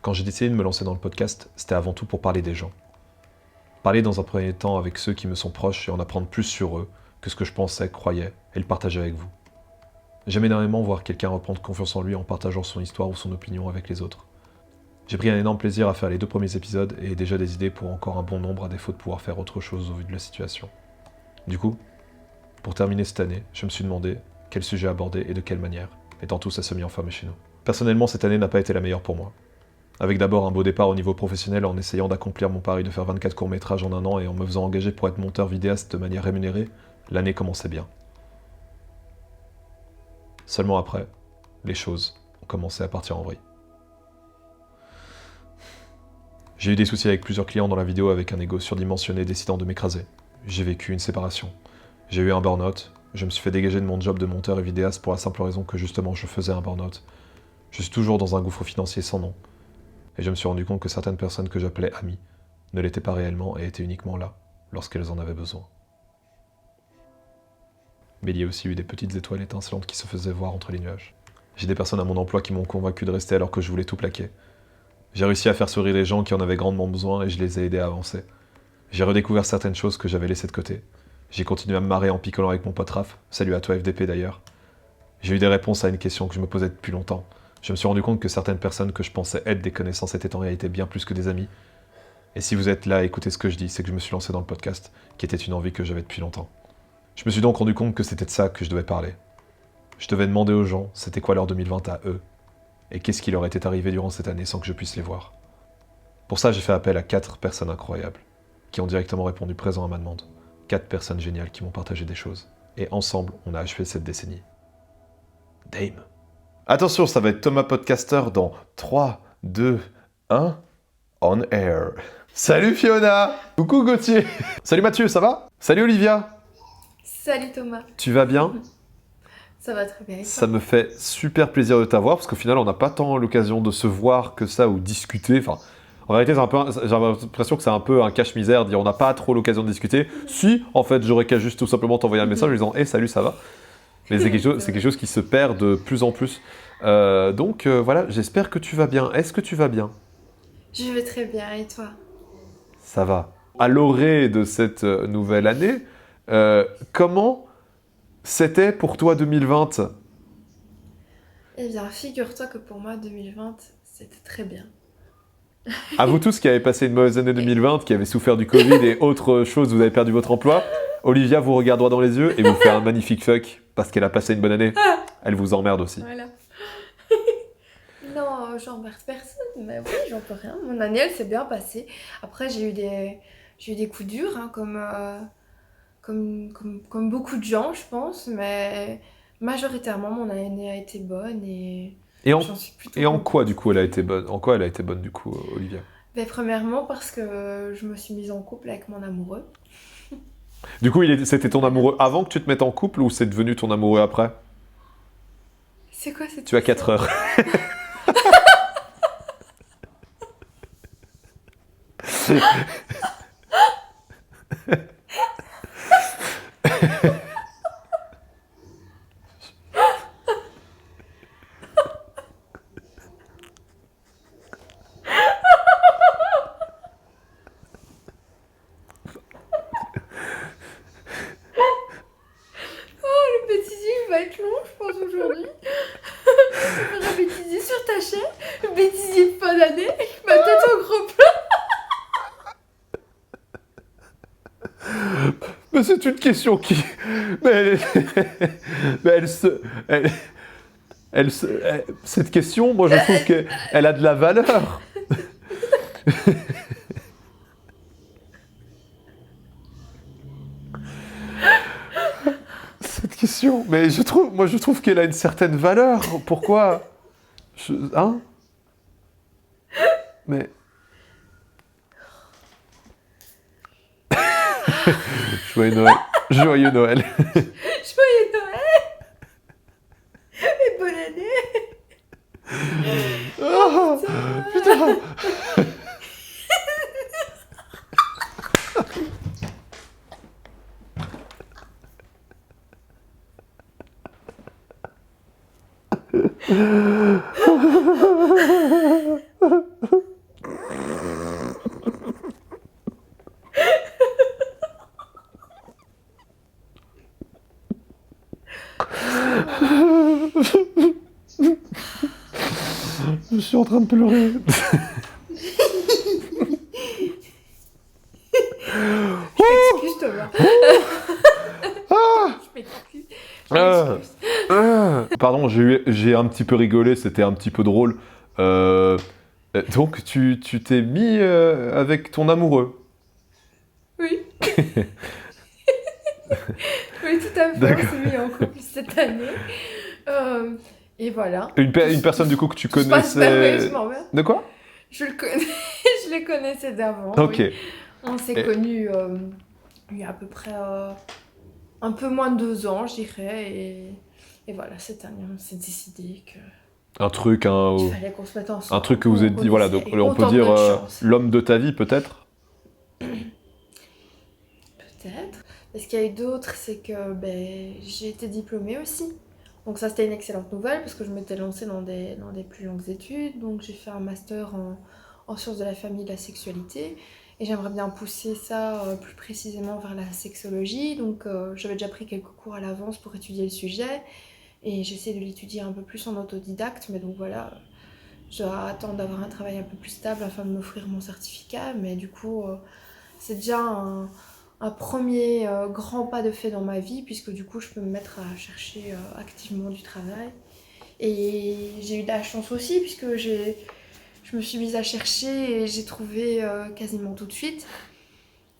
Quand j'ai décidé de me lancer dans le podcast, c'était avant tout pour parler des gens. Parler dans un premier temps avec ceux qui me sont proches et en apprendre plus sur eux que ce que je pensais, croyais, et le partager avec vous. J'aime énormément voir quelqu'un reprendre confiance en lui en partageant son histoire ou son opinion avec les autres. J'ai pris un énorme plaisir à faire les 2 premiers épisodes et déjà des idées pour encore un bon nombre à défaut de pouvoir faire autre chose au vu de la situation. Du coup, pour terminer cette année, je me suis demandé quel sujet aborder et de quelle manière, étant tout ça se mis enfermé chez nous. Personnellement, cette année n'a pas été la meilleure pour moi. Avec d'abord un beau départ au niveau professionnel en essayant d'accomplir mon pari de faire 24 courts-métrages en un an et en me faisant engager pour être monteur vidéaste de manière rémunérée, l'année commençait bien. Seulement après, les choses ont commencé à partir en vrille. J'ai eu des soucis avec plusieurs clients dans la vidéo avec un ego surdimensionné décidant de m'écraser. J'ai vécu une séparation. J'ai eu un burn-out. Je me suis fait dégager de mon job de monteur et vidéaste pour la simple raison que justement je faisais un burn-out. Je suis toujours dans un gouffre financier sans nom. Et je me suis rendu compte que certaines personnes que j'appelais amies ne l'étaient pas réellement et étaient uniquement là lorsqu'elles en avaient besoin. Mais il y a aussi eu des petites étoiles étincelantes qui se faisaient voir entre les nuages. J'ai des personnes à mon emploi qui m'ont convaincu de rester alors que je voulais tout plaquer. J'ai réussi à faire sourire les gens qui en avaient grandement besoin et je les ai aidés à avancer. J'ai redécouvert certaines choses que j'avais laissées de côté. J'ai continué à me marrer en picolant avec mon pote Raph. Salut à toi FDP d'ailleurs. J'ai eu des réponses à une question que je me posais depuis longtemps. Je me suis rendu compte que certaines personnes que je pensais être des connaissances étaient en réalité bien plus que des amis. Et si vous êtes là à écouter ce que je dis, c'est que je me suis lancé dans le podcast, qui était une envie que j'avais depuis longtemps. Je me suis donc rendu compte que c'était de ça que je devais parler. Je devais demander aux gens c'était quoi leur 2020 à eux, et qu'est-ce qui leur était arrivé durant cette année sans que je puisse les voir. Pour ça, j'ai fait appel à 4 personnes incroyables, qui ont directement répondu présent à ma demande. 4 personnes géniales qui m'ont partagé des choses. Et ensemble, on a achevé cette décennie. Dame. Attention, ça va être Thomas Podcaster dans 3, 2, 1, on air. Salut Fiona. Coucou Gauthier. Salut Mathieu, ça va? Salut Olivia. Salut Thomas. Tu vas bien? Ça va très bien. Ça me fait super plaisir de t'avoir, parce qu'au final, on n'a pas tant l'occasion de se voir que ça, ou discuter. Enfin, en vérité, j'ai l'impression que c'est un peu un cache-misère, dire on n'a pas trop l'occasion de discuter. Si, en fait, j'aurais qu'à juste tout simplement t'envoyer un message en disant « Hey, salut, ça va ?» Mais c'est quelque chose qui se perd de plus en plus. Donc voilà, j'espère que tu vas bien. Est-ce que tu vas bien? Je vais très bien, et toi? Ça va. À l'orée de cette nouvelle année, comment c'était pour toi 2020? Eh bien, figure-toi que pour moi, 2020, c'était très bien. À vous tous qui avez passé une mauvaise année 2020, qui avez souffert du Covid et autre chose, vous avez perdu votre emploi, Olivia vous regarde droit dans les yeux et vous fait un magnifique fuck parce qu'elle a passé une bonne année. Elle vous emmerde aussi. Voilà. Non, j'emmerde personne, mais oui, j'en peux rien. Mon année, elle s'est bien passée. Après, j'ai eu des coups durs, hein, comme beaucoup de gens, je pense, mais majoritairement, mon année a été bonne et j'en suis plutôt Et en contente. quoi du coup elle a été bonne? En quoi elle a été bonne du coup, Olivia? Ben, premièrement, parce que je me suis mise en couple avec mon amoureux. Du coup, c'était ton amoureux avant que tu te mettes en couple ou c'est devenu ton amoureux après? C'est quoi cette Tu as 4 heures. Le bêtisier il va être long, je pense, aujourd'hui. Tu feras un bêtisier sur ta chaîne, le bêtisier de fin d'année, ma tête en gros plan. Mais c'est une question qui... Mais elle se... Cette question, moi je trouve qu'elle a de la valeur. Cette question, mais je trouve qu'elle a une certaine valeur. Pourquoi? Hein? Mais... Joyeux Noël. Joyeux Noël. Joyeux Noël et bonne année. Oh, putain. Je suis en train de pleurer. Je m'excuse, Thomas. Je m'excuse. Pardon, j'ai un petit peu rigolé, c'était un petit peu drôle. Donc, tu t'es mis avec ton amoureux. Oui. Oui, tout à fait. D'accord. On s'est mis en couple cette année. Et voilà. Une personne du coup que tu Tout se passe connaissais. merveilleusement bien. De quoi? Je le connais. Je les connaissais d'avant. Ok. Oui. On s'est Et- connus il y a à peu près un peu moins de 2 ans, je dirais. Et voilà, cette année, on s'est décidé qu'il Un truc, fallait qu'on se mette ensemble. un truc que vous êtes dit, voilà, donc essaye. on peut Autant de dire notre chance. l'homme de ta vie peut-être. Peut-être. Et ce qu'il y a eu d'autre, c'est que j'ai été diplômée aussi. Donc ça, c'était une excellente nouvelle parce que je m'étais lancée dans des plus longues études. Donc j'ai fait un master en sciences de la famille et de la sexualité. Et j'aimerais bien pousser ça plus précisément vers la sexologie. Donc j'avais déjà pris quelques cours à l'avance pour étudier le sujet. Et j'essaie de l'étudier un peu plus en autodidacte. Mais donc voilà, je dois attendre d'avoir un travail un peu plus stable afin de m'offrir mon certificat. Mais du coup, c'est déjà un premier grand pas de fait dans ma vie, puisque du coup je peux me mettre à chercher activement du travail. Et j'ai eu de la chance aussi, puisque je me suis mise à chercher et j'ai trouvé quasiment tout de suite.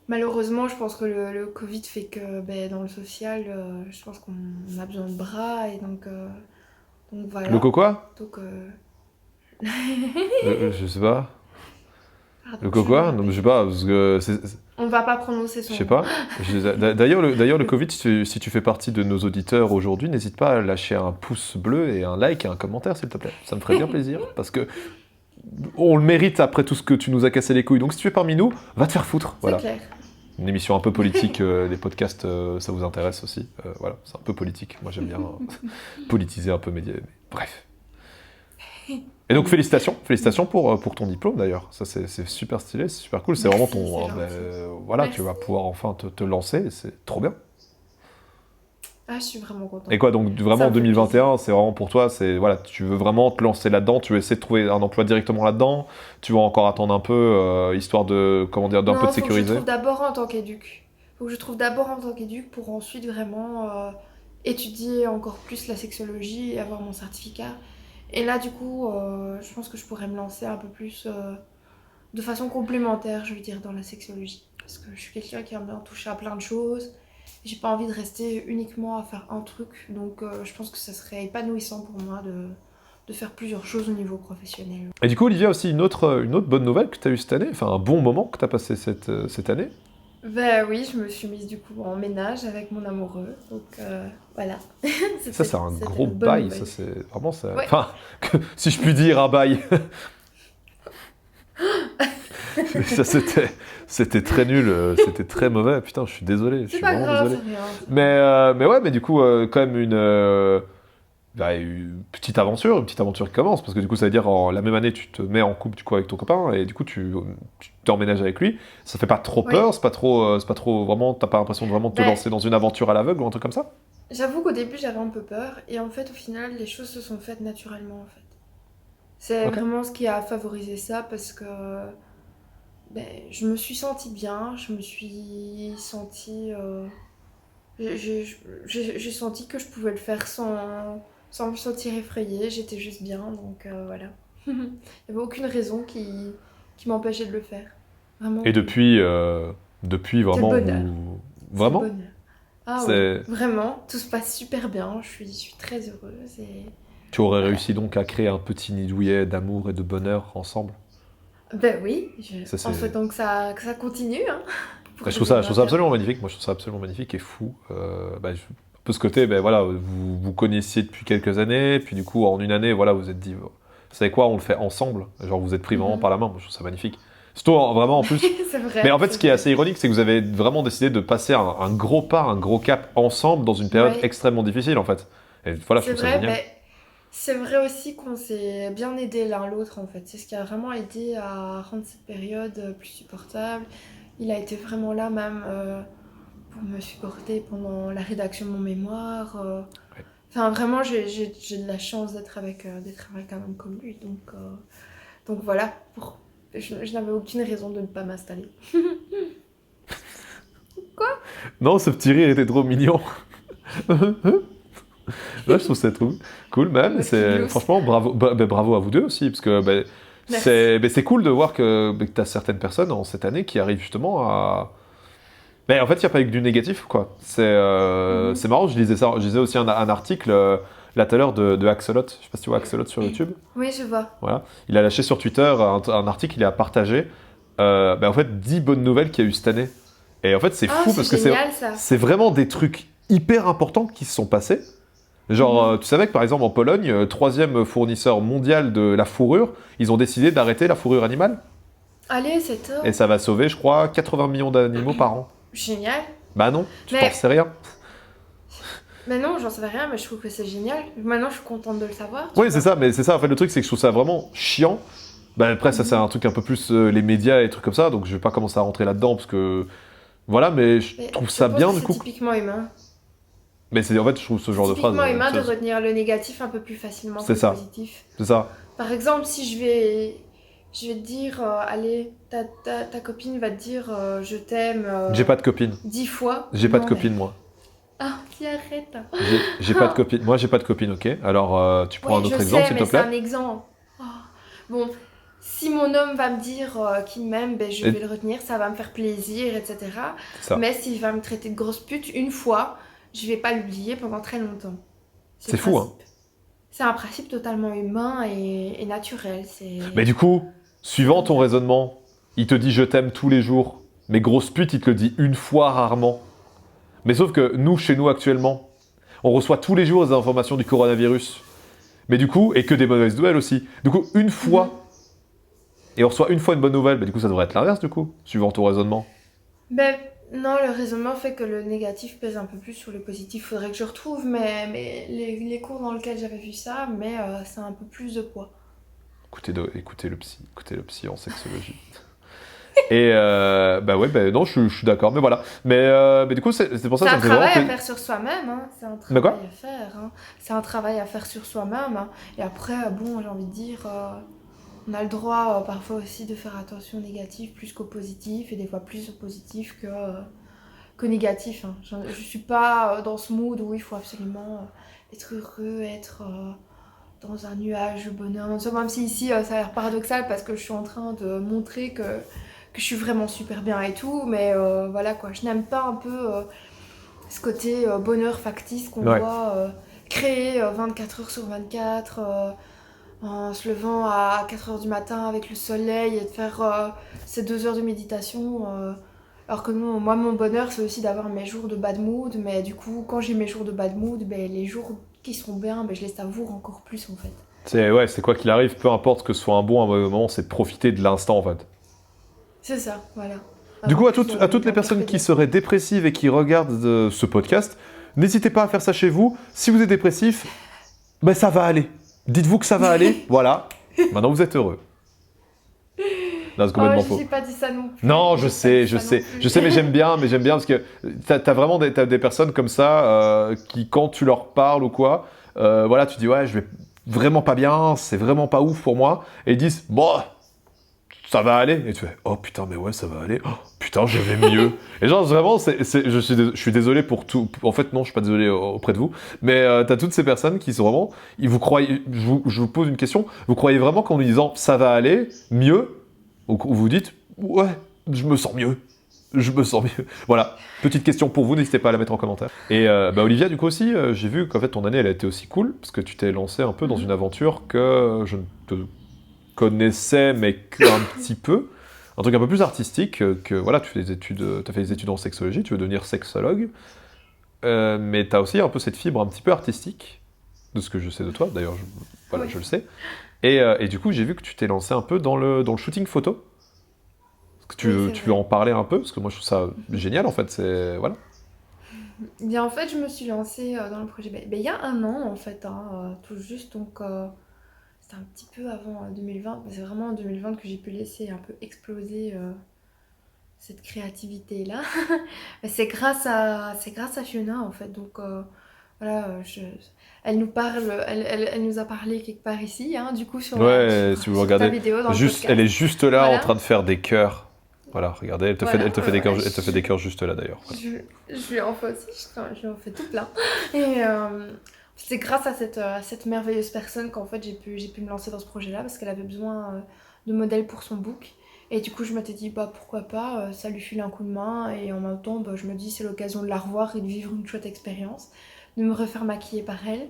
Malheureusement, je pense que le Covid fait que dans le social, je pense qu'on a besoin de bras, et donc voilà. Le quoi? Donc, Je sais pas. pardon, Le je quoi? me Non, je sais rappelle. pas, parce que On va pas prononcer je son sais nom. pas. D'ailleurs, le Covid, si tu fais partie de nos auditeurs aujourd'hui, n'hésite pas à lâcher un pouce bleu et un like et un commentaire, s'il te plaît. Ça me ferait bien plaisir, parce que on le mérite après tout ce que tu nous as cassé les couilles. Donc si tu es parmi nous, va te faire foutre. Voilà. C'est clair. Une émission un peu politique, les podcasts, ça vous intéresse aussi. Voilà, c'est un peu politique. Moi, j'aime bien politiser un peu média. Mais bref. Et donc félicitations pour ton diplôme d'ailleurs. Ça c'est super stylé, c'est super cool. C'est Merci, vraiment ton, c'est gentil. voilà, Merci. tu vas pouvoir enfin te lancer. C'est trop bien. Ah, je suis vraiment contente. Et quoi, donc vraiment Ça en me fait 2021, c'est vraiment pour toi, c'est voilà, tu veux vraiment te lancer là-dedans, tu veux essayer de trouver un emploi directement là-dedans, tu vas encore attendre un peu, histoire de, comment dire, d'un peu de Non, faut que je sécuriser. trouve d'abord en tant qu'éduc. Faut que je trouve d'abord en tant qu'éduc pour ensuite vraiment étudier encore plus la sexologie et avoir mon certificat. Et là, du coup, je pense que je pourrais me lancer un peu plus de façon complémentaire, je veux dire, dans la sexologie. Parce que je suis quelqu'un qui aime bien toucher à plein de choses. J'ai pas envie de rester uniquement à faire un truc. Donc, je pense que ça serait épanouissant pour moi de faire plusieurs choses au niveau professionnel. Et du coup, Olivia, aussi une autre bonne nouvelle que tu as eue cette année, enfin un bon moment que tu as passé cette année. Ben oui, je me suis mise du coup en ménage avec mon amoureux, donc voilà. Ça, c'est un gros bail, ça, c'est vraiment ça. Ouais. Enfin, si je puis dire, un bail. Ça, c'était très nul, c'était très mauvais. Putain, je suis désolé, je C'est suis pas vraiment grave, désolé. c'est rien. Mais ouais, mais du coup, quand même une petite aventure qui commence, parce que du coup, ça veut dire la même année, tu te mets en couple du coup avec ton copain, et du coup, tu t'emménages avec lui. Ça fait pas trop Oui. peur, c'est pas trop vraiment, t'as pas l'impression de vraiment te Ben- lancer dans une aventure à l'aveugle ou un truc comme ça? J'avoue qu'au début j'avais un peu peur, et en fait au final les choses se sont faites naturellement en fait. C'est Ok. vraiment ce qui a favorisé ça parce que je me suis sentie bien, je me suis sentie... j'ai senti que je pouvais le faire sans me sentir effrayée, j'étais juste bien, donc voilà. Il n'y avait aucune raison qui m'empêchait de le faire. Vraiment. Et depuis vraiment, bonheur. vraiment, C'est le bonheur. Ah C'est- ouais, vraiment, tout se passe super bien, je suis très heureuse et... tu aurais réussi donc à créer un petit nid douillet d'amour et de bonheur ensemble. Ben oui, Ça, c'est- en souhaitant que ça continue, hein. pour Je trouve ça 2021. absolument magnifique. Moi, je trouve ça absolument magnifique et fou. Un peu ce côté, voilà, vous connaissiez depuis quelques années, puis du coup, en une année, voilà, vous vous êtes dit, vous savez quoi, on le fait ensemble. Genre, vous êtes pris vraiment Mhm. par la main. Moi, je trouve ça magnifique. Surtout, vraiment, en plus. C'est vrai. Mais en fait, ce qui est vrai. assez ironique, c'est que vous avez vraiment décidé de passer un gros pas, un gros cap ensemble dans une période Ouais. extrêmement difficile, en fait. Et voilà, je C'est trouve ça vrai, génial. c'est vrai aussi qu'on s'est bien aidé l'un l'autre en fait. C'est ce qui a vraiment aidé à rendre cette période plus supportable. Il a été vraiment là même pour me supporter pendant la rédaction de mon mémoire. Enfin, vraiment, j'ai de la chance d'être avec un homme comme lui. Donc voilà, je n'avais aucune raison de ne pas m'installer. Quoi? Non, ce petit rire était trop mignon. Là, je trouve ça trop cool, même. Meuf qui glousse. Franchement, bravo, bravo à vous deux aussi, parce que Merci. c'est cool de voir que tu as certaines personnes en cette année qui arrivent justement à. Mais en fait, il n'y a pas eu que du négatif, quoi. Mhm. C'est marrant, je lisais aussi un article là tout à l'heure de Axolot. Je sais pas si tu vois Axolot sur YouTube. Oui, je vois. Voilà. Il a lâché sur Twitter un article, il a partagé en fait 10 bonnes nouvelles qu'il y a eu cette année. Et en fait, c'est Ah, fou c'est parce que génial ça. c'est vraiment des trucs hyper importants qui se sont passés. Genre, Mhm. tu savais que par exemple en Pologne, troisième fournisseur mondial de la fourrure, ils ont décidé d'arrêter la fourrure animale. Allez, c'est Et top. ça va sauver, je crois, 80 millions d'animaux par an. Génial. Bah non, tu t'en Mais, sais rien. mais non, j'en savais rien, mais je trouve que c'est génial. Maintenant, je suis contente de le savoir, tu Oui, c'est vois. ça, mais c'est ça, en fait, le truc, c'est que je trouve ça vraiment chiant. Bah après, ça, c'est Mhm. un truc un peu plus les médias et des trucs comme ça, donc je vais pas commencer à rentrer là-dedans, parce que... Voilà, mais je Mais trouve je ça pense bien, que du c'est coup. typiquement humain. Mais c'est, en fait, je trouve ce C'est genre de phrase... typiquement humain de c'est retenir le négatif un peu plus facilement que c'est le ça, positif. c'est ça. Par exemple, si je vais te dire, allez, ta copine va te dire je t'aime J'ai pas de copine. 10 fois. J'ai pas de Non, mais. copine, moi. Ah, tu arrêtes. J'ai pas de copine. Moi, j'ai pas de copine, ok. Alors, tu prends Oui, un je autre exemple, sais, s'il te mais c'est plaît. un exemple. Oh. Bon, si mon homme va me dire qu'il m'aime, ben, je vais Et- le retenir, ça va me faire plaisir, etc. C'est ça. Mais s'il va me traiter de grosse pute une fois, je vais pas l'oublier pendant très longtemps. C'est C'est le fou, hein. principe. C'est un principe totalement humain et naturel. Mais du coup, C'est suivant comme ton ça. raisonnement, il te dit je t'aime tous les jours, mais grosse pute, il te le dit une fois rarement. Mais sauf que nous, chez nous actuellement, on reçoit tous les jours des informations du coronavirus. Mais du coup, et que des mauvaises nouvelles aussi. Du coup, une Mhm. fois, et on reçoit une fois une bonne nouvelle, mais du coup, ça devrait être l'inverse, du coup, suivant ton raisonnement. Ben, non, le raisonnement fait que le négatif pèse un peu plus sur le positif. Faudrait que je retrouve mais les cours dans lesquels j'avais vu ça, mais c'est un peu plus de poids. Écoutez le psy en sexologie. Et bah ouais, bah non, je suis d'accord, mais voilà. Mais du coup, c'est pour ça C'est que ça un me fait vraiment travail à plaisir. faire sur soi-même, hein. C'est un Mais travail quoi? à faire, hein. C'est un travail à faire sur soi-même, hein. Et après, bon, j'ai envie de dire, on a le droit parfois aussi de faire attention au négatif plus qu'au positif, et des fois plus au positif qu'au négatif, hein. Je suis pas dans ce mood où il faut absolument être heureux, être dans un nuage de bonheur. Même si ici, ça a l'air paradoxal parce que je suis en train de montrer que je suis vraiment super bien et tout, mais voilà quoi, je n'aime pas un peu ce côté bonheur factice qu'on Ouais. doit créer 24 heures sur 24 en se levant à 4 heures du matin avec le soleil et de faire ces 2 heures de méditation. Alors que non, moi mon bonheur c'est aussi d'avoir mes jours de bad mood, mais du coup quand j'ai mes jours de bad mood, ben, les jours qui seront bien, ben, je les savoure encore plus en fait. C'est quoi qu'il arrive, peu importe que ce soit un bon ou un mauvais moment, c'est de profiter de l'instant en fait. C'est ça, voilà. Du Avant coup, que ce soit à toutes les devenu un personnes carpe qui diem. seraient dépressives et qui regardent ce podcast, n'hésitez pas à faire ça chez vous. Si vous êtes dépressif, ben ça va aller. Dites-vous que ça va aller, voilà. Maintenant vous êtes heureux. Non, c'est Oh, complètement j'ai faux. pas dit ça non plus. Non, je J'ai pas dit sais, je ça non sais. plus. Je sais, mais j'aime bien parce que t'as vraiment t'as des personnes comme ça qui, quand tu leur parles ou quoi, voilà, tu dis ouais, je vais vraiment pas bien, c'est vraiment pas ouf pour moi, et ils disent bon, ça va aller, et tu fais oh putain, mais ouais, ça va aller, oh putain, je vais mieux. Et genre vraiment, je suis désolé pour tout. En fait, non, je suis pas désolé auprès de vous, mais t'as toutes ces personnes qui sont vraiment, vous croyez, je vous pose une question, vous croyez vraiment qu'en lui disant ça va aller mieux, ou vous dites ouais, je me sens mieux. Je me sens mieux. Voilà, petite question pour vous, n'hésitez pas à la mettre en commentaire. Et bah Olivia, du coup aussi, j'ai vu qu'en fait ton année elle a été aussi cool, parce que tu t'es lancé un peu dans une aventure que je ne te connaissais, mais qu'un petit peu. Un truc un peu plus artistique, que voilà, tu fais des études, as fait des études en sexologie, tu veux devenir sexologue, mais tu as aussi un peu cette fibre un petit peu artistique, de ce que je sais de toi, d'ailleurs, voilà, Oui. je le sais. Et du coup, j'ai vu que tu t'es lancé un peu dans le shooting photo. Est-ce que Oui, c'est tu veux vrai. en parler un peu? Parce que moi, je trouve ça génial, en fait. C'est... Voilà. Bien, en fait, je me suis lancée dans le projet il y a un an, en fait, hein, tout juste. Donc, c'était un petit peu avant 2020. C'est vraiment en 2020 que j'ai pu laisser un peu exploser cette créativité-là. Mais c'est grâce à Fiona, en fait. Donc, voilà, elle nous parle, elle nous a parlé quelque part ici, hein, du coup Ouais, si vous sur ta regardez, vidéo dans le elle podcast. est juste là en Voilà, train de faire des cœurs. Voilà, regardez, elle voilà, te fait des cœurs, voilà. elle te fait des cœurs juste là d'ailleurs. Voilà. Je lui en fais aussi, je lui en fais tout plein. Et c'est grâce à cette merveilleuse personne qu'en fait j'ai pu me lancer dans ce projet-là parce qu'elle avait besoin de modèles pour son book. Et du coup, je m'étais dit, bah pourquoi pas, ça lui file un coup de main. Et en même temps, bah, je me dis, c'est l'occasion de la revoir et de vivre une chouette expérience, de me refaire maquiller par elle.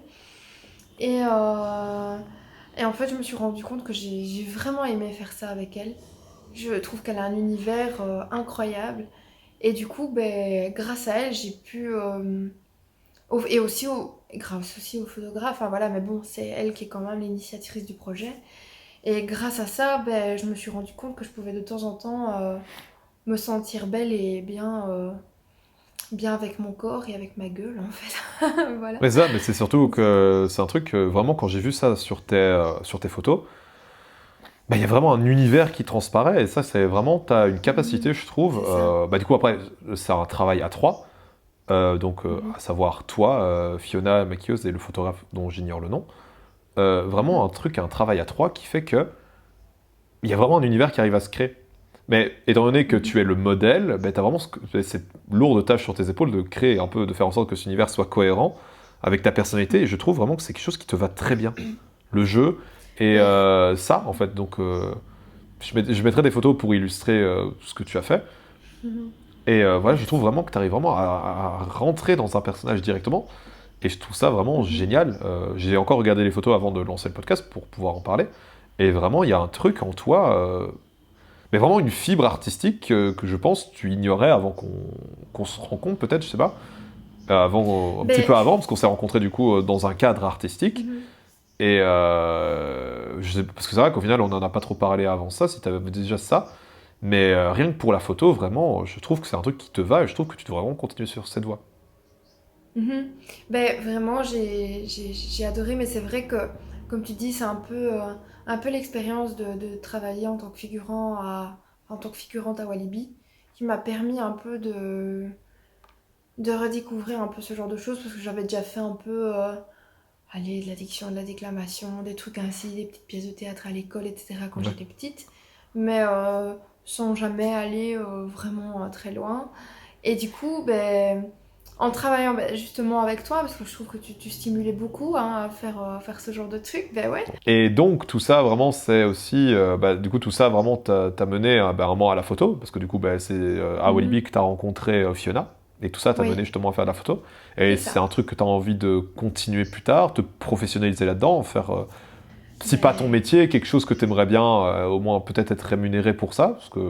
Et, euh, et en fait, je me suis rendu compte que j'ai vraiment aimé faire ça avec elle. Je trouve qu'elle a un univers incroyable. Et du coup, ben, grâce à elle, j'ai pu. Et aussi grâce aussi au photographe, enfin voilà, mais bon, c'est elle qui est quand même l'initiatrice du projet. Et grâce à ça, ben, je me suis rendu compte que je pouvais de temps en temps me sentir belle et bien avec mon corps et avec ma gueule, en fait. Voilà. Mais ça, mais c'est surtout que c'est un truc, vraiment, quand j'ai vu ça sur tes photos, bah, il y a vraiment un univers qui transparaît, et ça, c'est vraiment, tu as une Mhm. capacité, je trouve. C'est ça. Bah, du coup, après, c'est un travail à trois, donc, Mhm. à savoir toi, Fiona, maquilleuse, et le photographe dont j'ignore le nom. Vraiment Mhm. un travail à trois qui fait que il y a vraiment un univers qui arrive à se créer. Mais étant donné que tu es Mhm. le modèle, ben, tu as vraiment cette lourde tâche sur tes épaules de créer un peu, de faire en sorte que cet univers soit cohérent avec ta personnalité. Et je trouve vraiment que c'est quelque chose qui te va très bien. Le jeu et Mais. ça, en fait. Donc, je mettrai des photos pour illustrer ce que tu as fait. Mhm. Et voilà, je trouve Merci. vraiment que tu arrives vraiment à rentrer dans un personnage directement. Et je trouve ça vraiment Mhm. génial. J'ai encore regardé les photos avant de lancer le podcast pour pouvoir en parler. Et vraiment, il y a un truc en toi, mais vraiment une fibre artistique que je pense tu ignorais avant qu'on se rencontre, peut-être, je sais pas. Avant, un petit Ben. peu avant, parce qu'on s'est rencontrés du coup dans un cadre artistique. Mhm. Et parce que c'est vrai qu'au final, on n'en a pas trop parlé avant ça, si tu avais déjà ça. Mais rien que pour la photo, vraiment, je trouve que c'est un truc qui te va et je trouve que tu devrais vraiment continuer sur cette voie. Mhm. Ben, vraiment, j'ai adoré, mais c'est vrai que, comme tu dis, c'est un peu l'expérience de travailler en tant que figurante à Walibi qui m'a permis un peu de redécouvrir un peu ce genre de choses parce que j'avais déjà fait un peu, allez, de la diction, de la déclamation, des trucs ainsi, des petites pièces de théâtre à l'école, etc. quand Ouais. j'étais petite, mais sans jamais aller vraiment très loin. Et du coup, ben, en travaillant ben, justement avec toi, parce que je trouve que tu stimulais beaucoup hein, à faire ce genre de truc, ben ouais. Et donc, tout ça, vraiment, c'est aussi. Bah, du coup, tout ça, vraiment, t'a mené bah, vraiment à la photo, parce que du coup, bah, c'est à Walibi Mhm. que t'as rencontré Fiona. Et tout ça t'a mené Oui, justement à faire de la photo. Et c'est c'est ça. un truc que t'as envie de continuer plus tard, te professionnaliser là-dedans, faire, si pas ton Ben, métier, quelque chose que t'aimerais bien, au moins peut-être être rémunéré pour ça, parce que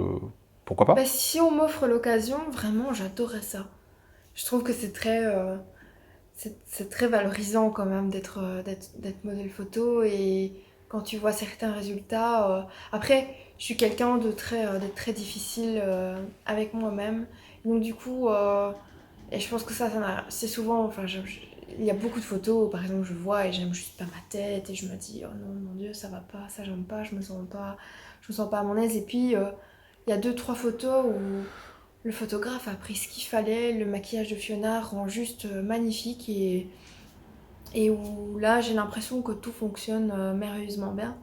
pourquoi ben, pas? si on m'offre l'occasion, vraiment, j'adorerais ça. Je trouve que c'est très valorisant quand même d'être modèle photo et quand tu vois certains résultats. Après, je suis quelqu'un d'être très difficile avec moi-même. Donc du coup, et je pense que c'est souvent, enfin, il y a beaucoup de photos, par exemple, je vois et j'aime juste pas ma tête et je me dis, oh non, mon Dieu, ça va pas, ça j'aime pas, je me sens pas à mon aise. Et puis, il y a deux, trois photos où le photographe a pris ce qu'il fallait, le maquillage de Fiona rend juste magnifique et où là j'ai l'impression que tout fonctionne merveilleusement bien.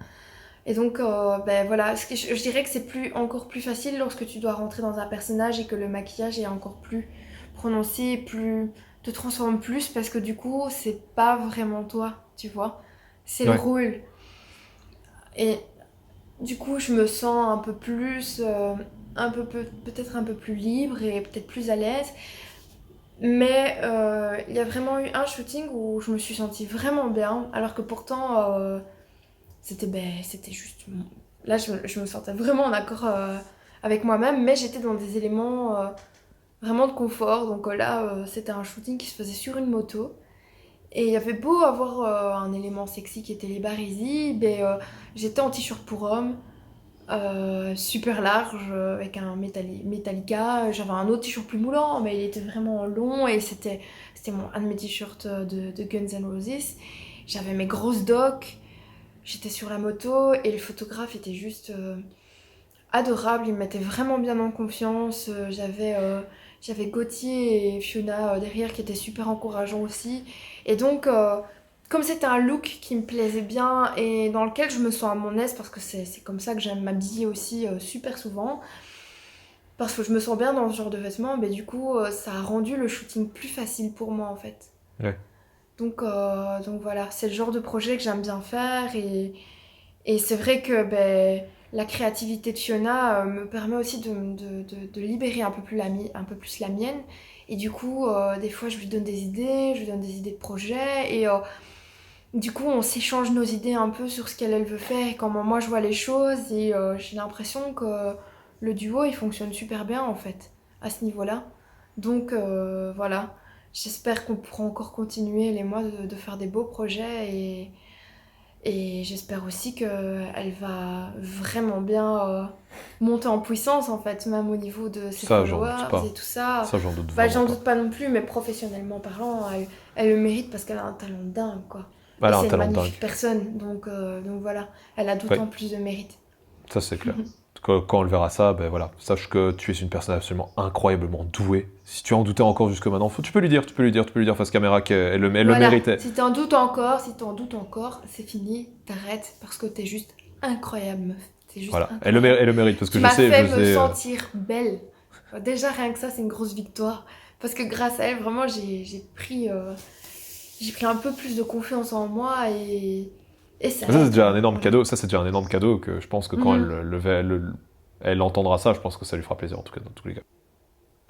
Et donc ben voilà, je dirais que c'est encore plus facile lorsque tu dois rentrer dans un personnage et que le maquillage est encore plus prononcé, plus te transforme plus parce que du coup c'est pas vraiment toi, tu vois, c'est le Ouais. rôle. Et du coup je me sens un peu plus, peut-être un peu plus libre et peut-être plus à l'aise. Mais il y a vraiment eu un shooting où je me suis sentie vraiment bien, alors que pourtant c'était juste. Là, je me sentais vraiment en accord avec moi-même, mais j'étais dans des éléments vraiment de confort. Donc là, c'était un shooting qui se faisait sur une moto. Et il y avait beau avoir un élément sexy qui était les barésies, ben, j'étais en t-shirt pour homme, super large avec un Metallica. J'avais un autre t-shirt plus moulant, mais il était vraiment long et c'était un de mes t-shirts de Guns N' Roses. J'avais mes grosses docks, j'étais sur la moto et le photographe était juste adorable. Il me mettait vraiment bien en confiance. j'avais Gauthier et Fiona derrière qui étaient super encourageants aussi. Et donc, comme c'était un look qui me plaisait bien et dans lequel je me sens à mon aise, parce que c'est comme ça que j'aime m'habiller aussi super souvent, parce que je me sens bien dans ce genre de vêtements, mais du coup, ça a rendu le shooting plus facile pour moi en fait. Ouais. Donc voilà, c'est le genre de projet que j'aime bien faire et c'est vrai que la créativité de Fiona me permet aussi de libérer un peu plus la mienne. Et du coup, des fois, je lui donne des idées, je lui donne des idées de projets. Et du coup, on s'échange nos idées un peu sur ce qu'elle veut faire et comment moi je vois les choses. Et j'ai l'impression que le duo, il fonctionne super bien en fait, à ce niveau-là. Donc voilà, j'espère qu'on pourra encore continuer les mois de faire des beaux projets et j'espère aussi qu'elle va vraiment bien monter en puissance, en fait, même au niveau de ses Ça, j'en doute followers pas. et tout ça. Ça, j'en doute Bah, vraiment j'en pas. doute pas non plus, mais professionnellement parlant, elle le mérite parce qu'elle a un talent dingue, quoi. Et Elle a un c'est une talent de magnifique dingue. personne, donc voilà, elle a Ouais, d'autant plus de mérite. ça c'est clair. Quand elle verra ça, ben voilà, sache que tu es une personne absolument incroyablement douée. Si tu en doutais encore jusque maintenant, tu peux lui dire, face caméra qu'elle le Voilà, méritait. si t'en doutes encore, c'est fini, t'arrêtes parce que t'es juste incroyable, meuf. T'es juste Voilà, incroyable. elle le mérite parce que Tu m'as fait je me sais. sentir belle. Déjà, rien que ça, c'est une grosse victoire. Parce que grâce à elle, vraiment, j'ai pris un peu plus de confiance en moi et ça Ça c'est aide, déjà un quoi. énorme Voilà. cadeau. Ça c'est déjà un énorme cadeau que je pense que quand Mhm. elle entendra ça, je pense que ça lui fera plaisir en tout cas dans tous les cas.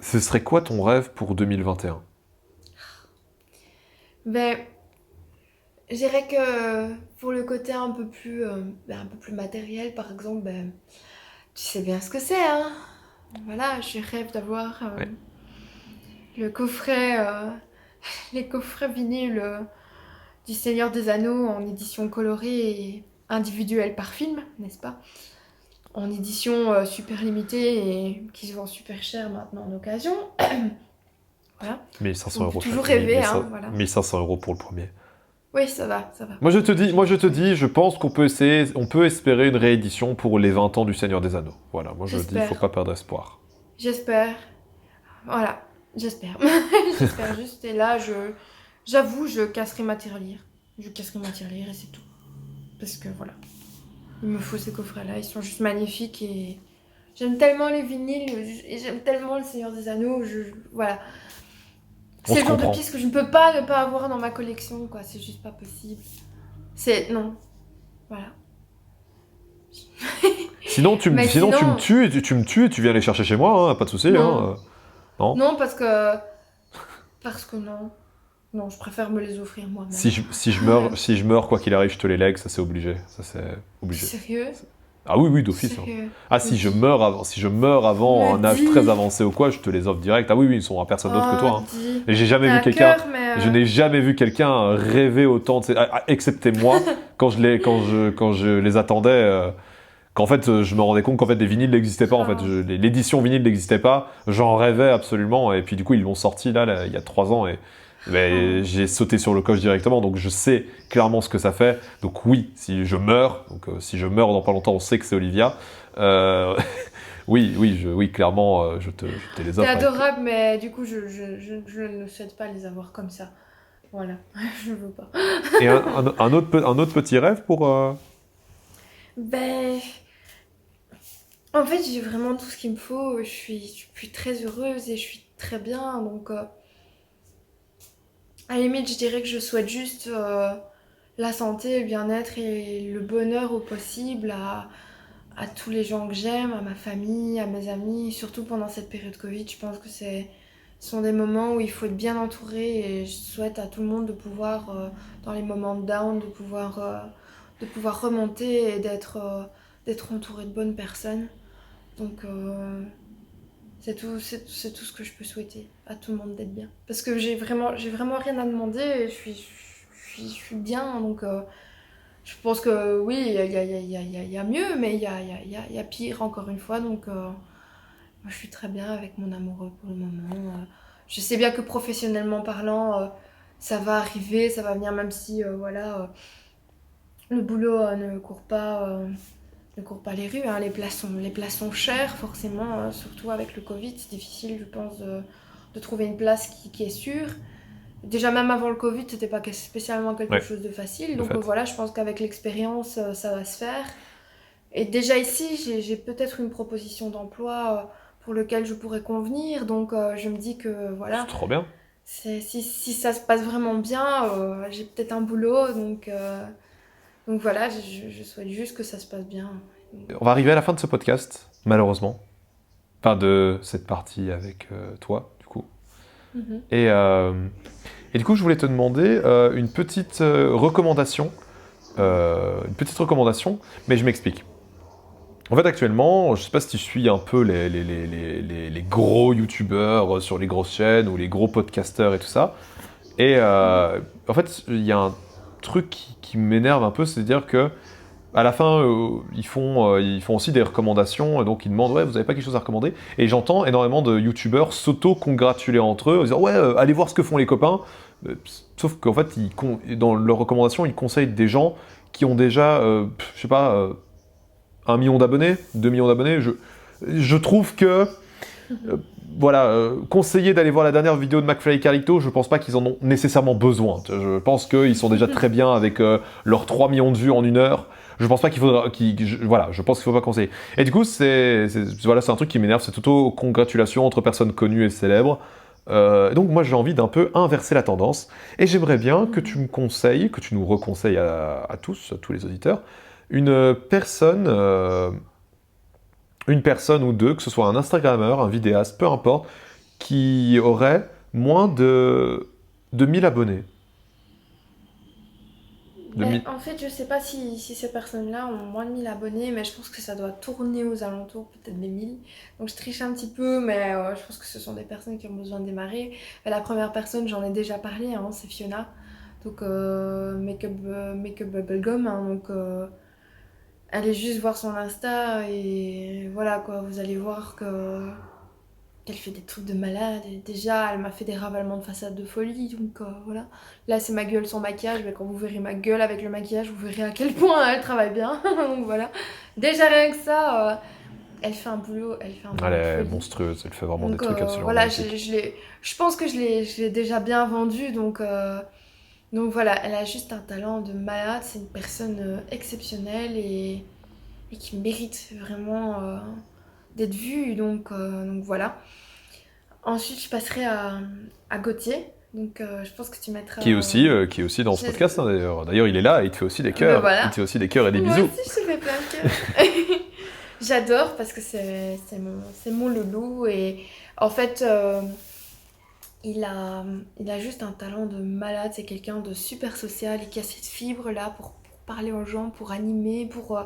Ce serait quoi ton rêve pour 2021? Ben, je dirais que pour le côté un peu plus matériel, par exemple, tu sais bien ce que c'est, hein. Voilà, je rêve d'avoir Ouais. le coffret, les coffrets vinyles du Seigneur des Anneaux en édition colorée et individuelle par film, n'est-ce pas? En édition super limitée et qui se vend super cher maintenant en occasion. Voilà. 1500 On peut euros toujours rêver, hein, voilà. 1500 euros pour le premier. Oui, ça va, ça va. Moi je te dis, je pense qu'on peut essayer, on peut espérer une réédition pour les 20 ans du Seigneur des Anneaux. Voilà, moi je dis, il faut J'espère, pas perdre espoir. j'espère. Voilà, j'espère. J'espère juste. Et là, j'avoue, je casserai ma tirelire. Je casserai ma tirelire et c'est tout. Parce que voilà, il me faut ces coffrets-là. Ils sont juste magnifiques et j'aime tellement les vinyles et j'aime tellement le Seigneur des Anneaux. Voilà. On C'est se le genre de comprend. pièce que je ne peux pas ne pas avoir dans ma collection, quoi. C'est juste pas possible. C'est. Non. Voilà. Mais Sinon tu me sinon, tues, tu me tues et tu viens les chercher chez moi, hein, pas de souci, hein. non. Non? Non, parce que. Parce que non. Non, je préfère me les offrir moi-même. Si je meurs, quoi qu'il arrive, je te les lègue, ça c'est obligé. Ça c'est obligé. Sérieux? Ah oui, oui, d'office, hein. Sérieux? Ah, Me dis. si je meurs avant Me un âge très dis. avancé ou quoi, je te les offre direct. Ah oui, oui, ils sont à personne d'autre que Oh, toi, hein. dis. Et j'ai jamais T'as vu un quelqu'un, cœur, mais. je n'ai jamais vu quelqu'un rêver autant, excepté moi, quand je les attendais, qu'en fait, je me rendais compte qu'en fait, des vinyles n'existaient pas, en fait. Oh. L'édition vinyle n'existait pas, j'en rêvais absolument, et puis du coup, ils l'ont sorti là, il y a 3 ans, et Oh. j'ai sauté sur le coche directement, donc je sais clairement ce que ça fait. Donc oui, si je meurs, si je meurs dans pas longtemps, on sait que c'est Olivia. Euh, oui, clairement, je te les T'es offre avec. adorable, mais du coup, je ne souhaite pas les avoir comme ça. Voilà. Je veux pas. Et un autre petit rêve pour. Ben. En fait, j'ai vraiment tout ce qu'il me faut. Je suis très heureuse et je suis très bien. Donc, à la limite, je dirais que je souhaite juste la santé, le bien-être et le bonheur au possible à tous les gens que j'aime, à ma famille, à mes amis. Surtout pendant cette période Covid, je pense que ce sont des moments où il faut être bien entouré et je souhaite à tout le monde de pouvoir, dans les moments de down, de pouvoir remonter et d'être entouré de bonnes personnes. Donc, c'est tout ce que je peux souhaiter à tout le monde d'être bien. Parce que j'ai vraiment rien à demander et je suis bien. Donc, je pense que oui, il y a mieux, mais il y a pire encore une fois. Donc, moi, je suis très bien avec mon amoureux pour le moment. Je sais bien que professionnellement parlant, ça va arriver, ça va venir, même si, voilà, le boulot ne court pas les rues, hein. Les places sont chères, forcément, surtout avec le Covid. C'est difficile, je pense, de trouver une place qui est sûre. Déjà, même avant le Covid, c'était pas spécialement quelque Ouais. chose de facile. De Donc fait. voilà, je pense qu'avec l'expérience, ça va se faire. Et déjà ici, j'ai peut-être une proposition d'emploi pour lequel je pourrais convenir. Donc je me dis que C'est voilà, trop bien. si ça se passe vraiment bien, j'ai peut-être un boulot. Donc voilà, je souhaite juste que ça se passe bien. On va arriver à la fin de ce podcast, malheureusement. Enfin, de cette partie avec toi, du coup. Mhm. Et du coup, je voulais te demander une petite recommandation. Mais je m'explique. En fait, actuellement, je sais pas si tu suis un peu les gros youtubeurs sur les grosses chaînes ou les gros podcasteurs et tout ça. Et en fait, il y a un truc qui m'énerve un peu, c'est-à-dire que à la fin, ils font aussi des recommandations, et donc ils demandent ouais, vous avez pas quelque chose à recommander? Et j'entends énormément de youtubeurs s'auto-congratuler entre eux, en disant ouais, allez voir ce que font les copains. Sauf qu'en fait, dans leurs recommandations, ils conseillent des gens qui ont déjà, je sais pas, 1 million d'abonnés, 2 millions d'abonnés. Je trouve que voilà, conseiller d'aller voir la dernière vidéo de McFly et Carlito, je pense pas qu'ils en ont nécessairement besoin. Je pense qu'ils sont déjà très bien avec leurs 3 millions de vues en 1 heure. Je pense pas qu'il faudra. Voilà, je pense qu'il faut pas conseiller. Et du coup, voilà, c'est un truc qui m'énerve, cette auto-congratulation entre personnes connues et célèbres. Donc moi j'ai envie d'un peu inverser la tendance. Et j'aimerais bien que tu me conseilles, que tu nous reconseilles à tous les auditeurs, une personne. Une personne ou deux, que ce soit un Instagrammeur, un vidéaste, peu importe, qui aurait moins de 1000 abonnés. De Mais 1000 en fait, je sais pas si ces personnes-là ont moins de 1000 abonnés, mais je pense que ça doit tourner aux alentours peut-être des 1000. Donc je triche un petit peu, mais je pense que ce sont des personnes qui ont besoin de démarrer. Et la première personne, j'en ai déjà parlé, hein, c'est Fiona. Donc Make-up Bubblegum. Hein, donc allez juste voir son Insta et voilà quoi, vous allez voir qu'elle fait des trucs de malade. Et déjà, elle m'a fait des ravalements de façade de folie, donc voilà. Là, c'est ma gueule sans maquillage, mais quand vous verrez ma gueule avec le maquillage, vous verrez à quel point elle travaille bien. Donc voilà. Déjà, rien que ça, elle fait un boulot Elle de est folie. monstrueuse, elle fait vraiment des Donc trucs absolument voilà, magnifiques. je pense que je l'ai déjà bien vendue, donc voilà, elle a juste un talent de malade, c'est une personne exceptionnelle et qui mérite vraiment d'être vue, donc voilà. Ensuite, je passerai à Gauthier. Donc, je pense que tu mettras. Qui est aussi dans ce Je- podcast, hein, d'ailleurs. D'ailleurs, il est là, il te fait aussi des Ben cœurs. Il voilà. te fait aussi des cœurs et des Moi bisous. aussi, je te fais plein de cœur. J'adore parce que c'est mon loulou. Et en fait, il a juste un talent de malade. C'est quelqu'un de super social et qui a cette fibre-là pour parler aux gens, pour animer, pour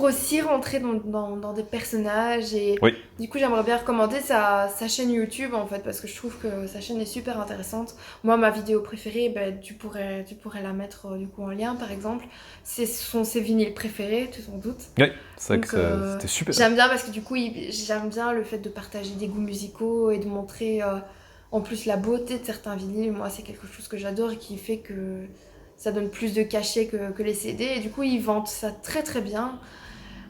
aussi rentrer dans des personnages. Et Oui, du coup, j'aimerais bien recommander sa chaîne YouTube en fait, parce que je trouve que sa chaîne est super intéressante. Moi, ma vidéo préférée, ben, tu pourrais la mettre du coup en lien par exemple. Ce sont ses vinyles préférés, tu t'en doutes. oui, c'est vrai Donc, que c'était super. j'aime bien parce que du coup, j'aime bien le fait de partager des goûts musicaux et de montrer en plus la beauté de certains vinyles. Moi, c'est quelque chose que j'adore et qui fait que ça donne plus de cachet que les CD. Et du coup, ils vendent ça très très bien.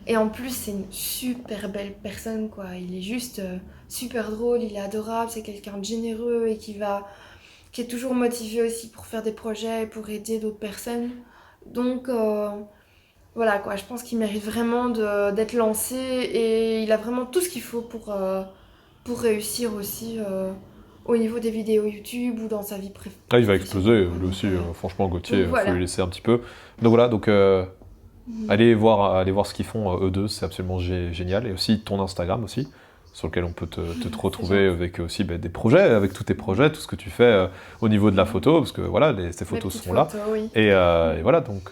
Et en plus, c'est une super belle personne, quoi. Il est juste super drôle, il est adorable, c'est quelqu'un de généreux et qui est toujours motivé aussi pour faire des projets et pour aider d'autres personnes. Donc, voilà, quoi. Je pense qu'il mérite vraiment d'être lancé et il a vraiment tout ce qu'il faut pour réussir aussi au niveau des vidéos YouTube ou dans sa vie Là, il va professionnelle, exploser, quoi. lui aussi. Franchement, Gauthier, Donc il faut voilà. lui laisser un petit peu. Donc voilà, donc allez voir ce qu'ils font, eux deux, c'est absolument génial. Et aussi ton Instagram aussi, sur lequel on peut te retrouver gentil. avec aussi des projets, avec tous tes projets, tout ce que tu fais au niveau de la photo, parce que voilà, ces Mes photos petites sont là. photos, oui. Et voilà, donc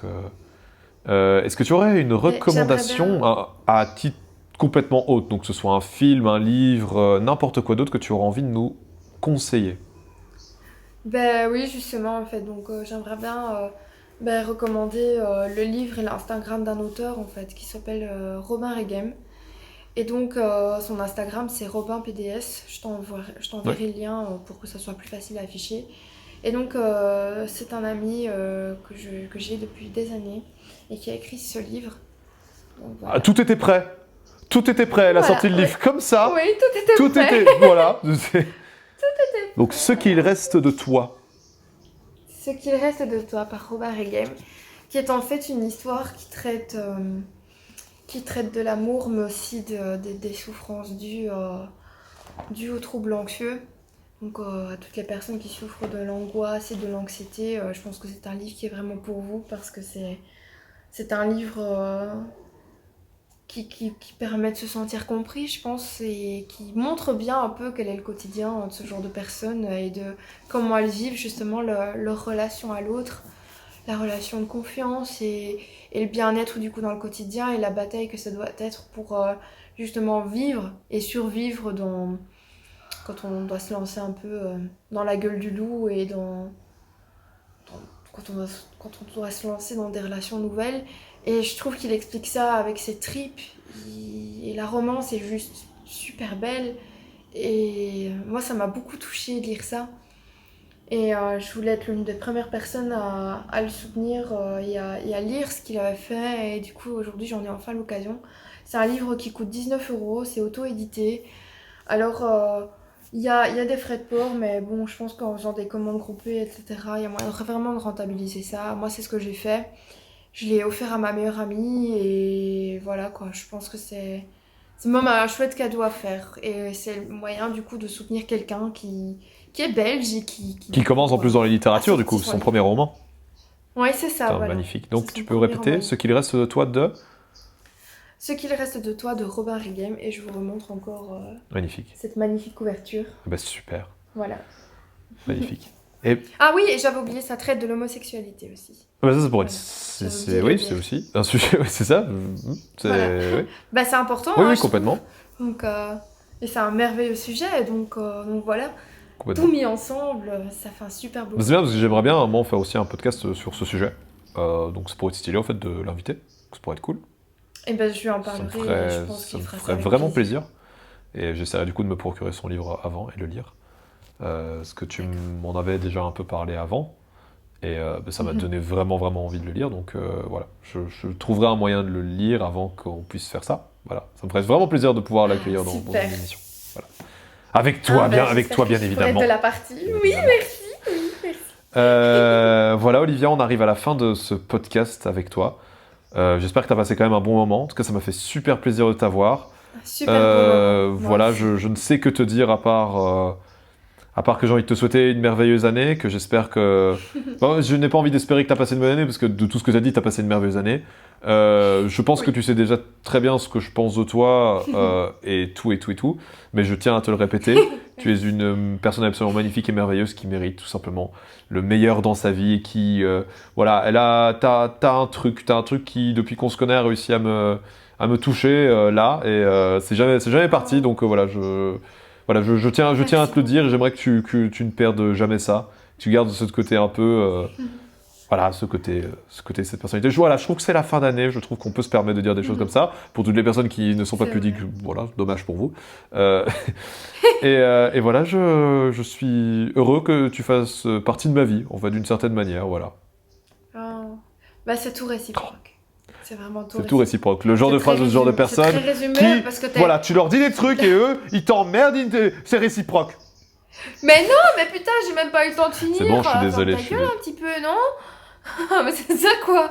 est-ce que tu aurais une Mais j'aimerais bien. recommandation à titre complètement autre, donc que ce soit un film, un livre, n'importe quoi d'autre que tu auras envie de nous conseiller? Ben oui, justement, en fait. Donc, j'aimerais bien recommander le livre et l'Instagram d'un auteur, en fait, qui s'appelle Robin Regem. Et donc, son Instagram, c'est RobinPDS. Je Ouais. t'enverrai le lien pour que ça soit plus facile à afficher. Et donc, c'est un ami que j'ai depuis des années et qui a écrit ce livre. Donc, Ah, voilà. tout était prêt. Tout était prêt. Elle a Voilà, sorti le oui. livre comme ça. Oui, tout était Tout prêt. était. Voilà. Donc, Ce qu'il reste de toi. Ce qu'il reste de toi par Robert Hegem, qui est en fait une histoire qui traite de l'amour, mais aussi des souffrances dues aux troubles anxieux. Donc à toutes les personnes qui souffrent de l'angoisse et de l'anxiété, je pense que c'est un livre qui est vraiment pour vous parce que c'est un livre qui permet de se sentir compris, je pense, et qui montre bien un peu quel est le quotidien de ce genre de personnes et de comment elles vivent justement leur relation à l'autre, la relation de confiance et le bien-être du coup dans le quotidien et la bataille que ça doit être pour justement vivre et survivre quand on doit se lancer un peu dans la gueule du loup et quand on doit se lancer dans des relations nouvelles. Et je trouve qu'il explique ça avec ses tripes. Et la romance est juste super belle. Et moi, ça m'a beaucoup touchée de lire ça. Et je voulais être l'une des premières personnes à le soutenir et à lire ce qu'il avait fait. Et du coup, aujourd'hui, j'en ai enfin l'occasion. C'est un livre qui coûte 19 €, c'est auto-édité. Alors, il y a des frais de port, mais bon, je pense qu'en faisant des commandes groupées, etc., il y a moyen vraiment de rentabiliser ça. Moi, c'est ce que j'ai fait. Je l'ai offert à ma meilleure amie et voilà quoi, je pense que c'est même un chouette cadeau à faire. Et c'est le moyen du coup de soutenir quelqu'un qui est belge et Qui commence en plus dans la littérature, du coup, son son premier roman. Ouais, c'est ça, Putain, voilà. magnifique. Donc, C'est tu son peux premier répéter roman. Ce qu'il reste de toi de... Ce qu'il reste de toi de Robin Righem et je vous remontre encore Magnifique. cette magnifique couverture. Bah, c'est super. Voilà. Magnifique. Et Ah oui, et j'avais oublié, ça traite de l'homosexualité aussi. bah, ça, c'est pour être... Voilà. Oui, c'est aussi un sujet, ouais, c'est ça. C'est... Voilà. Oui, Bah c'est important. oui, hein, oui, je complètement. trouve. Donc, et c'est un merveilleux sujet, donc voilà. Complètement. Tout mis ensemble, ça fait un super beau. Bah, c'est bien, parce que j'aimerais bien, moi, faire aussi un podcast sur ce sujet. Donc, ça pourrait être stylé, en fait, de l'inviter. Ça pourrait être cool. Et ben je lui en Ça me parlerai, ferait, je pense ça qu'il me fera ça ferait avec vraiment plaisir. Et j'essaierai du coup de me procurer son livre avant et le lire. Parce que tu m'en avais déjà un peu parlé avant. Et bah, ça m'a donné vraiment, vraiment envie de le lire. Donc voilà, je trouverai un moyen de le lire avant qu'on puisse faire ça. Voilà, ça me ferait vraiment plaisir de pouvoir l'accueillir dans super. une émission. Voilà. Avec toi, bien Être évidemment. de la partie. Oui, merci. Oui, merci. Voilà, Olivia, on arrive à la fin de ce podcast avec toi. J'espère que tu as passé quand même un bon moment. En tout cas, ça m'a fait super plaisir de t'avoir. Super beau moment. Voilà, je ne sais que te dire à part que j'ai envie de te souhaiter une merveilleuse année, que j'espère que... Bon, je n'ai pas envie d'espérer que tu as passé une bonne année, parce que de tout ce que tu as dit, tu as passé une merveilleuse année. Je pense que tu sais déjà très bien ce que je pense de toi, et tout, mais je tiens à te le répéter. Tu es une personne absolument magnifique et merveilleuse qui mérite tout simplement le meilleur dans sa vie et qui... voilà, t'as un truc qui, depuis qu'on se connaît, a réussi à me toucher là, et c'est jamais parti, donc voilà, je tiens à te le dire, et j'aimerais que tu ne perdes jamais ça, que tu gardes ce côté un peu, voilà, ce côté, cette personnalité. Je trouve que c'est la fin d'année, je trouve qu'on peut se permettre de dire des choses comme ça, pour toutes les personnes qui ne sont pas C'est pudiques, vrai. voilà, dommage pour vous. Et voilà, je suis heureux que tu fasses partie de ma vie, en fait, d'une certaine manière, voilà. Oh. Bah c'est tout réciproque. C'est vraiment tout C'est tout réciproque. Le genre C'est de phrase de ce genre de très résumé, personnes c'est très résumé, qui, parce que voilà, tu leur dis des trucs et eux, ils t'emmerdent, c'est réciproque. Mais non, mais putain, j'ai même pas eu le temps de finir. C'est bon, je suis Ferme désolé, ta je suis gueule un petit peu, non? Mais c'est ça quoi.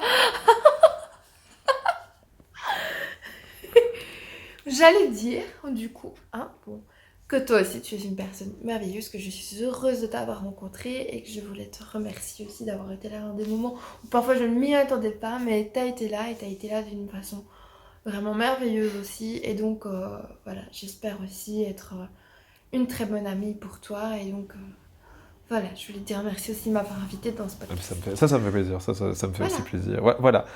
J'allais dire, du coup, hein, bon, que toi aussi tu es une personne merveilleuse, que je suis heureuse de t'avoir rencontrée et que je voulais te remercier aussi d'avoir été là dans des moments où parfois je ne m'y attendais pas, mais t'as été là et t'as été là d'une façon vraiment merveilleuse aussi. Et donc, voilà, j'espère aussi être une très bonne amie pour toi. Et donc, voilà, je voulais te dire merci aussi de m'avoir invitée dans ce podcast. Ça me fait plaisir, ça me fait Voilà. aussi plaisir. Ouais, voilà.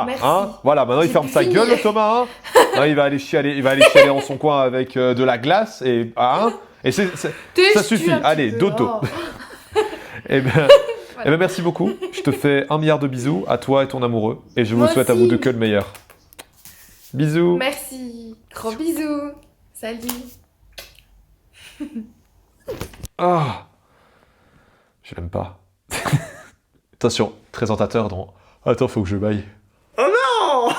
Merci. Hein, voilà, maintenant il J'ai ferme pu sa finir. gueule, Thomas. Hein. Non, il va aller chialer dans son coin avec de la glace et et ça Tue suffit. un petit Allez, peu, dodo. oh. Eh ben, eh ben, merci beaucoup. Je te fais 1 milliard de bisous à toi et ton amoureux, et je vous Moi souhaite à aussi. vous deux que le meilleur. Bisous. Merci. Gros bisous. Salut. Ah, je l'aime pas. Attention, présentateur dans... Attends, faut que je baille. Oh non.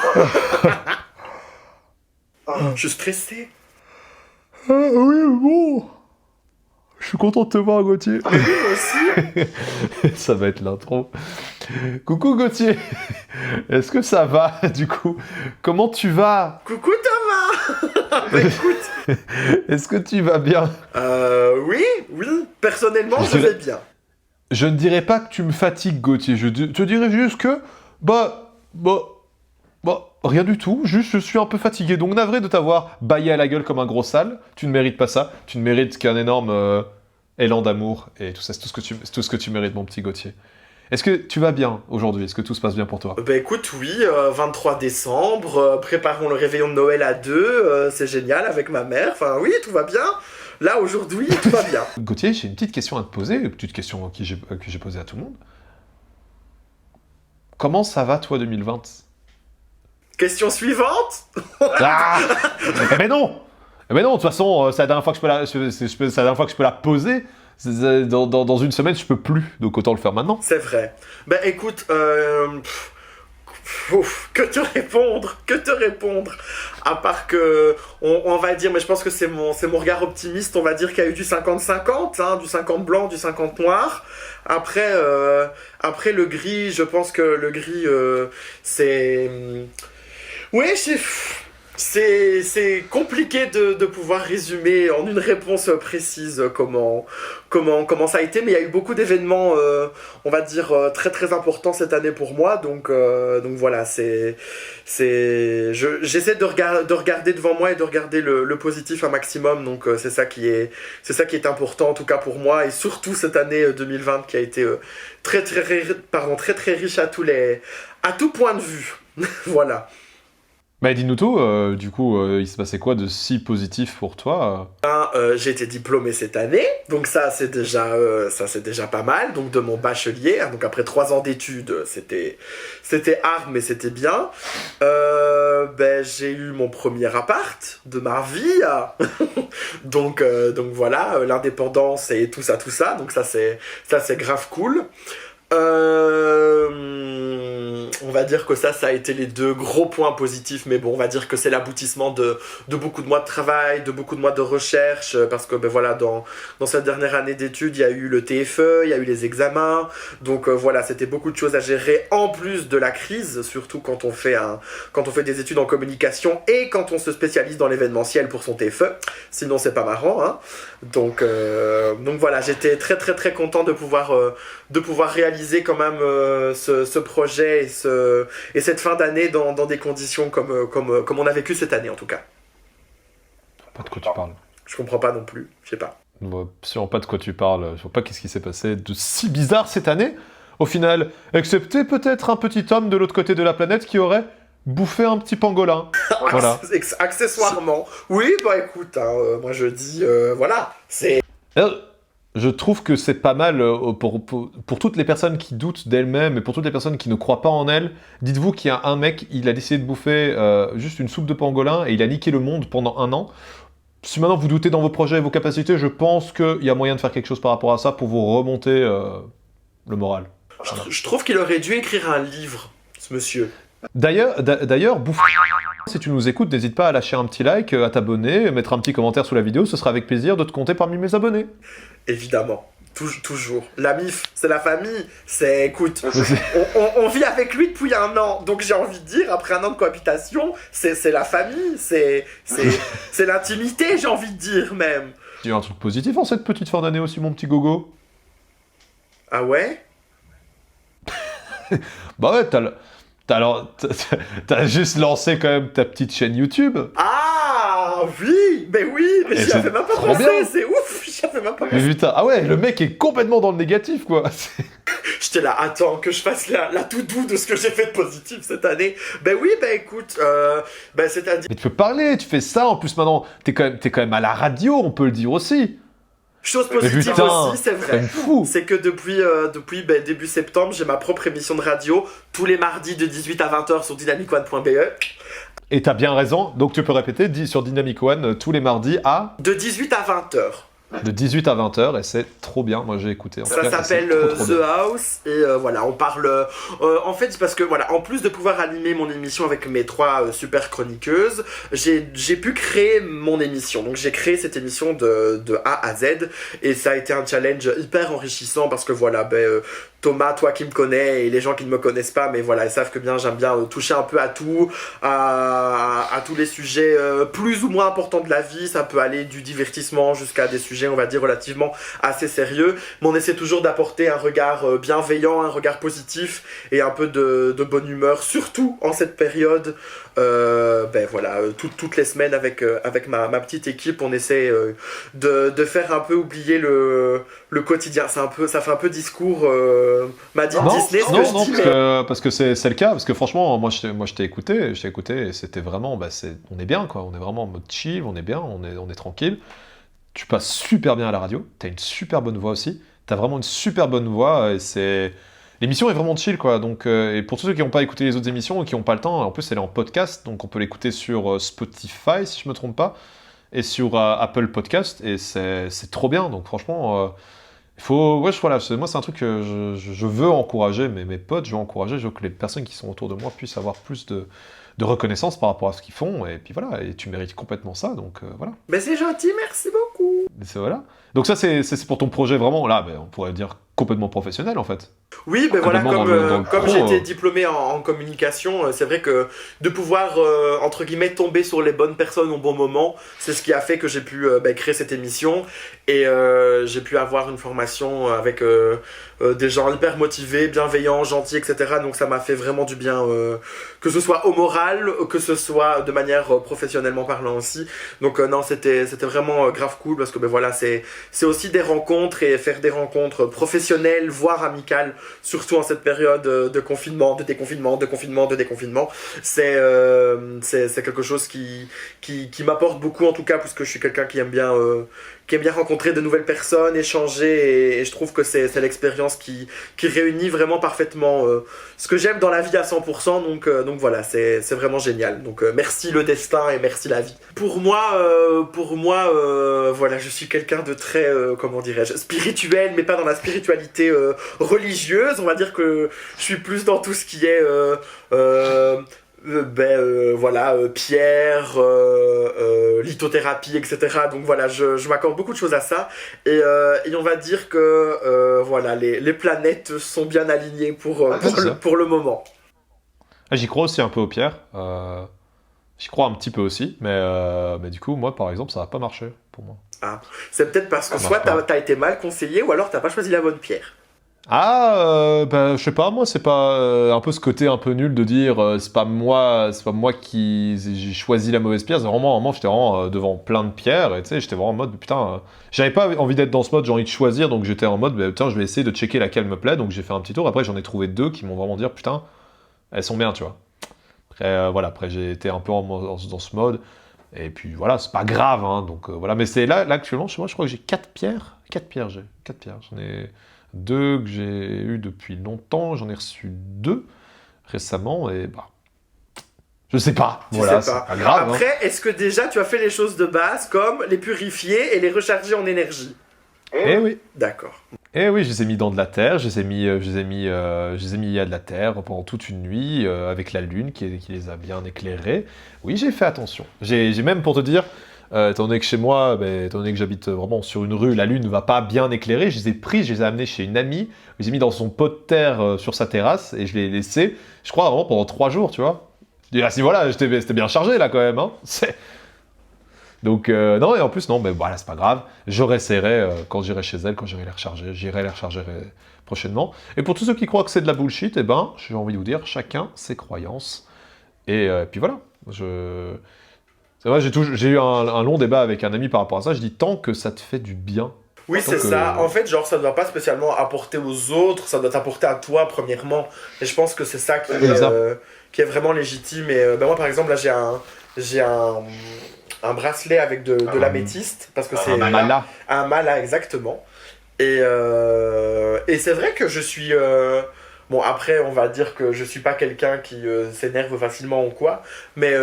Je suis stressé. Ah oui, bon. Je suis content de te voir, Gauthier. Ah oui, moi aussi. Ça va être l'intro. Coucou, Gauthier. Est-ce que ça va, du coup? Comment tu vas? Coucou Thomas. Bah écoute. Est-ce que tu vas bien? Oui. Personnellement, je vais bien. Je ne dirais pas que tu me fatigues, Gauthier. Je te dirais juste que... rien du tout. Juste, je suis un peu fatigué. Donc, navré de t'avoir baillé à la gueule comme un gros sale. Tu ne mérites pas ça. Tu ne mérites qu'un énorme élan d'amour. Et tout ça, c'est tout ce que tu mérites, mon petit Gauthier. Est-ce que tu vas bien aujourd'hui? Est-ce que tout se passe bien pour toi? Bah écoute, oui, 23 décembre, préparons le réveillon de Noël à deux, c'est génial avec ma mère. Enfin oui, tout va bien. Là, aujourd'hui, tout va bien. Gauthier, j'ai une petite question à te poser. Une petite question que j'ai posée à tout le monde. Comment ça va, toi, 2020? Question suivante. Ah mais non, de toute façon, c'est la dernière fois que c'est la dernière fois que je peux la poser. Dans une semaine, je peux plus, donc autant le faire maintenant. C'est vrai. Bah écoute, que te répondre à part que, on va dire, mais je pense que c'est mon regard optimiste, on va dire qu'il y a eu du 50-50, hein, du 50 blanc, du 50 noir. Après le gris, je pense que le gris, c'est... Ouais, c'est compliqué de pouvoir résumer en une réponse précise comment ça a été, mais il y a eu beaucoup d'événements, on va dire, très très importants cette année pour moi, donc voilà, j'essaie de regarder devant moi et de regarder le positif un maximum, donc c'est ça qui est important en tout cas pour moi, et surtout cette année 2020 qui a été très très riche à tout point de vue. Voilà. Bah dis-nous tout, du coup, il se passait quoi de si positif pour toi? J'ai été diplômé cette année, donc ça c'est déjà pas mal, donc de mon bachelier, hein, donc après 3 ans d'études, c'était hard mais c'était bien. J'ai eu mon premier appart de ma vie, donc voilà, l'indépendance et tout ça, donc ça c'est grave cool. On va dire que ça a été les 2 gros points positifs, mais bon, on va dire que c'est l'aboutissement de beaucoup de mois de travail, de beaucoup de mois de recherche, parce que voilà, dans cette dernière année d'études, il y a eu le TFE, il y a eu les examens, donc voilà, c'était beaucoup de choses à gérer en plus de la crise, surtout quand on fait des études en communication et quand on se spécialise dans l'événementiel pour son TFE, sinon c'est pas marrant, hein. Donc voilà, j'étais très très très content de pouvoir réaliser quand même ce projet et cette fin d'année dans des conditions comme on a vécu cette année en tout cas. Pas de quoi tu parles. Je comprends pas non plus, je sais pas. Sûrement pas de quoi tu parles, je vois pas qu'est-ce qui s'est passé de si bizarre cette année, au final, excepté peut-être un petit homme de l'autre côté de la planète qui aurait bouffé un petit pangolin. Voilà. Accessoirement. Oui, bah écoute, hein, moi je dis, voilà, c'est... Je trouve que c'est pas mal pour toutes les personnes qui doutent d'elles-mêmes et pour toutes les personnes qui ne croient pas en elles. Dites-vous qu'il y a un mec, il a décidé de bouffer juste une soupe de pangolin et il a niqué le monde pendant 1 an. Si maintenant vous doutez dans vos projets et vos capacités, je pense qu'il y a moyen de faire quelque chose par rapport à ça pour vous remonter le moral. Voilà. Je trouve qu'il aurait dû écrire un livre, ce monsieur. D'ailleurs, bouffe... Si tu nous écoutes, n'hésite pas à lâcher un petit like, à t'abonner, mettre un petit commentaire sous la vidéo, ce sera avec plaisir de te compter parmi mes abonnés. Évidemment, toujours. La MIF, c'est la famille, écoute, on vit avec lui depuis 1 an, donc j'ai envie de dire, après 1 an de cohabitation, c'est la famille, c'est l'intimité, j'ai envie de dire même. Il y a un truc positif en cette petite fin d'année aussi, mon petit gogo. Ah ouais? Bah ouais, t'as juste lancé quand même ta petite chaîne YouTube. Ah mais j'y avais même pas pensé, c'est ouf, j'y avais même pas pensé. Mais putain, ah ouais, le mec est complètement dans le négatif, quoi. J'étais là, attends, que je fasse la to-do de ce que j'ai fait de positif cette année. écoute, c'est-à-dire... Mais tu peux parler, tu fais ça, en plus maintenant, t'es quand même à la radio, on peut le dire aussi. Chose positive aussi, c'est vrai. Fou. C'est que depuis début septembre, j'ai ma propre émission de radio, tous les mardis de 18 à 20h sur dynamicone.be. Et t'as bien raison, donc tu peux répéter sur Dynamic One tous les mardis à... De 18 à 20h. de 18 à 20h et c'est trop bien. Moi j'ai écouté. En tout Ça cas, s'appelle c'est trop The bien. House et voilà, on parle en fait c'est parce que voilà, en plus de pouvoir animer mon émission avec mes trois super chroniqueuses, j'ai pu créer mon émission. Donc j'ai créé cette émission de A à Z et ça a été un challenge hyper enrichissant parce que voilà, Thomas, toi qui me connais et les gens qui ne me connaissent pas, mais voilà, ils savent que bien j'aime bien toucher un peu à tout, à tous les sujets plus ou moins importants de la vie. Ça peut aller du divertissement jusqu'à des sujets, on va dire, relativement assez sérieux. Mais on essaie toujours d'apporter un regard bienveillant, un regard positif et un peu de bonne humeur, surtout en cette période. Voilà, toutes les semaines avec ma petite équipe, on essaie de faire un peu oublier le quotidien. Ça fait un peu discours Madame Non, Disney, ce non, que je non, dis, parce que c'est le cas. Parce que franchement, moi je t'ai écouté et c'était vraiment, on est bien quoi. On est vraiment en mode chill, on est bien, on est tranquille. Tu passes super bien à la radio. T'as une super bonne voix aussi. T'as vraiment une super bonne voix et c'est l'émission est vraiment chill quoi. Donc et pour tous ceux qui n'ont pas écouté les autres émissions et qui n'ont pas le temps, en plus elle est en podcast, donc on peut l'écouter sur Spotify si je me trompe pas et sur Apple Podcast et c'est trop bien. Donc franchement. Il faut, ouais, voilà, moi c'est un truc que je veux encourager, mes potes, je veux encourager, je veux que les personnes qui sont autour de moi puissent avoir plus de reconnaissance par rapport à ce qu'ils font, et puis voilà, et tu mérites complètement ça, donc voilà. Mais c'est gentil, merci beaucoup. Voilà. Donc ça c'est pour ton projet vraiment, là, on pourrait dire complètement professionnel en fait. Oui, ben voilà, Complètement dans le comme pro, j'étais diplômé en communication, c'est vrai que de pouvoir, entre guillemets, tomber sur les bonnes personnes au bon moment, c'est ce qui a fait que j'ai pu créer cette émission et j'ai pu avoir une formation avec des gens hyper motivés, bienveillants, gentils, etc. Donc ça m'a fait vraiment du bien, que ce soit au moral, que ce soit de manière professionnellement parlant aussi. Donc non, c'était vraiment grave cool parce que voilà, c'est aussi des rencontres et faire des rencontres professionnelles, voire amicales, surtout en cette période de confinement, de déconfinement, c'est quelque chose qui m'apporte beaucoup en tout cas, puisque je suis quelqu'un qui aime bien rencontrer de nouvelles personnes, échanger, et je trouve que c'est l'expérience qui réunit vraiment parfaitement ce que j'aime dans la vie à 100%, donc voilà, c'est vraiment génial. Donc merci le destin et merci la vie. Pour moi, voilà, je suis quelqu'un de très, comment dirais-je, spirituel, mais pas dans la spiritualité religieuse. On va dire que je suis plus dans tout ce qui est pierre, lithothérapie, etc. Donc voilà, je m'accorde beaucoup de choses à ça. Et on va dire que voilà, les planètes sont bien alignées pour le moment. Ah, j'y crois aussi un peu aux pierres. J'y crois un petit peu aussi, mais du coup, moi par exemple, ça va pas marcher pour moi. Ah, c'est peut-être parce que Ça soit marche pas. t'as été mal conseillé ou alors t'as pas choisi la bonne pierre. Je sais pas, moi c'est pas un peu ce côté un peu nul de dire c'est pas moi qui j'ai choisi la mauvaise pierre. C'est vraiment j'étais vraiment devant plein de pierres et tu sais j'étais vraiment en mode putain, j'avais pas envie d'être dans ce mode, j'ai envie de choisir, donc j'étais en mode putain je vais essayer de checker laquelle me plaît, donc j'ai fait un petit tour. Après j'en ai trouvé deux qui m'ont vraiment dit putain elles sont bien, tu vois. Après voilà, après j'ai été un peu dans ce mode et puis voilà, c'est pas grave hein, donc voilà, mais c'est là actuellement chez moi je crois que j'ai 4 pierres, j'en ai 2 que j'ai eu depuis longtemps, j'en ai reçu 2 récemment et je sais pas, Tu voilà, sais c'est pas. pas grave. Après, est-ce que déjà tu as fait les choses de base comme les purifier et les recharger en énergie? Eh oui, D'accord. je les ai mis dans de la terre, je les ai mis à de la terre pendant toute une nuit avec la lune qui les a bien éclairés. Oui, j'ai fait attention. J'ai même pour te dire, étant donné que chez moi, étant donné que j'habite vraiment sur une rue, la lune ne va pas bien éclairer, je les ai amenés chez une amie, je les ai mis dans son pot de terre sur sa terrasse et je l'ai laissé, je crois, vraiment pendant 3 jours, tu vois. Je dis, ah si voilà, c'était bien chargé là quand même, hein. Donc non, et en plus, non, mais voilà, c'est pas grave. Je réessayerai quand j'irai chez elle, quand j'irai les recharger prochainement. Et pour tous ceux qui croient que c'est de la bullshit, j'ai envie de vous dire, chacun ses croyances. Et puis voilà, c'est vrai, j'ai eu un long débat avec un ami par rapport à ça. Je dis tant que ça te fait du bien. Oui, c'est ça. En fait, genre, ça ne doit pas spécialement apporter aux autres, ça doit t'apporter à toi, premièrement. Et je pense que c'est ça qui est vraiment légitime. Et moi, par exemple, là, j'ai un bracelet avec de l'améthyste, parce que c'est Un mala. exactement. Et c'est vrai que je suis Bon, après, on va dire que je suis pas quelqu'un qui s'énerve facilement ou quoi, mais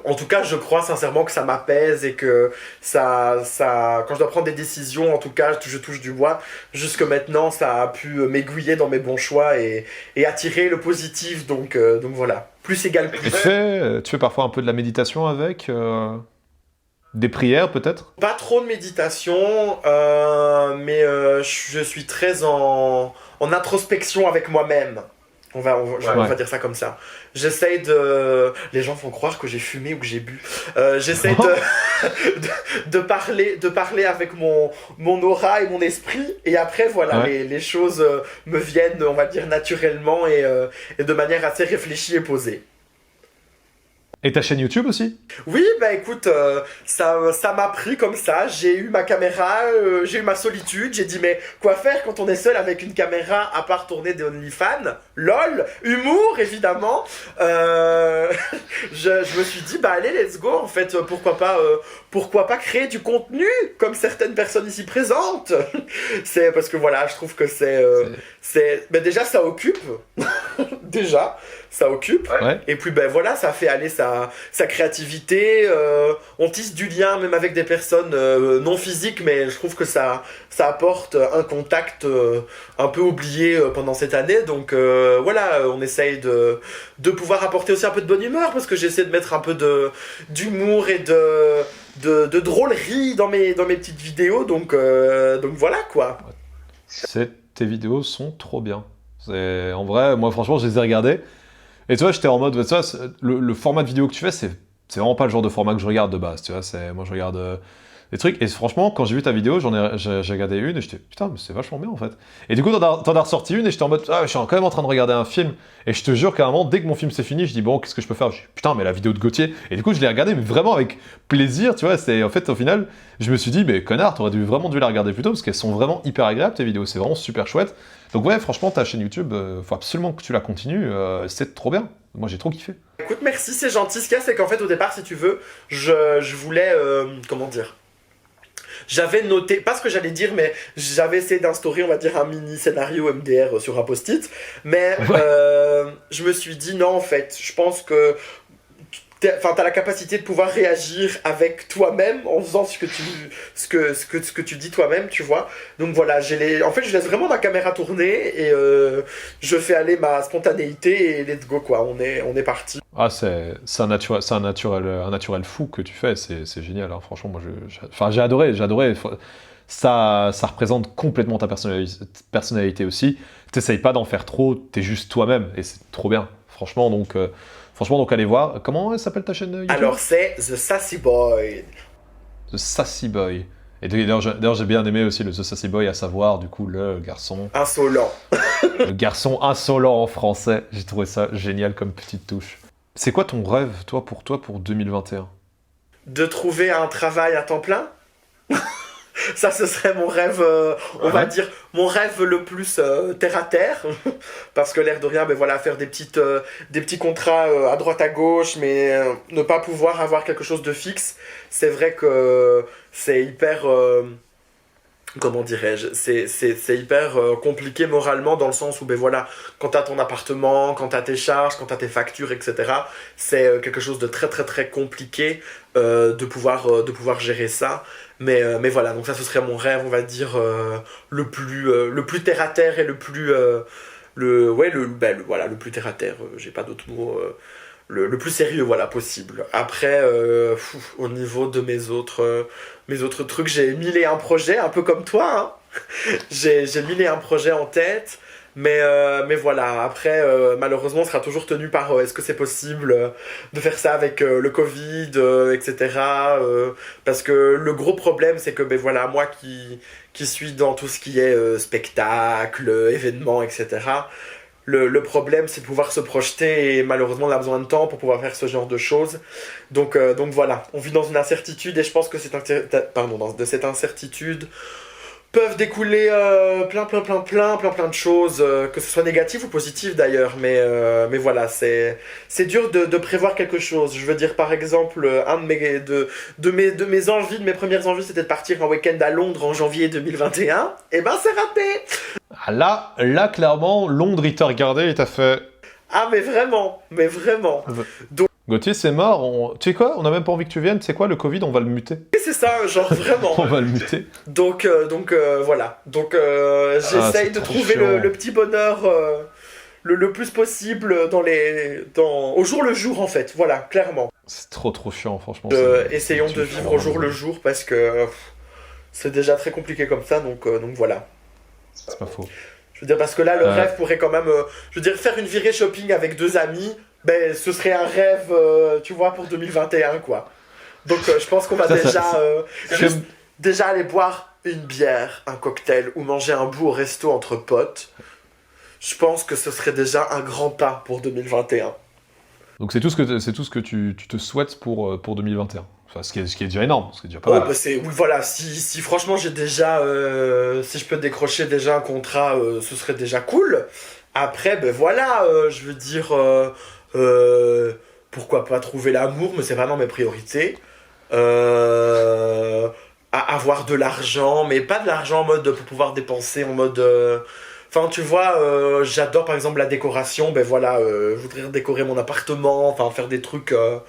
en tout cas, je crois sincèrement que ça m'apaise et que quand je dois prendre des décisions, en tout cas, je touche du bois, jusque maintenant, ça a pu m'aiguiller dans mes bons choix et attirer le positif, donc voilà. Plus égale plus. Et tu fais parfois un peu de la méditation avec des prières peut-être? Pas trop de méditation, mais je suis très en introspection avec moi-même. On va dire ça comme ça. J'essaye de... Les gens font croire que j'ai fumé ou que j'ai bu. J'essaye de parler avec mon aura et mon esprit. Et après, voilà, les choses me viennent, on va dire, naturellement et de manière assez réfléchie et posée. Et ta chaîne YouTube aussi? Oui, bah écoute, ça m'a pris comme ça. J'ai eu ma caméra, j'ai eu ma solitude. J'ai dit, mais quoi faire quand on est seul avec une caméra à part tourner des OnlyFans? LOL, humour évidemment. Je me suis dit, bah allez, let's go. En fait, pourquoi pas créer du contenu comme certaines personnes ici présentes? C'est parce que voilà, je trouve que mais déjà ça occupe. Déjà, ça occupe. Ouais. Et puis ben voilà, ça fait aller sa créativité. On tisse du lien même avec des personnes non physiques, mais je trouve que ça apporte un contact un peu oublié pendant cette année. Donc voilà, on essaye de pouvoir apporter aussi un peu de bonne humeur parce que j'essaie de mettre un peu d'humour et de drôlerie dans mes petites vidéos. Donc voilà quoi. Tes vidéos sont trop bien. En vrai, moi franchement, je les ai regardées. Et tu vois, j'étais en mode, tu vois, le format de vidéo que tu fais, c'est vraiment pas le genre de format que je regarde de base. Tu vois, moi je regarde des trucs. Et franchement, quand j'ai vu ta vidéo, j'ai regardé une et j'étais, putain, mais c'est vachement bien en fait. Et du coup, t'en as ressorti une et j'étais en mode, je suis quand même en train de regarder un film. Et je te jure qu'à un moment, dès que mon film s'est fini, je dis, bon, qu'est-ce que je peux faire? Je dis, putain, mais la vidéo de Gauthier. Et du coup, je l'ai regardée, mais vraiment avec plaisir, tu vois. En fait, au final, je me suis dit, mais connard, vraiment dû la regarder plus tôt parce qu'elles sont vraiment hyper agréables, tes vidéos. C'est vraiment super chouette. Donc ouais, franchement, ta chaîne YouTube, faut absolument que tu la continues. C'est trop bien. Moi, j'ai trop kiffé. Écoute, merci, c'est gentil. Ce qu'il y a, c'est qu'en fait, au départ, si tu veux, je voulais, comment dire, j'avais noté, pas ce que j'allais dire, mais j'avais essayé d'instaurer, on va dire, un mini scénario MDR sur un post-it. Mais je me suis dit, non, en fait, je pense que t'as la capacité de pouvoir réagir avec toi-même en faisant ce que tu dis toi-même, tu vois. Donc voilà, en fait, je laisse vraiment ma caméra tourner et je fais aller ma spontanéité et let's go, quoi. On est parti. Ah, c'est un naturel fou que tu fais, c'est génial, hein. Franchement, moi, j'ai adoré. Ça représente complètement ta personnalité aussi. T'essayes pas d'en faire trop, t'es juste toi-même, et c'est trop bien. Franchement, donc allez voir. Comment elle s'appelle ta chaîne YouTube? Alors, c'est The Sassy Boy. The Sassy Boy. Et d'ailleurs, j'ai bien aimé aussi le The Sassy Boy, à savoir, du coup, le garçon... Insolent. Le garçon insolent en français. J'ai trouvé ça génial comme petite touche. C'est quoi ton rêve, pour 2021? De trouver un travail à temps plein. Ça, ce serait mon rêve, on va dire, mon rêve le plus terre à terre. Parce que l'air de rien, ben voilà, faire des petits contrats à droite à gauche, mais ne pas pouvoir avoir quelque chose de fixe, c'est vrai que c'est hyper... comment dirais-je, c'est hyper compliqué moralement dans le sens où, ben voilà, quand t'as ton appartement, quand t'as tes charges, quand t'as tes factures, etc., c'est quelque chose de très très très compliqué de pouvoir gérer ça. Mais voilà, donc ça ce serait mon rêve, on va dire, le plus terre à terre et le plus plus terre à terre, j'ai pas d'autres mots, le plus sérieux, voilà, possible. Après, au niveau de mes autres trucs, j'ai 1001 projets, un peu comme toi, hein. J'ai 1001 projets en tête. Mais voilà, après, malheureusement, on sera toujours tenu par est-ce que c'est possible de faire ça avec le Covid, etc. Parce que le gros problème, c'est que, ben voilà, moi qui suis dans tout ce qui est spectacle, événements, etc., le problème, c'est de pouvoir se projeter et malheureusement, on a besoin de temps pour pouvoir faire ce genre de choses. Donc voilà, on vit dans une incertitude et je pense que de cette incertitude peuvent découler plein de choses, que ce soit négatif ou positif d'ailleurs, mais voilà, c'est dur de prévoir quelque chose. Je veux dire, par exemple, un de mes envies, de mes premières envies, c'était de partir en week-end à Londres en janvier 2021, et ben c'est raté. Ah, là, clairement, Londres, il t'a regardé et t'a fait... Ah, mais vraiment. Gauthier, c'est mort. Tu sais quoi? On n'a même pas envie que tu viennes. Tu sais quoi? Le Covid, on va le muter. Et c'est ça, genre vraiment. On va le muter. Donc voilà. Donc j'essaye c'est de trop trouver chiant. le petit bonheur le plus possible au jour le jour en fait. Voilà, clairement. C'est trop chiant, franchement. Essayons de vivre au jour le jour parce que c'est déjà très compliqué comme ça. Donc voilà. C'est pas faux. Je veux dire parce que là le rêve pourrait quand même, je veux dire faire une virée shopping avec 2 amis, ben ce serait un rêve, tu vois, pour 2021 quoi. Donc je pense qu'on va déjà aller boire une bière, un cocktail ou manger un bout au resto entre potes. Je pense que ce serait déjà un grand pas pour 2021. Donc c'est tout ce que tu te souhaites pour 2021. Enfin, ce qui est déjà énorme, ce qui est déjà pas mal. Bah oui, voilà, si franchement j'ai déjà, si je peux décrocher déjà un contrat, ce serait déjà cool. Après, ben voilà, je veux dire, pourquoi pas trouver l'amour, mais c'est pas dans mes priorités. Avoir de l'argent, mais pas de l'argent en mode pour pouvoir dépenser en mode... Enfin, tu vois, j'adore par exemple la décoration. Ben voilà, je voudrais décorer mon appartement, enfin faire des trucs un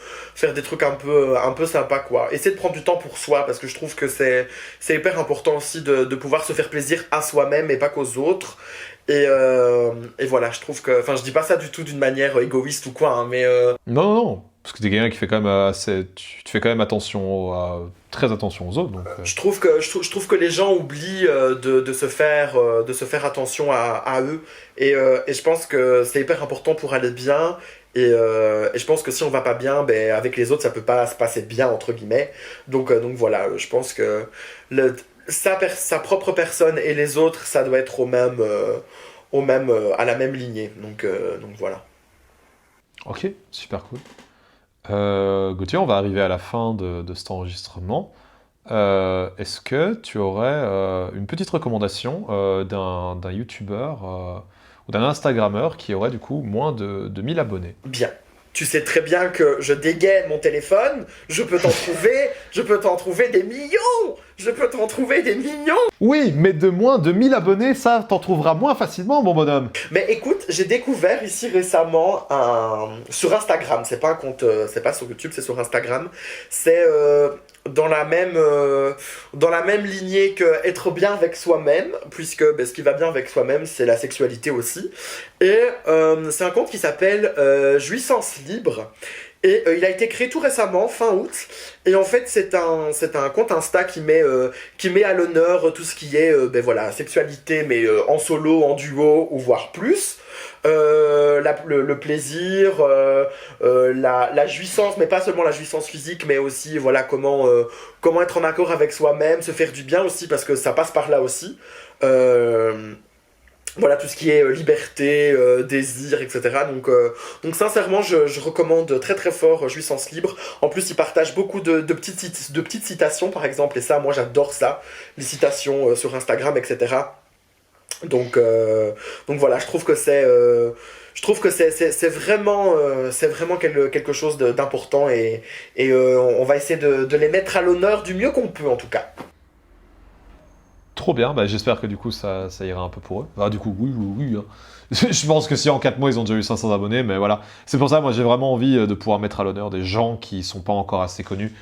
peu sympas quoi. Essayer de prendre du temps pour soi parce que je trouve que c'est hyper important aussi de pouvoir se faire plaisir à soi-même et pas qu'aux autres. Et voilà, je trouve que, enfin, je dis pas ça du tout d'une manière égoïste ou quoi, hein, mais Non, parce que t'es quelqu'un qui fait quand même tu fais quand même très attention aux autres. Donc, je trouve que les gens oublient de se faire attention à eux et je pense que c'est hyper important pour aller bien et je pense que si on va pas bien, ben avec les autres ça peut pas se passer bien entre guillemets. Donc voilà, je pense que sa propre personne et les autres ça doit être à la même lignée. Donc voilà. Ok, super cool. Gauthier, on va arriver à la fin de cet enregistrement. Est-ce que tu aurais une petite recommandation d'un youtubeur ou d'un instagrammeur qui aurait du coup moins de 1000 abonnés? Bien. Tu sais très bien que je dégaine mon téléphone, je peux t'en trouver des millions. Oui, mais de moins de 1000 abonnés, ça t'en trouveras moins facilement, mon bonhomme. Mais écoute, j'ai découvert ici récemment sur Instagram, c'est pas un compte, c'est pas sur YouTube, c'est sur Instagram. C'est dans la même lignée que être bien avec soi-même, puisque ce qui va bien avec soi-même, c'est la sexualité aussi. Et c'est un compte qui s'appelle Jouissance Libre. Et il a été créé tout récemment, fin août. Et en fait, c'est un compte Insta qui met à l'honneur tout ce qui est voilà, sexualité, mais en solo, en duo, ou voire plus. Le plaisir, la jouissance, mais pas seulement la jouissance physique, mais aussi voilà comment être en accord avec soi-même, se faire du bien aussi, parce que ça passe par là aussi. Voilà, tout ce qui est liberté, désir, etc. Donc sincèrement, je recommande très très fort Jouissance Libre. En plus, il partage beaucoup de petites citations, par exemple, et ça, moi j'adore ça, les citations sur Instagram, etc. Donc voilà, je trouve que c'est vraiment quelque chose d'important et on va essayer de les mettre à l'honneur du mieux qu'on peut en tout cas. Trop bien, bah, j'espère que du coup ça ira un peu pour eux. Ah, du coup, oui. Hein. Je pense que si en 4 mois ils ont déjà eu 500 abonnés, mais voilà. C'est pour ça, moi j'ai vraiment envie de pouvoir mettre à l'honneur des gens qui sont pas encore assez connus.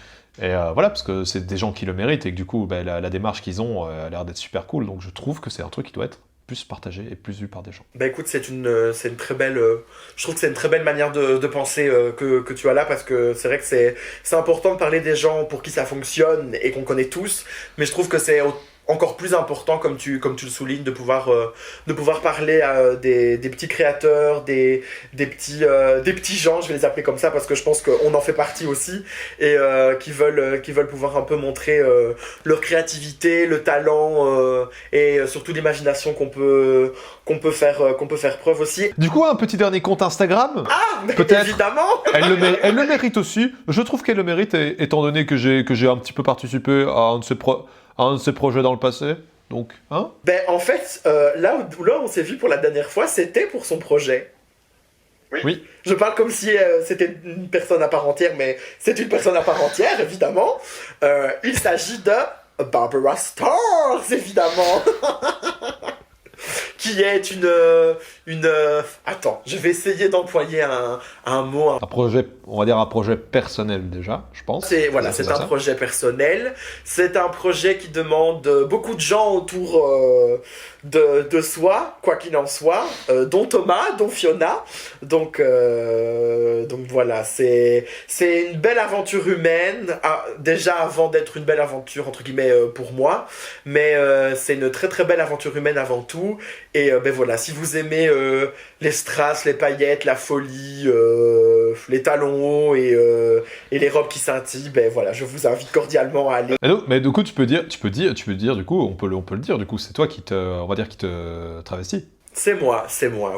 Et voilà, parce que c'est des gens qui le méritent et que du coup, bah, la démarche qu'ils ont a l'air d'être super cool. Donc je trouve que c'est un truc qui doit être plus partagé et plus vu par des gens. Bah écoute, c'est une très belle, je trouve que c'est une très belle manière de penser que tu as là, parce que c'est vrai que c'est important de parler des gens pour qui ça fonctionne et qu'on connaît tous, mais je trouve que c'est encore plus important, comme tu le soulignes, de pouvoir parler à des petits créateurs, des petits gens, je vais les appeler comme ça parce que je pense qu'on en fait partie aussi, et qui veulent pouvoir un peu montrer leur créativité, le talent et surtout l'imagination qu'on peut faire preuve aussi. Du coup, un petit dernier compte Instagram. Ah, mais peut-être. Évidemment. Elle le mérite aussi. Je trouve qu'elle le mérite, étant donné que j'ai un petit peu participé à un de ses projets dans le passé. Donc, hein? Ben en fait, là où on s'est vu pour la dernière fois, c'était pour son projet. Oui. Je parle comme si c'était une personne à part entière, mais c'est une personne à part entière, évidemment. Il s'agit de Barbara Stars, évidemment. qui est Attends, je vais essayer d'employer un mot. Un projet, on va dire un projet personnel déjà, je pense. C'est un projet personnel. C'est un projet qui demande beaucoup de gens autour de soi, quoi qu'il en soit, dont Thomas, dont Fiona. Donc voilà, c'est une belle aventure humaine, déjà avant d'être une belle aventure entre guillemets pour moi, mais c'est une très très belle aventure humaine avant tout. Et voilà, si vous aimez les strass, les paillettes, la folie, les talons hauts et les robes qui scintillent, voilà, je vous invite cordialement à aller. Mais du coup, tu peux dire, du coup, on peut le dire, du coup, c'est toi qui te travestis. C'est moi,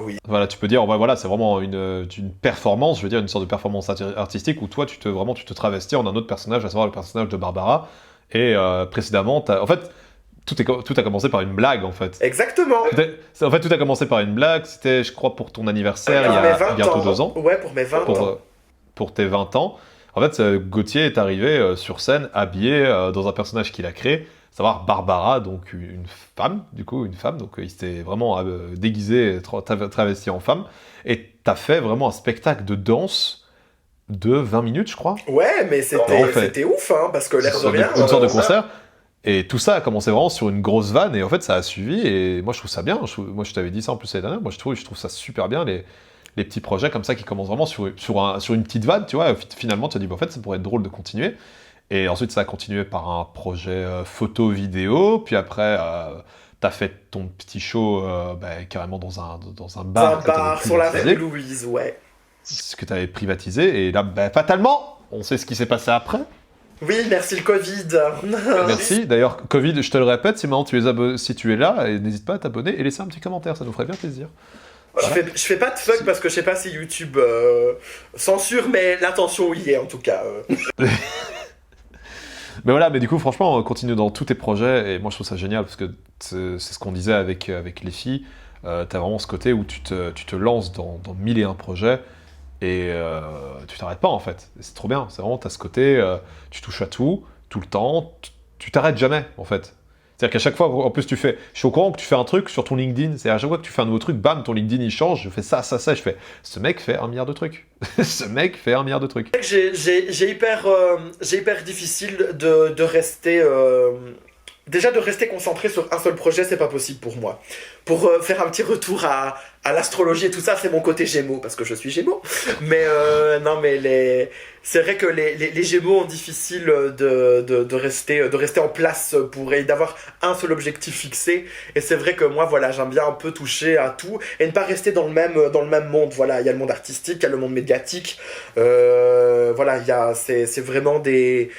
oui. Voilà, tu peux dire, voilà, c'est vraiment une performance, je veux dire, une sorte de performance artistique où toi, tu te travestis en un autre personnage, à savoir le personnage de Barbara. Et précédemment, en fait, tout a commencé par une blague, en fait. Exactement. En fait, tout a commencé par une blague. C'était, je crois, pour ton anniversaire, il y a bientôt 2 ans. Ouais, pour mes 20 ans. Pour tes 20 ans. En fait, Gauthier est arrivé sur scène, habillé dans un personnage qu'il a créé, à savoir Barbara, donc une femme. Donc il s'était vraiment déguisé, travesti en femme. Et t'as fait vraiment un spectacle de danse de 20 minutes, je crois. Ouais, mais c'était ouf, hein, parce que l'air de rien... Une sorte de concert. Et tout ça a commencé vraiment sur une grosse vanne, et en fait, ça a suivi, et moi, je trouve ça bien. Moi, je t'avais dit ça en plus l'année dernière, moi, je trouve ça super bien, les petits projets comme ça qui commencent vraiment sur une petite vanne, tu vois. Finalement, tu te dis, en fait, ça pourrait être drôle de continuer. Et ensuite, ça a continué par un projet photo-vidéo, puis après, t'as fait ton petit show carrément dans un bar. Un bar sur la rue Louise, ouais. Ce que t'avais privatisé, et là, fatalement, on sait ce qui s'est passé après. Oui, merci le Covid. Merci. D'ailleurs, Covid, je te le répète, si maintenant si tu es là, n'hésite pas à t'abonner et laisser un petit commentaire, ça nous ferait bien plaisir. Voilà. Je fais pas de fuck parce que je sais pas si YouTube censure, mais l'intention y est en tout cas. Mais voilà, mais du coup, franchement, continue dans tous tes projets, et moi je trouve ça génial parce que c'est ce qu'on disait avec les filles. T'as vraiment ce côté où tu te lances dans 1001 projets. Et tu t'arrêtes pas en fait, c'est trop bien, c'est vraiment, t'as ce côté, tu touches à tout le temps, tu t'arrêtes jamais en fait. C'est-à-dire qu'à chaque fois, en plus je suis au courant que tu fais un truc sur ton LinkedIn, c'est à chaque fois que tu fais un nouveau truc, bam, ton LinkedIn il change, je fais ça, je fais, ce mec fait 1 milliard de trucs. Ce mec fait 1 milliard de trucs. J'ai hyper difficile de rester... Déjà, de rester concentré sur un seul projet, c'est pas possible pour moi. Pour faire un petit retour à l'astrologie et tout ça, c'est mon côté Gémeaux, parce que je suis Gémeaux. Mais non, mais c'est vrai que les Gémeaux ont difficile de rester en place et d'avoir un seul objectif fixé. Et c'est vrai que moi, voilà, j'aime bien un peu toucher à tout et ne pas rester dans le même monde. Voilà, il y a le monde artistique, il y a le monde médiatique. Voilà, c'est vraiment des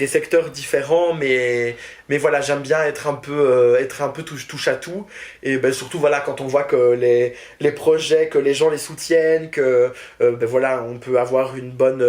secteurs différents, mais voilà, j'aime bien être un peu touche à tout. Et surtout, voilà, quand on voit que les projets, que les gens les soutiennent, que voilà, on peut avoir une bonne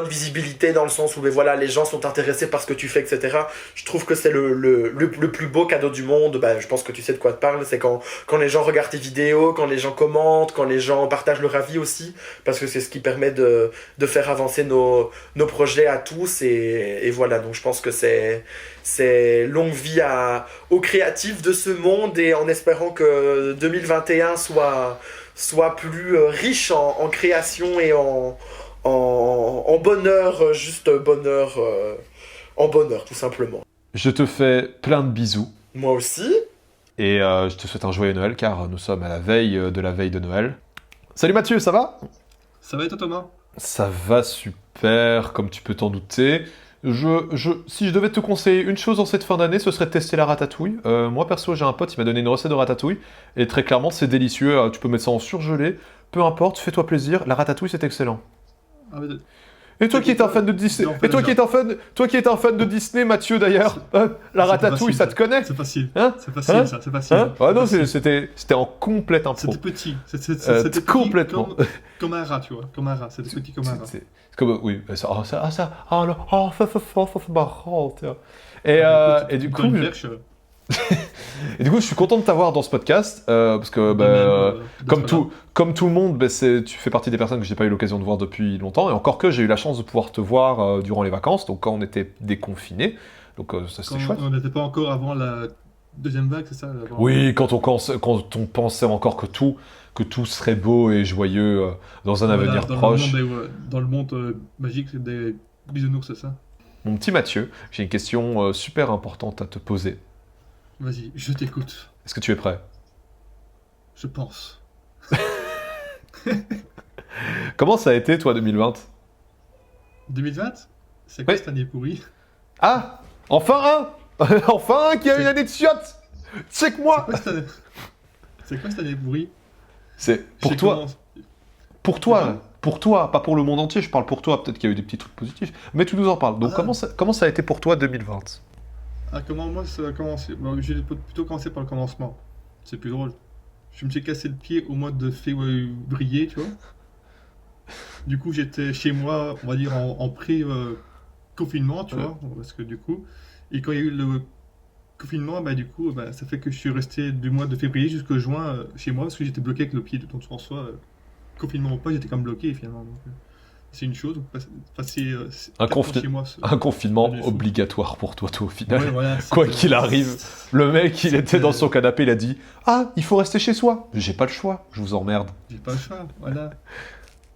visibilité dans le sens où voilà, les gens sont intéressés par ce que tu fais, etc. Je trouve que c'est le plus beau cadeau du monde. Je pense que tu sais de quoi te parle, c'est quand les gens regardent tes vidéos, quand les gens commentent, quand les gens partagent leur avis aussi, parce que c'est ce qui permet de faire avancer nos projets à tous, et voilà, donc je pense que c'est longue vie aux créatifs de ce monde, et en espérant que 2021 soit plus riche en création et en bonheur, juste bonheur, en bonheur tout simplement. Je te fais plein de bisous. Moi aussi. Et je te souhaite un joyeux Noël, car nous sommes à la veille de Noël. Salut Mathieu, ça va ? Ça va et toi Thomas ? Ça va super, comme tu peux t'en douter. Si je devais te conseiller une chose en cette fin d'année, ce serait de tester la ratatouille. Moi perso, j'ai un pote, il m'a donné une recette de ratatouille, et très clairement, c'est délicieux. Tu peux mettre ça en surgelé, peu importe, fais-toi plaisir. La ratatouille, c'est excellent. Ah, mais... Et toi qui es un fan de Disney, toi qui es un fan de Disney, Mathieu d'ailleurs, la ratatouille, facile, ça te connaît ? C'est facile. Hein ? C'est facile, ça, c'est facile. Hein ? Ah non, c'était en complète impro. C'était petit. C'était petit complètement. Comme un rat, tu vois. Comme un rat. C'était petit comme un rat. C'est comme, oui, ça, marrant, tiens. Et du coup, et du coup, je suis content de t'avoir dans ce podcast, parce que comme tout le monde, tu fais partie des personnes que j'ai pas eu l'occasion de voir depuis longtemps, et encore que j'ai eu la chance de pouvoir te voir durant les vacances, donc quand on était déconfinés, donc ça c'était chouette. On n'était pas encore avant Deuxième vague, c'est ça vraiment. Oui, quand on pensait encore que tout serait beau et joyeux dans un Voilà, avenir proche. dans le monde magique des bisounours, c'est ça. Mon petit Mathieu, j'ai une question super importante à te poser. Vas-y, je t'écoute. Est-ce que tu es prêt? Je pense. Comment ça a été, toi, 2020? 2020? C'est quoi Oui. cette année pourrie? Ah! Enfin un! Enfin un qui a une année de chiottes! Check-moi! C'est quoi cette année pourrie? C'est pour J'ai toi, commencé- pour toi, pas pour le monde entier, je parle pour toi, peut-être qu'il y a eu des petits trucs positifs, mais tu nous en parles. Donc Ah. comment ça a été pour toi 2020? Ah, comment moi ça a commencé? Bon, j'ai plutôt commencé par le commencement. C'est plus drôle. Je me suis cassé le pied au mois de février, tu vois. Du coup, j'étais chez moi, on va dire en pré-confinement, tu Ouais. vois. Parce que du coup, et quand il y a eu le confinement, bah, du coup, bah, ça fait que je suis resté du mois de février jusqu'au juin chez moi parce que j'étais bloqué avec le pied. Donc en soi, confinement ou pas, j'étais quand même bloqué finalement. Donc, c'est une chose. Donc, passer Un 4 mois confi- chez moi. Un confinement c'est des fous. obligatoire pour toi, au final. Ouais, voilà, Quoi c'était- qu'il arrive. Le mec, il était C'était- dans son canapé, il a dit « Ah, il faut rester chez soi !» J'ai pas le choix, je vous emmerde. J'ai pas le choix, voilà.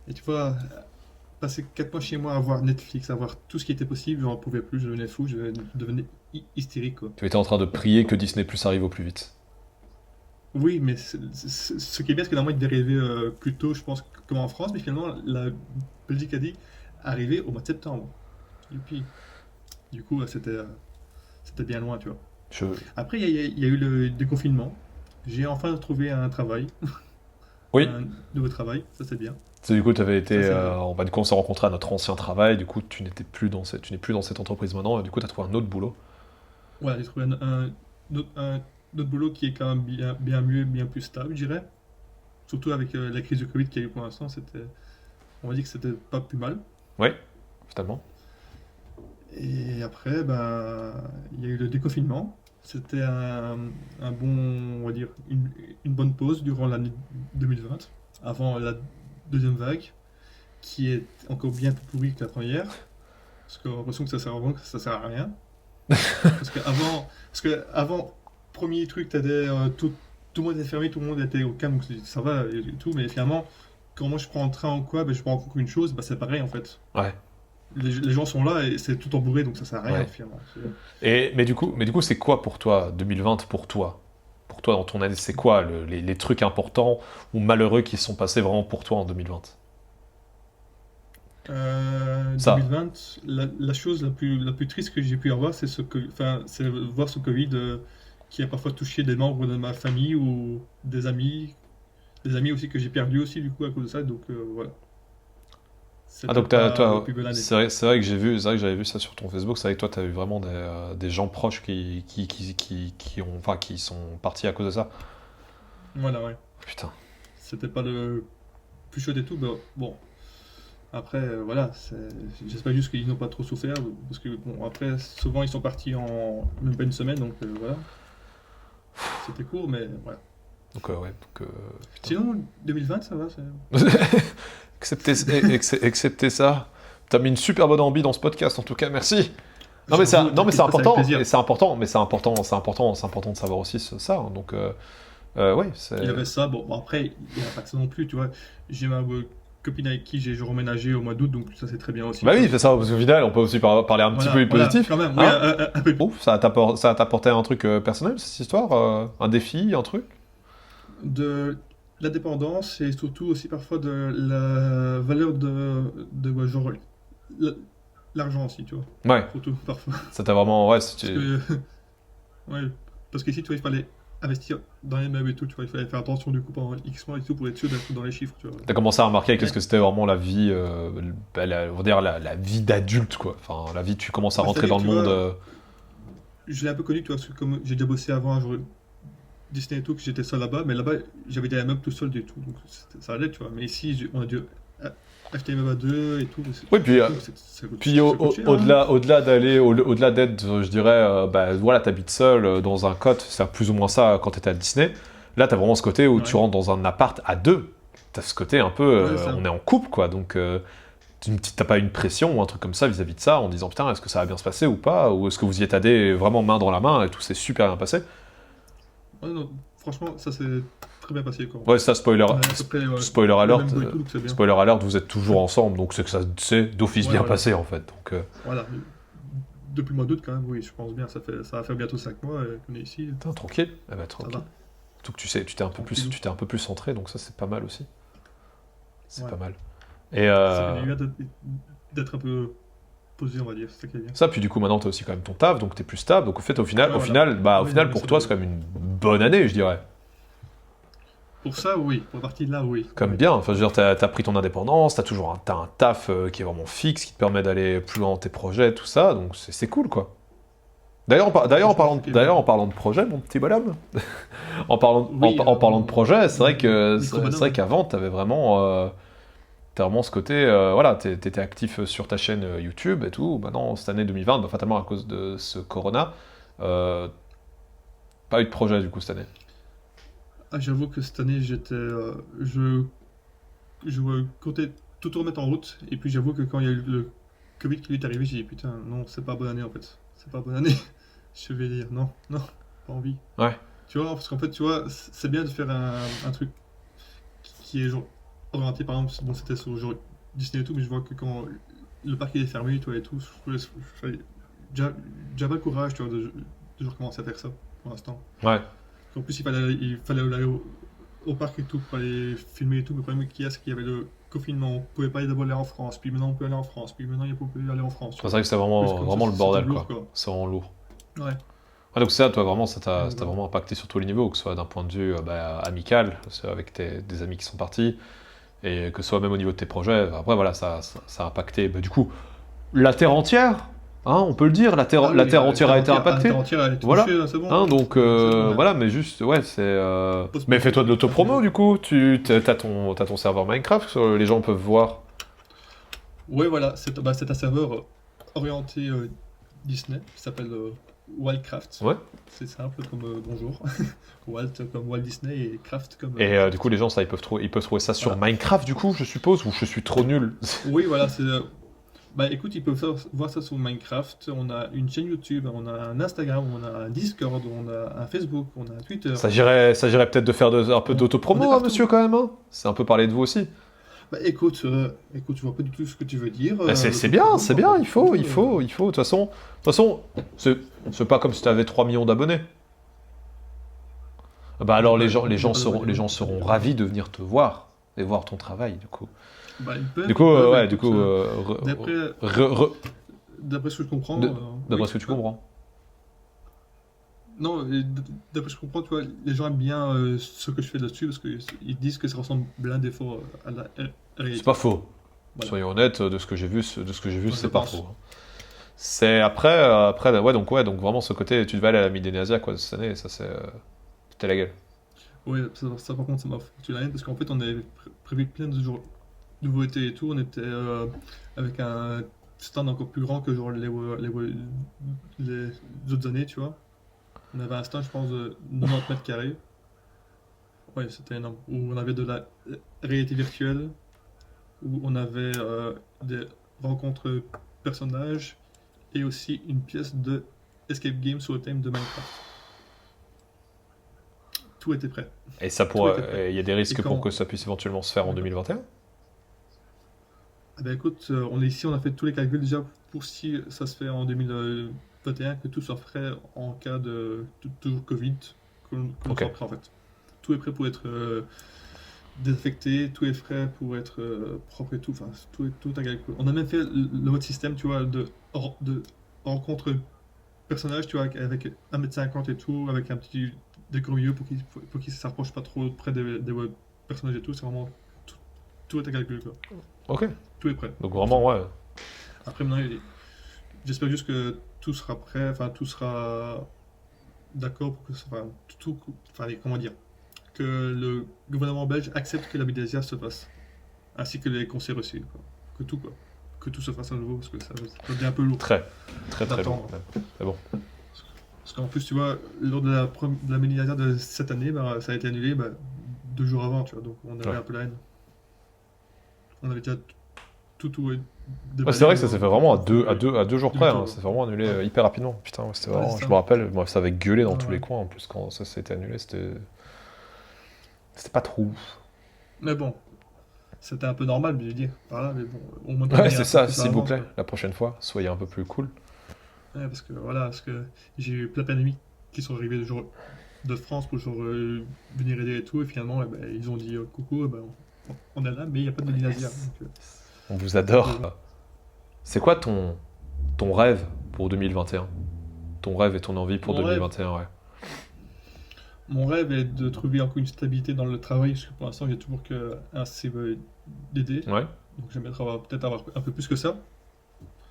Et tu vois, passer 4 mois chez moi à voir Netflix, à voir tout ce qui était possible, j'en pouvais plus, je devenais fou, je devenais hystérique, quoi. Tu étais en train de prier que Disney Plus arrive au plus vite. Oui, mais ce qui est bien, c'est que normalement, il devait arriver plus tôt, je pense, comme en France, mais finalement, la Belgique a dit arriver au mois de septembre. Youpi. Du coup, c'était bien loin, tu vois. Je... Après, il y a eu le déconfinement. J'ai enfin trouvé un travail. Oui. Un nouveau travail, ça c'est bien. Du coup, tu avais été, Ça, c'est- en bas de compte, on s'est rencontré à notre ancien travail, du coup, tu n'es plus dans cette entreprise maintenant, et du coup, tu as trouvé un autre boulot. Ouais, j'ai trouvé un autre boulot qui est quand même bien mieux, bien plus stable, je dirais. Surtout avec la crise du Covid qu'il y a eu pour l'instant, on va dire que c'était pas plus mal. Oui, finalement. Et après, ben, il y a eu le déconfinement. C'était un bon, on va dire, une bonne pause durant l'année 2020, avant la deuxième vague, qui est encore bien plus pourrie que la première. Parce qu'on a l'impression que ça sert à rien. Parce que avant, premier truc, tout le monde était fermé, tout le monde était au calme, donc ça va et tout, mais finalement, quand moi je prends un train ou quoi, ben, je prends encore une chose, ben, c'est pareil en fait. Ouais. Les gens sont là et c'est tout embourré, donc ça sert à rien Ouais. finalement. Mais du coup, c'est quoi pour toi, 2020 pour toi? Pour toi, dans ton année, c'est quoi les trucs importants ou malheureux qui se sont passés vraiment pour toi en 2020? Ça. 2020, la chose la plus triste que j'ai pu avoir, c'est c'est voir ce Covid qui a parfois touché des membres de ma famille ou des amis aussi que j'ai perdu aussi du coup à cause de ça. Donc voilà. Ah, donc C'était pas toi, la plus belle année. c'est vrai que j'avais vu ça sur ton Facebook, c'est vrai que toi, tu as eu vraiment des gens proches qui sont partis à cause de ça. Voilà, ouais. Putain. C'était pas le plus chaud et tout, mais bon. Après, voilà, j'espère juste qu'ils n'ont pas trop souffert, parce que bon, après, souvent ils sont partis en même pas une semaine, donc voilà. C'était court, mais voilà. Donc, ouais. Putain. Sinon, 2020, ça va. Excepté ça, t'as mis une super bonne ambi dans ce podcast en tout cas, merci. Non mais c'est J'avoue, important, avec plaisir. et c'est important de savoir aussi ça. Hein, donc ouais, c'est. Il y avait ça, bon après, il n'y a pas que ça non plus, tu vois. J'ai ma copine avec qui j'ai emménagé au mois d'août, donc ça c'est très bien aussi. Bah oui, c'est ça, parce qu'au final, on peut aussi parler un petit peu Voilà, positif. quand même, Hein oui, un peu. Ouf, ça t'a apporté un truc personnel, cette histoire, un défi, un truc. De la dépendance et surtout aussi parfois de la valeur de genre, l'argent aussi, tu vois. Ouais, Surtout parfois. ça t'a vraiment, ouais, Parce ouais, parce qu'ici, tu vois, il fallait investir dans les meubles et tout, tu vois, il fallait faire attention du coup pendant X mois et tout pour être sûr d'être dans les chiffres, tu vois. t'as commencé à remarquer qu'est-ce que c'était vraiment la vie, on va dire la vie d'adulte quoi. Enfin, la vie, tu commences à Ouais, rentrer dans le c'est-à-dire, monde. tu vois, je l'ai un peu connu, tu vois, parce que comme j'ai déjà bossé avant, genre Disney et tout, que j'étais seul là-bas, mais là-bas, j'avais des meubles tout seul du tout, donc ça allait, tu vois. Mais ici, on a dû acheter les meubles à deux et tout. Oui, puis, ça coûte- Puis ça coûte cher, hein. au-delà d'être, je dirais, bah voilà, t'habites seul dans un cote, c'est plus ou moins ça quand t'étais à Disney. Là, t'as vraiment ce côté où Ouais. tu rentres dans un appart à deux. T'as ce côté un peu, Ouais, ça. on est en couple, quoi. Donc, t'as pas une pression ou un truc comme ça vis-à-vis de ça, en disant putain, est-ce que ça va bien se passer ou pas, ou est-ce que vous y êtes allés vraiment main dans la main et tout s'est super bien passé. Ouais, non, franchement, ça s'est très bien passé, quoi. Ouais, ça, spoiler, On a à peu près, spoiler le alert, même goût et tout, donc c'est bien. spoiler alert, vous êtes toujours ensemble, donc c'est que ça s'est d'office Ouais, bien voilà. passé, en fait. Donc, Voilà. Depuis le mois d'août, quand même, oui, je pense bien. Ça va faire bientôt 5 mois qu'on est ici. putain, tranquille. Eh ben, Ça tranquille. va. Surtout que tu sais, Tranquille. tu t'es un peu plus centré, donc ça, c'est pas mal aussi. C'est Ouais. pas mal. Et Ça fait du bien d'être un peu posé, on va dire. C'est ça qui est bien. ça, puis du coup, maintenant, t'as aussi quand même ton taf, donc t'es plus stable. Donc, au fait, au final, Ouais, au voilà. final, bah, au Oui, final, mais pour ça toi, fait- c'est quand même une bonne année, je dirais. Pour ça, oui. Pour partie de là, oui. Comme Oui. bien. Enfin, je veux dire, t'as pris ton indépendance, t'as un taf qui est vraiment fixe, qui te permet d'aller plus loin dans tes projets, tout ça. Donc, c'est cool, quoi. D'ailleurs, en parlant de projet, mon petit bonhomme, Oui, en parlant de projet, c'est vrai que micro-bonhomme, c'est vrai ouais. qu'avant, t'as vraiment ce côté, voilà, t'étais actif sur ta chaîne YouTube et tout. Maintenant, cette année 2020, bah, fatalement à cause de ce corona, euh, pas eu de projet du coup cette année. Ah, j'avoue que cette année, je comptais tout remettre en route. Et puis, j'avoue que quand il y a eu le Covid qui est arrivé, j'ai dit putain, non, c'est pas bonne année en fait. C'est pas bonne année. Je vais dire non, non, pas envie. Ouais. Tu vois, parce qu'en fait, tu vois, c'est bien de faire un truc qui est genre orienté, par exemple, bon, c'était sur genre Disney et tout, mais je vois que quand le parc il est fermé, toi et tout, j'avais le courage, tu vois, de genre commencer à faire ça pour l'instant. Ouais. En plus, il fallait aller au parc et tout pour aller filmer et tout. Le problème qu'il y a, c'est qu'il y avait le confinement. On pouvait pas d'abord aller en France, puis maintenant on peut aller en France, puis maintenant il peut plus aller en France. Tu C'est vois. vrai que c'est Plus vraiment, comme vraiment le c'était bordel, lourd, quoi. C'est vraiment lourd. Ouais. Ouais, donc ça, toi, vraiment, ça t'a Voilà. vraiment impacté sur tous les niveaux, que ce soit d'un point de vue bah, amical, que ce soit avec des amis qui sont partis, et que ce soit même au niveau de tes projets. Après, voilà, ça a impacté, bah, du coup, la Terre entière, hein, on peut le dire, Ah la oui, Terre entière a été la impactée. Terre entière elle est Voilà. touchée, là, c'est bon. Hein, donc, C'est bon, là. voilà, mais juste, ouais, c'est... Pose Mais pas fais-toi de de- l'autopromo, du coup, t'as ton serveur Minecraft, les gens peuvent voir. Ouais, voilà, c'est un serveur orienté Disney qui s'appelle Wildcraft. Ouais. C'est simple comme bonjour. Walt comme Walt Disney et Craft comme. Et du coup, les gens, ça, ils peuvent trouver ça sur Voilà. Minecraft, du coup, je suppose, ou je suis trop nul. Oui, voilà, c'est. Bah écoute, ils peuvent voir ça sur Minecraft. On a une chaîne YouTube, on a un Instagram, on a un Discord, on a un Facebook, on a un Twitter. Ça girait peut-être de faire un peu On est d'autopromo, hein, partout. monsieur, quand même. Hein. C'est un peu parler de vous aussi. Bah écoute, je vois pas du tout ce que tu veux dire. C'est bien, c'est bien, il faut. De toute façon, c'est pas comme si tu avais 3 millions d'abonnés. Bah alors les gens seront ravis de venir te voir et voir ton travail, du coup. Bah, ils peuvent, Du coup, ils peuvent, ouais, écoute, du coup, d'après d'après ce que je comprends. d'après Oui, ce que tu comprends. Non, d'après ce que je comprends, tu vois, les gens aiment bien ce que je fais là-dessus parce qu'ils disent que ça ressemble blindé fort à la réalité. C'est pas faux. Voilà. Soyons honnêtes, de ce que j'ai vu, Moi, c'est je pas pense. faux. Hein. C'est après, ouais, donc vraiment ce côté, tu devais aller à la Midénasia quoi cette année, et ça c'était la gueule. Oui, ça, par contre, ça m'a foutu la haine parce qu'en fait, on avait prévu plein de jours nouveautés et tout. On était avec un stand encore plus grand que genre les autres années, tu vois. On avait un stand, je pense, de 90 mètres carrés. Ouais, c'était énorme. Où on avait de la réalité virtuelle, où on avait des rencontres personnages et aussi une pièce de escape game sur le thème de Minecraft. Tout était prêt. Et ça Tout était prêt. il y a des risques Et quand- pour que ça puisse éventuellement se faire en D'accord. 2021. Ah ben écoute, on est ici, on a fait tous les calculs déjà pour si ça se fait en 2021, que tout soit prêt en cas de toujours Covid, qu'on Ok. soit prêt en fait. Tout est prêt pour être désinfecté, tout est prêt pour être propre et tout, enfin tout un calcul. On a même fait le mode système, tu vois, de rencontre personnage, tu vois, avec 1,50 m et tout, avec un petit décor au milieu pour qu'il ne s'approche pas trop près des personnages et tout, c'est vraiment tout est un calcul quoi. Ok. Tout est prêt. Donc vraiment, ouais. Après, maintenant, j'espère juste que tout sera prêt, enfin, tout sera d'accord pour que enfin, comment dire, que le gouvernement belge accepte que la Midésia se fasse, ainsi que les concerts aussi, quoi. Quoi. Que tout se fasse à nouveau, parce que ça devient un peu lourd. Très lourd D'attendre. quand même. Mais bon. Parce qu'en plus, tu vois, lors de la Midésia de cette année, bah, ça a été annulé 2 jours avant, tu vois, donc on avait Ouais. un peu la haine. On avait déjà tout est Ouais, c'est vrai que ça s'est fait vraiment à deux jours de près, tout, hein. C'est vraiment annulé hyper rapidement. Putain, ouais, c'était Ouais, vraiment... c'est Je ça. me rappelle, moi, ça avait gueulé dans Ouais, tous les ouais. coins, en plus, quand ça s'était annulé, c'était pas trop ouf. Mais bon, c'était un peu normal, je veux dire, par là, mais bon, au moins Ouais, donner c'est un peu ça, plus à s'il vous l'avance, plaît, quoi. la prochaine fois, soyez un peu plus cool. Ouais, parce que j'ai eu plein d'amis qui sont arrivés genre de France pour genre venir aider et tout, et finalement, eh ben, ils ont dit coucou, eh ben, on est là, mais il n'y a pas de Dinasia. Donc, On vous adore. C'est quoi ton rêve pour 2021? Ton rêve et ton envie pour mon rêve, 2021, ouais. mon rêve est de trouver encore une stabilité dans le travail, parce que pour l'instant, j'ai toujours qu'un CDD, Ouais. donc j'aimerais peut-être avoir un peu plus que ça.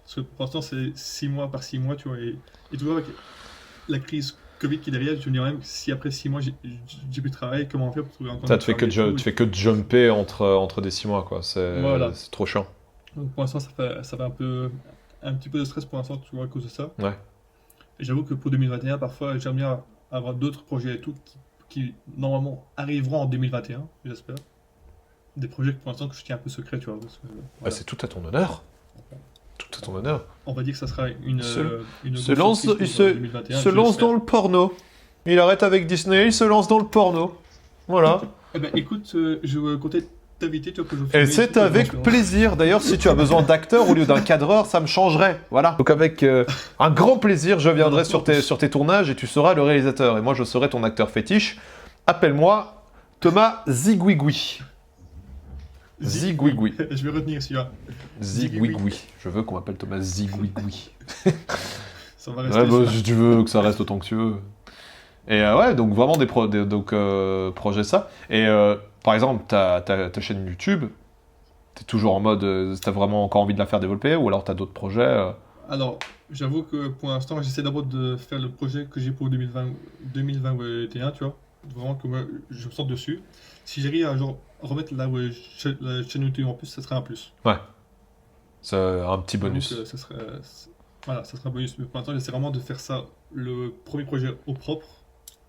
Parce que pour l'instant, c'est 6 mois par 6 mois, tu vois, et toujours avec la crise Covid qui est derrière, je me dis même si après 6 mois, j'ai plus de travail, comment faire pour trouver encore Ça, du tu fais travail et tout. tu fais que de jumper entre des 6 mois, quoi. Voilà. C'est trop chiant. Donc pour l'instant, ça fait un petit peu de stress pour l'instant, tu vois, à cause de ça. Ouais. Et j'avoue que pour 2021, parfois, j'aimerais bien avoir d'autres projets et tout qui, normalement arriveront en 2021, j'espère. Des projets que pour l'instant que je tiens un peu secret, tu vois. Parce que, Bah, voilà. c'est tout à ton honneur. Tout à ton honneur. On va dire que ça sera une Se grosse lance, surprise pour 2021, se je lance l'espère. dans le porno. Il arrête avec Disney, il se lance dans le porno. Voilà. Eh ben écoute, je comptais t'inviter, tu vois, pour que je Et filme c'est une avec conférence. plaisir. D'ailleurs, si tu as besoin d'acteurs au lieu d'un cadreur, ça me changerait. Voilà. Donc avec un grand plaisir, je viendrai sur tes tournages et tu seras le réalisateur. Et moi, je serai ton acteur fétiche. Appelle-moi Thomas Ziguigui. Ziguigui. Je vais retenir celui-là. Ziguigui. Je veux qu'on m'appelle Thomas Ziguigui. Ça va rester Ouais, bah, celui-là. si tu veux que ça reste autant que tu veux. Et ouais, donc vraiment projets ça. Et par exemple, ta chaîne YouTube, t'es toujours en mode, t'as vraiment encore envie de la faire développer, ou alors t'as d'autres projets Alors, j'avoue que pour l'instant, j'essaie d'abord de faire le projet que j'ai pour 2021, tu vois. Vraiment que moi, je me sens dessus. Si j'arrive à genre, remettre la chaîne YouTube en plus, ça serait un plus. C'est un petit bonus. Donc, voilà, ça serait un bonus. Mais pour l'instant, j'essaie vraiment de faire ça, le premier projet au propre.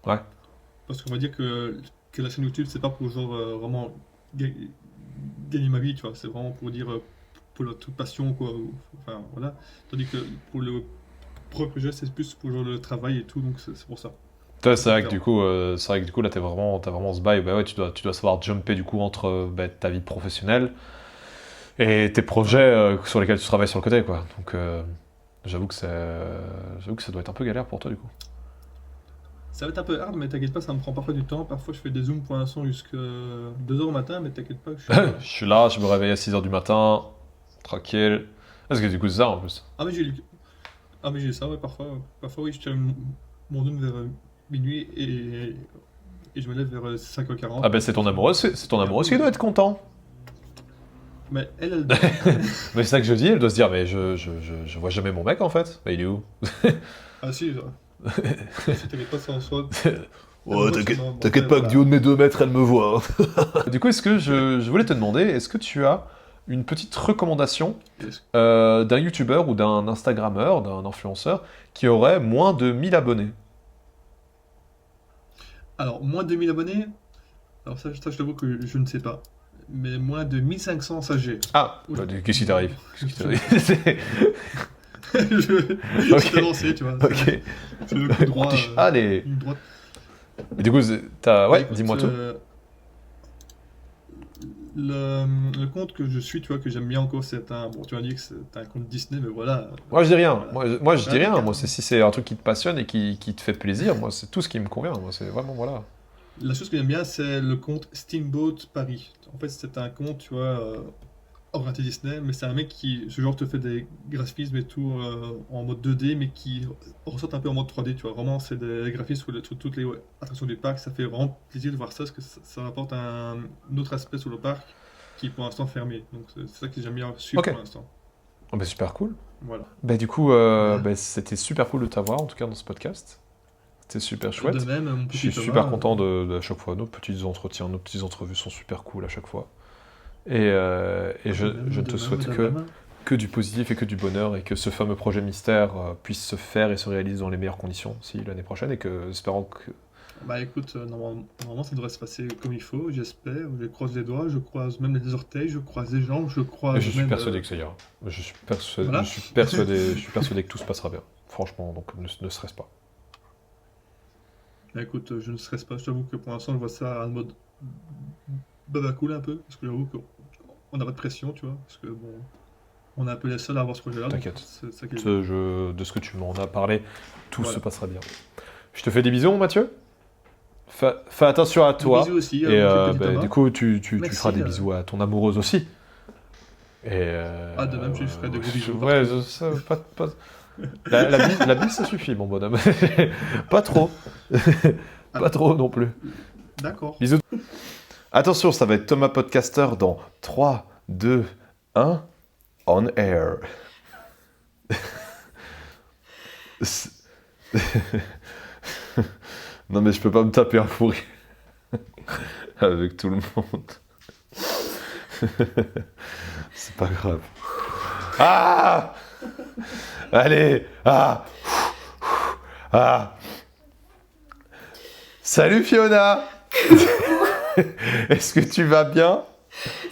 Ouais. Parce qu'on va dire que la chaîne YouTube, c'est pas pour genre vraiment ga- gagner ma vie, tu vois. C'est vraiment pour dire pour la toute passion, quoi. Enfin, voilà. Tandis que pour le premier projet, c'est plus pour genre, le travail et tout, donc c'est pour ça. Toi, c'est vrai que du coup, là, t'as vraiment ce bail. Bah ouais, tu dois savoir jumper du coup entre ta vie professionnelle et tes projets sur lesquels tu travailles sur le côté, quoi. Donc, j'avoue que ça doit être un peu galère pour toi, du coup. Ça va être un peu hard, mais t'inquiète pas, ça me prend parfois du temps. Parfois, je fais des zooms pour l'instant jusqu'à 2h au matin, mais t'inquiète pas, Je suis là, je me réveille à 6h du matin, tranquille. Parce que du coup, c'est ça en plus. Ah, mais j'ai ça, ouais, parfois. Parfois, oui, je tiens mon zoom vers minuit et je me lève vers 5h40. Ah ben c'est ton amoureuse qui doit être content. Mais elle Mais c'est ça que je dis, elle doit se dire, mais je vois jamais mon mec en fait. Bah il est où? Ah si, ça. Si t'inquiète pas, ça en soit. Oh, t'inquiète pas que du haut de mes 2 mètres, elle me voit. Du coup, est-ce que je voulais te demander, est-ce que tu as une petite recommandation d'un youtubeur ou d'un instagrammeur, d'un influenceur qui aurait moins de 1000 abonnés? Alors, moins de 1000 abonnés, alors ça je t'avoue que je ne sais pas. Mais moins de 1500, ça j'ai. Ah, Oula. qu'est-ce qui t'arrive? Qu'est-ce qui t'arrive? Je t'ai lancé, tu vois. Ok. C'est le coup droit. Allez. Une droite. Et du coup, ouais, Écoute, dis-moi tout. Le compte que je suis, tu vois, que j'aime bien encore, c'est un. Bon, tu m'as dit que c'est un compte Disney, mais voilà. Moi je dis rien, Voilà. moi je dis rien, Radical. moi si c'est un truc qui te passionne et qui te fait plaisir, moi c'est tout ce qui me convient, moi c'est vraiment voilà. La chose que j'aime bien, c'est le compte Steamboat Paris. En fait, c'est un compte, tu vois, orienté Disney, mais c'est un mec qui, ce genre, te fait des graphismes et tout en mode 2D, mais qui ressort un peu en mode 3D, tu vois. Vraiment, c'est des graphismes sur toutes les attractions du parc. Ça fait vraiment plaisir de voir ça, parce que ça apporte un autre aspect sur le parc qui est pour l'instant fermé. Donc, c'est ça que j'aime bien suivre Ok. pour l'instant. Oh, bah super cool. Voilà. Bah du coup, Voilà. bah, c'était super cool de t'avoir en tout cas dans ce podcast. C'était super chouette. De même, mon Je petit suis Thomas, super content à chaque fois. Nos petits entretiens, nos petites entrevues sont super cool à chaque fois. Et je ne te souhaite que du positif et que du bonheur et que ce fameux projet mystère puisse se faire et se réaliser dans les meilleures conditions si l'année prochaine et que espérons que Bah écoute, normalement ça devrait se passer comme il faut, j'espère. Je croise les doigts, je croise même les orteils, je croise les jambes, je Et croise je suis même. persuadé que ça ira. Voilà. Je suis persuadé que tout se passera bien. Franchement, donc ne stresse pas. Bah écoute, je ne stresse pas, je t'avoue que pour l'instant je vois ça en mode baba cool un peu, parce que j'avoue qu'on n'a pas de pression, tu vois, parce que bon, on est un peu les seuls à avoir ce projet-là, donc T'inquiète. c'est ça qui est bien. De ce que tu m'en as parlé, tout Voilà. se passera bien. Je te fais des bisous, Mathieu. Fais attention à Des toi. bisous aussi à Et mon petit Thomas. du coup, tu Merci, feras des bisous à ton amoureuse aussi. Et Ah, de même, je lui ferai des gros bisous Ouais, partout. la bise, ça suffit, mon bonhomme. Pas trop. Ah. Pas trop non plus. D'accord. Bisous. Attention, ça va être Thomas Podcaster dans 3, 2, 1, on air. Non mais je peux pas me taper un fou rire avec tout le monde. C'est pas grave. Ah! Allez! Ah! Ah! Salut Fiona! Est-ce que tu vas bien?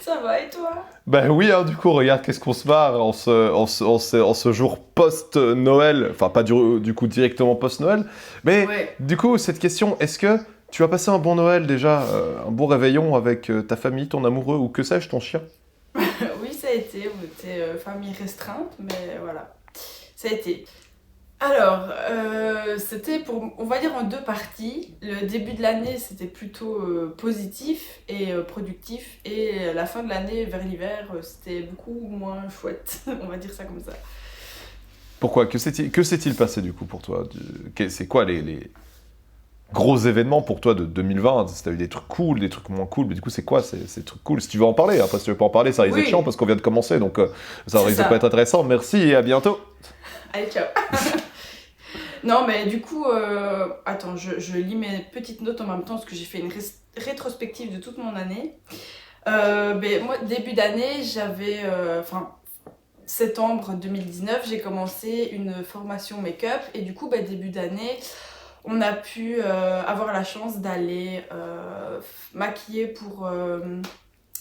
Ça va et toi? Ben oui, hein, du coup, regarde qu'est-ce qu'on se marre en ce jour post-Noël, enfin pas du coup directement post-Noël, mais Ouais. du coup, cette question, est-ce que tu as passé un bon Noël déjà, un bon réveillon avec ta famille, ton amoureux ou que sais-je, ton chien? Oui, ça a été. On était famille restreinte, mais voilà. Ça a été. Alors, c'était pour, on va dire en deux parties. Le début de l'année, c'était plutôt positif et productif. Et la fin de l'année, vers l'hiver, c'était beaucoup moins chouette. On va dire ça comme ça. Pourquoi? Que s'est-il passé du coup pour toi? C'est quoi les gros événements pour toi de 2020? Si t'as eu des trucs cool, des trucs moins cool, mais du coup, c'est quoi ces trucs cool? Si tu veux en parler, après si tu veux pas en parler, ça risque d'être Oui. chiant parce qu'on vient de commencer, donc ça C'est risque de ça. pas être intéressant. Merci et à bientôt! Allez, ciao. Non, mais du coup, attends, je lis mes petites notes en même temps parce que j'ai fait une rétrospective de toute mon année. Ben, moi, début d'année, j'avais, septembre 2019, j'ai commencé une formation make-up et du coup, ben, début d'année, on a pu avoir la chance d'aller maquiller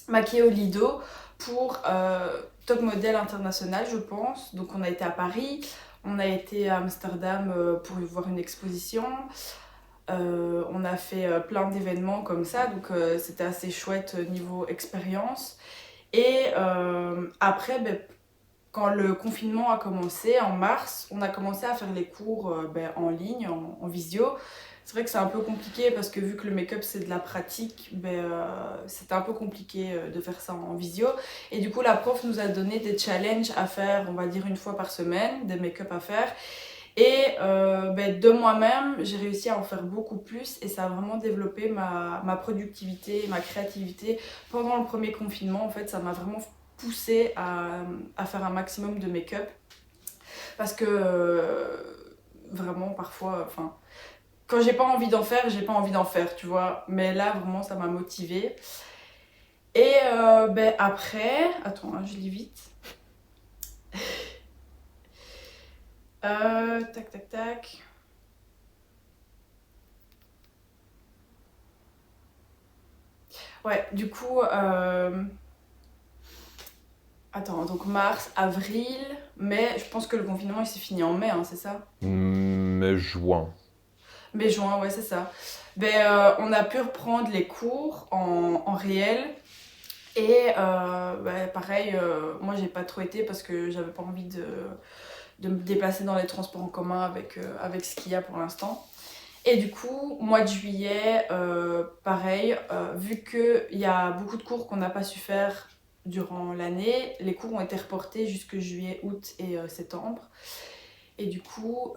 maquiller au Lido pour Top Model International, je pense. Donc, on a été à Paris. On a été à Amsterdam pour voir une exposition. On a fait plein d'événements comme ça, donc c'était assez chouette niveau expérience. Et après, ben, quand le confinement a commencé, en mars, on a commencé à faire les cours ben, en ligne, en visio. C'est vrai que c'est un peu compliqué parce que vu que le make-up c'est de la pratique, ben, c'était un peu compliqué de faire ça en visio. Et du coup, la prof nous a donné des challenges à faire, on va dire une fois par semaine, des make-up à faire. Et ben, de moi-même, j'ai réussi à en faire beaucoup plus et ça a vraiment développé ma productivité, ma créativité. Pendant le premier confinement, en fait, ça m'a vraiment poussée à faire un maximum de make-up. Parce que vraiment, parfois, enfin, quand j'ai pas envie d'en faire, j'ai pas envie d'en faire, tu vois. Mais là, vraiment, ça m'a motivée. Et ben, après, attends, hein, je lis vite. Tac, tac, tac. Ouais, du coup, attends, donc mars, avril, mai, je pense que le confinement il s'est fini en mai, hein, c'est ça? Mais juin. Mai, juin, ouais, c'est ça. Ben, on a pu reprendre les cours en réel. Et ben, pareil, moi j'ai pas trop été parce que j'avais pas envie de me déplacer dans les transports en commun avec ce qu'il y a pour l'instant. Et du coup, mois de juillet, pareil, vu qu'il y a beaucoup de cours qu'on n'a pas su faire durant l'année, les cours ont été reportés jusque juillet, août et septembre. Et du coup,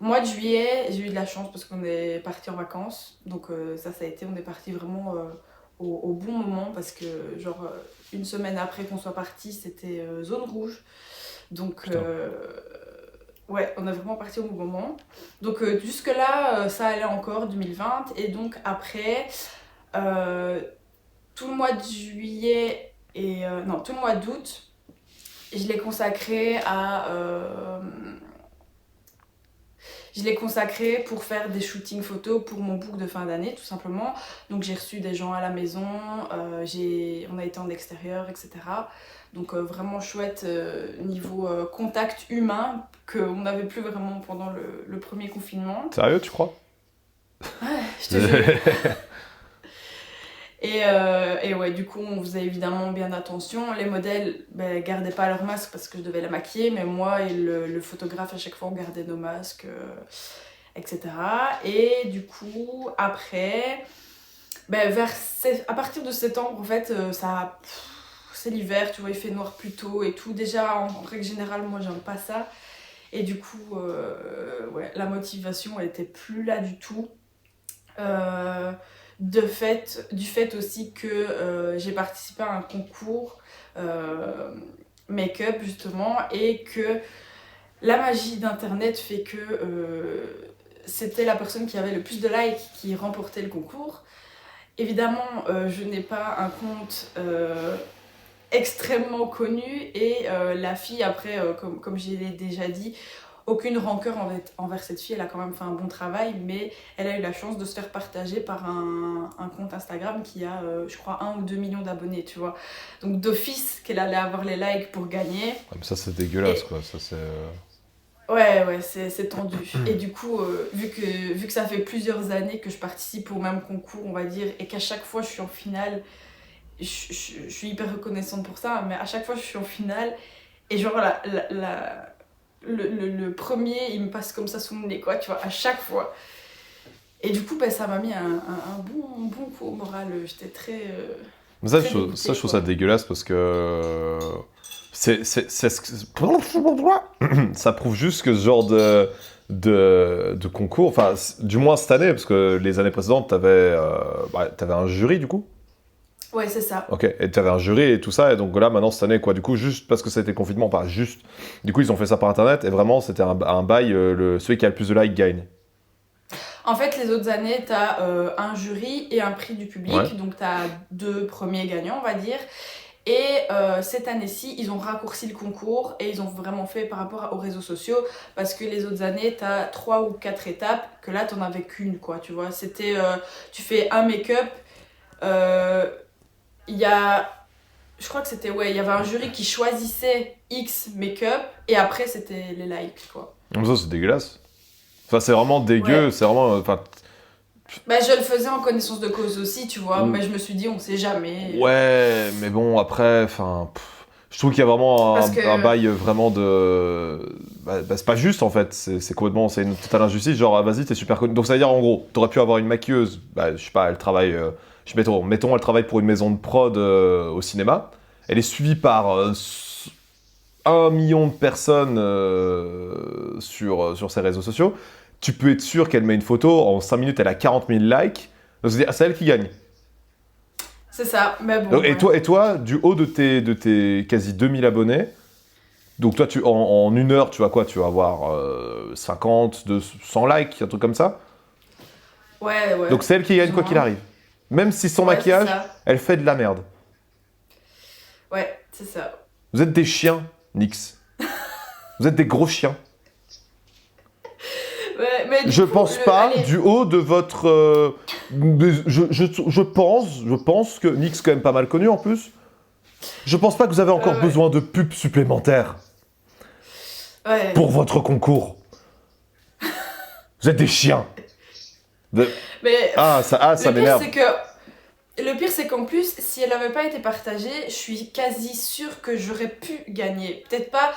mois de juillet, j'ai eu de la chance parce qu'on est parti en vacances. Donc ça a été, on est parti vraiment au bon moment parce que genre une semaine après qu'on soit parti, c'était zone rouge. Donc ouais, on est vraiment parti au bon moment. Donc jusque-là, ça allait encore, 2020. Et donc après, tout le mois de juillet et... non, tout le mois d'août, je l'ai consacré à... je l'ai consacré pour faire des shootings photos pour mon book de fin d'année, tout simplement. Donc j'ai reçu des gens à la maison, on a été en extérieur, etc. Donc vraiment chouette niveau contact humain qu'on n'avait plus vraiment pendant le premier confinement. Sérieux, tu crois? Ouais, je te jure. Et ouais, du coup, on faisait évidemment bien attention. Les modèles gardaient pas leur masque parce que je devais la maquiller, mais moi et le photographe, à chaque fois, on gardait nos masques, etc. Et du coup, après, à partir de septembre, en fait, c'est l'hiver, tu vois, il fait noir plus tôt et tout. Déjà, en règle générale, moi, j'aime pas ça. Et du coup, ouais, la motivation, elle était plus là du tout. Du fait aussi que j'ai participé à un concours make-up justement et que la magie d'internet fait que c'était la personne qui avait le plus de likes qui remportait le concours. Évidemment, je n'ai pas un compte extrêmement connu et la fille après, comme je l'ai déjà dit, aucune rancœur envers cette fille, elle a quand même fait un bon travail, mais elle a eu la chance de se faire partager par un compte Instagram qui a, je crois, 1 ou 2 millions d'abonnés, tu vois. Donc d'office qu'elle allait avoir les likes pour gagner. Ah, mais ça, c'est dégueulasse, quoi. Ça, c'est... Ouais, c'est tendu. Et du coup, vu que ça fait plusieurs années que je participe au même concours, on va dire, et qu'à chaque fois je suis en finale, je suis hyper reconnaissante pour ça, mais à chaque fois je suis en finale, et genre le premier, il me passe comme ça sous le nez, quoi, tu vois, à chaque fois. Et du coup, ça m'a mis un bon coup au moral. J'étais très... Mais ça, très je trouve dégoûtée, ça quoi. dégueulasse parce que... Ça prouve juste que ce genre de concours, enfin, du moins cette année, parce que les années précédentes, t'avais un jury, du coup. Ouais, c'est ça. Ok, et tu avais un jury et tout ça, et donc là, maintenant, cette année, quoi, du coup, juste parce que c'était le confinement, pas juste, du coup, ils ont fait ça par Internet, et vraiment, c'était un bail, celui qui a le plus de likes gagne. En fait, les autres années, t'as un jury et un prix du public, Ouais. donc t'as 2 premiers gagnants, on va dire. Et cette année-ci, ils ont raccourci le concours et ils ont vraiment fait par rapport aux réseaux sociaux, parce que les autres années, t'as 3 ou 4 étapes, que là, t'en avais qu'une, quoi, tu vois. C'était, tu fais un make-up, je crois que c'était, ouais, il y avait un jury qui choisissait X make-up, et après, c'était les likes, quoi. Donc ça, c'est dégueulasse. Enfin, c'est vraiment dégueu, Ouais. c'est vraiment... Enfin, Je le faisais en connaissance de cause aussi, tu vois, mais je me suis dit, on sait jamais. ouais, mais bon, après, enfin... Je trouve qu'il y a vraiment Parce que- un bail vraiment de... c'est pas juste, en fait, c'est complètement... C'est une totale injustice, genre, ah, vas-y, t'es super connu. Donc ça veut dire, en gros, t'aurais pu avoir une maquilleuse, je sais pas, elle travaille... mettons, elle travaille pour une maison de prod au cinéma, elle est suivie par 1 million de personnes sur ses réseaux sociaux, tu peux être sûr qu'elle met une photo, en 5 minutes, elle a 40 000 likes, donc c'est elle qui gagne. C'est ça, mais bon. Donc, ouais. et toi, du haut de tes quasi 2000 abonnés, donc toi, en 1 heure, tu vas quoi? Tu vas avoir 50, 100 likes, un truc comme ça. Ouais. Donc c'est elle qui gagne Plus ou quoi qu'il moins. arrive. Même si son Ouais, maquillage, c'est ça. elle fait de la merde. Ouais, c'est ça. Vous êtes des chiens, Nix. Vous êtes des gros chiens. Ouais, mais Je pense pas, allez, du haut de votre... je pense que Nix est quand même pas mal connu en plus. Je pense pas que vous avez encore ouais. besoin de pubs supplémentaires Ouais. pour votre concours. Vous êtes des chiens. Mais Ça le pire, m'énerve. c'est que... Le pire, c'est qu'en plus, si elle n'avait pas été partagée, je suis quasi sûre que j'aurais pu gagner. Peut-être pas...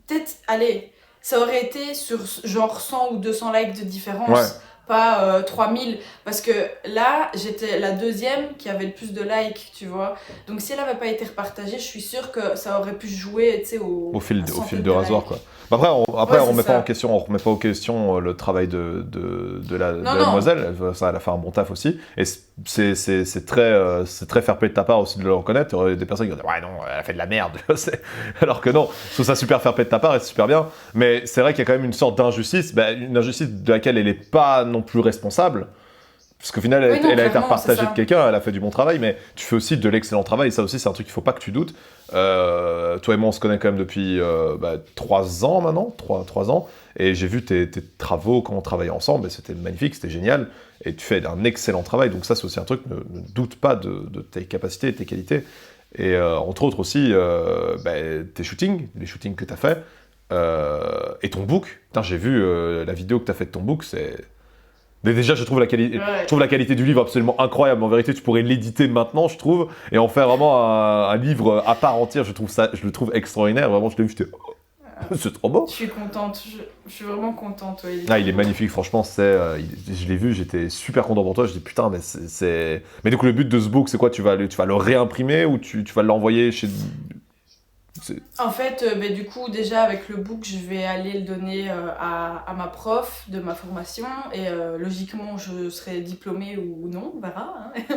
Peut-être, allez, ça aurait été sur genre 100 ou 200 likes de différence. Ouais. Pas 3000, parce que là, j'étais la deuxième qui avait le plus de likes, tu vois. Donc si elle n'avait pas été repartagée, je suis sûre que ça aurait pu jouer, tu sais, Au fil à centaines de rasoir, likes. quoi. Après, on Ouais, remet c'est pas ça. en question, on remet pas en question le travail de la Non. demoiselle. Elle a fait un bon taf aussi. Et c'est très fair-play de ta part aussi de le reconnaître. Il y aurait des personnes qui vont dire ouais non, elle a fait de la merde. Alors que non, je trouve ça super fair-play de ta part et c'est super bien. Mais c'est vrai qu'il y a quand même une sorte d'injustice, une injustice de laquelle elle est pas non plus responsable. Parce qu'au final, Oui, non, elle a été clairement, repartagée c'est ça. de quelqu'un, elle a fait du bon travail, mais tu fais aussi de l'excellent travail, et ça aussi, c'est un truc qu'il faut pas que tu doutes. Toi et moi, on se connaît quand même depuis 3 ans maintenant, 3 ans, et j'ai vu tes travaux, quand on travaillait ensemble, et c'était magnifique, c'était génial, et tu fais un excellent travail, donc ça, c'est aussi un truc, ne doute pas de tes capacités et tes qualités. Et entre autres aussi, tes shootings, les shootings que tu as fait, et ton book. Putain, j'ai vu la vidéo que tu as fait de ton book, c'est... Mais déjà, je trouve la qualité du livre absolument incroyable. En vérité, tu pourrais l'éditer maintenant, je trouve, et en faire vraiment un livre à part entière. Je le trouve extraordinaire. Vraiment, je l'ai vu, j'étais... c'est trop beau. Je suis contente, je suis vraiment contente. Ouais, Il est magnifique, franchement. Je l'ai vu, j'étais super content pour toi. Je dis putain, mais c'est... Mais du coup, le but de ce book, c'est quoi? Tu vas le réimprimer ou tu vas l'envoyer chez... En fait, du coup, déjà avec le book, je vais aller le donner à ma prof de ma formation et logiquement, je serai diplômée ou non, on verra. Hein.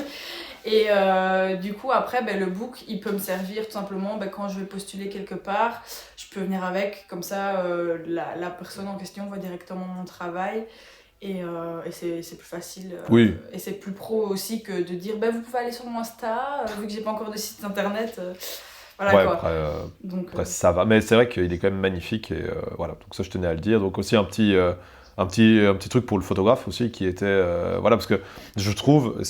Et du coup, après, le book, il peut me servir tout simplement quand je vais postuler quelque part. Je peux venir avec, comme ça, la personne en question voit directement mon travail. Et c'est plus facile. Oui. Et c'est plus pro aussi que de dire vous pouvez aller sur mon Insta, vu que j'ai pas encore de site internet. Voilà ouais, quoi. Après ça va. Mais c'est vrai qu'il est quand même magnifique. Et voilà, donc ça, je tenais à le dire. Donc aussi un petit truc pour le photographe aussi qui était... voilà, parce que je trouve,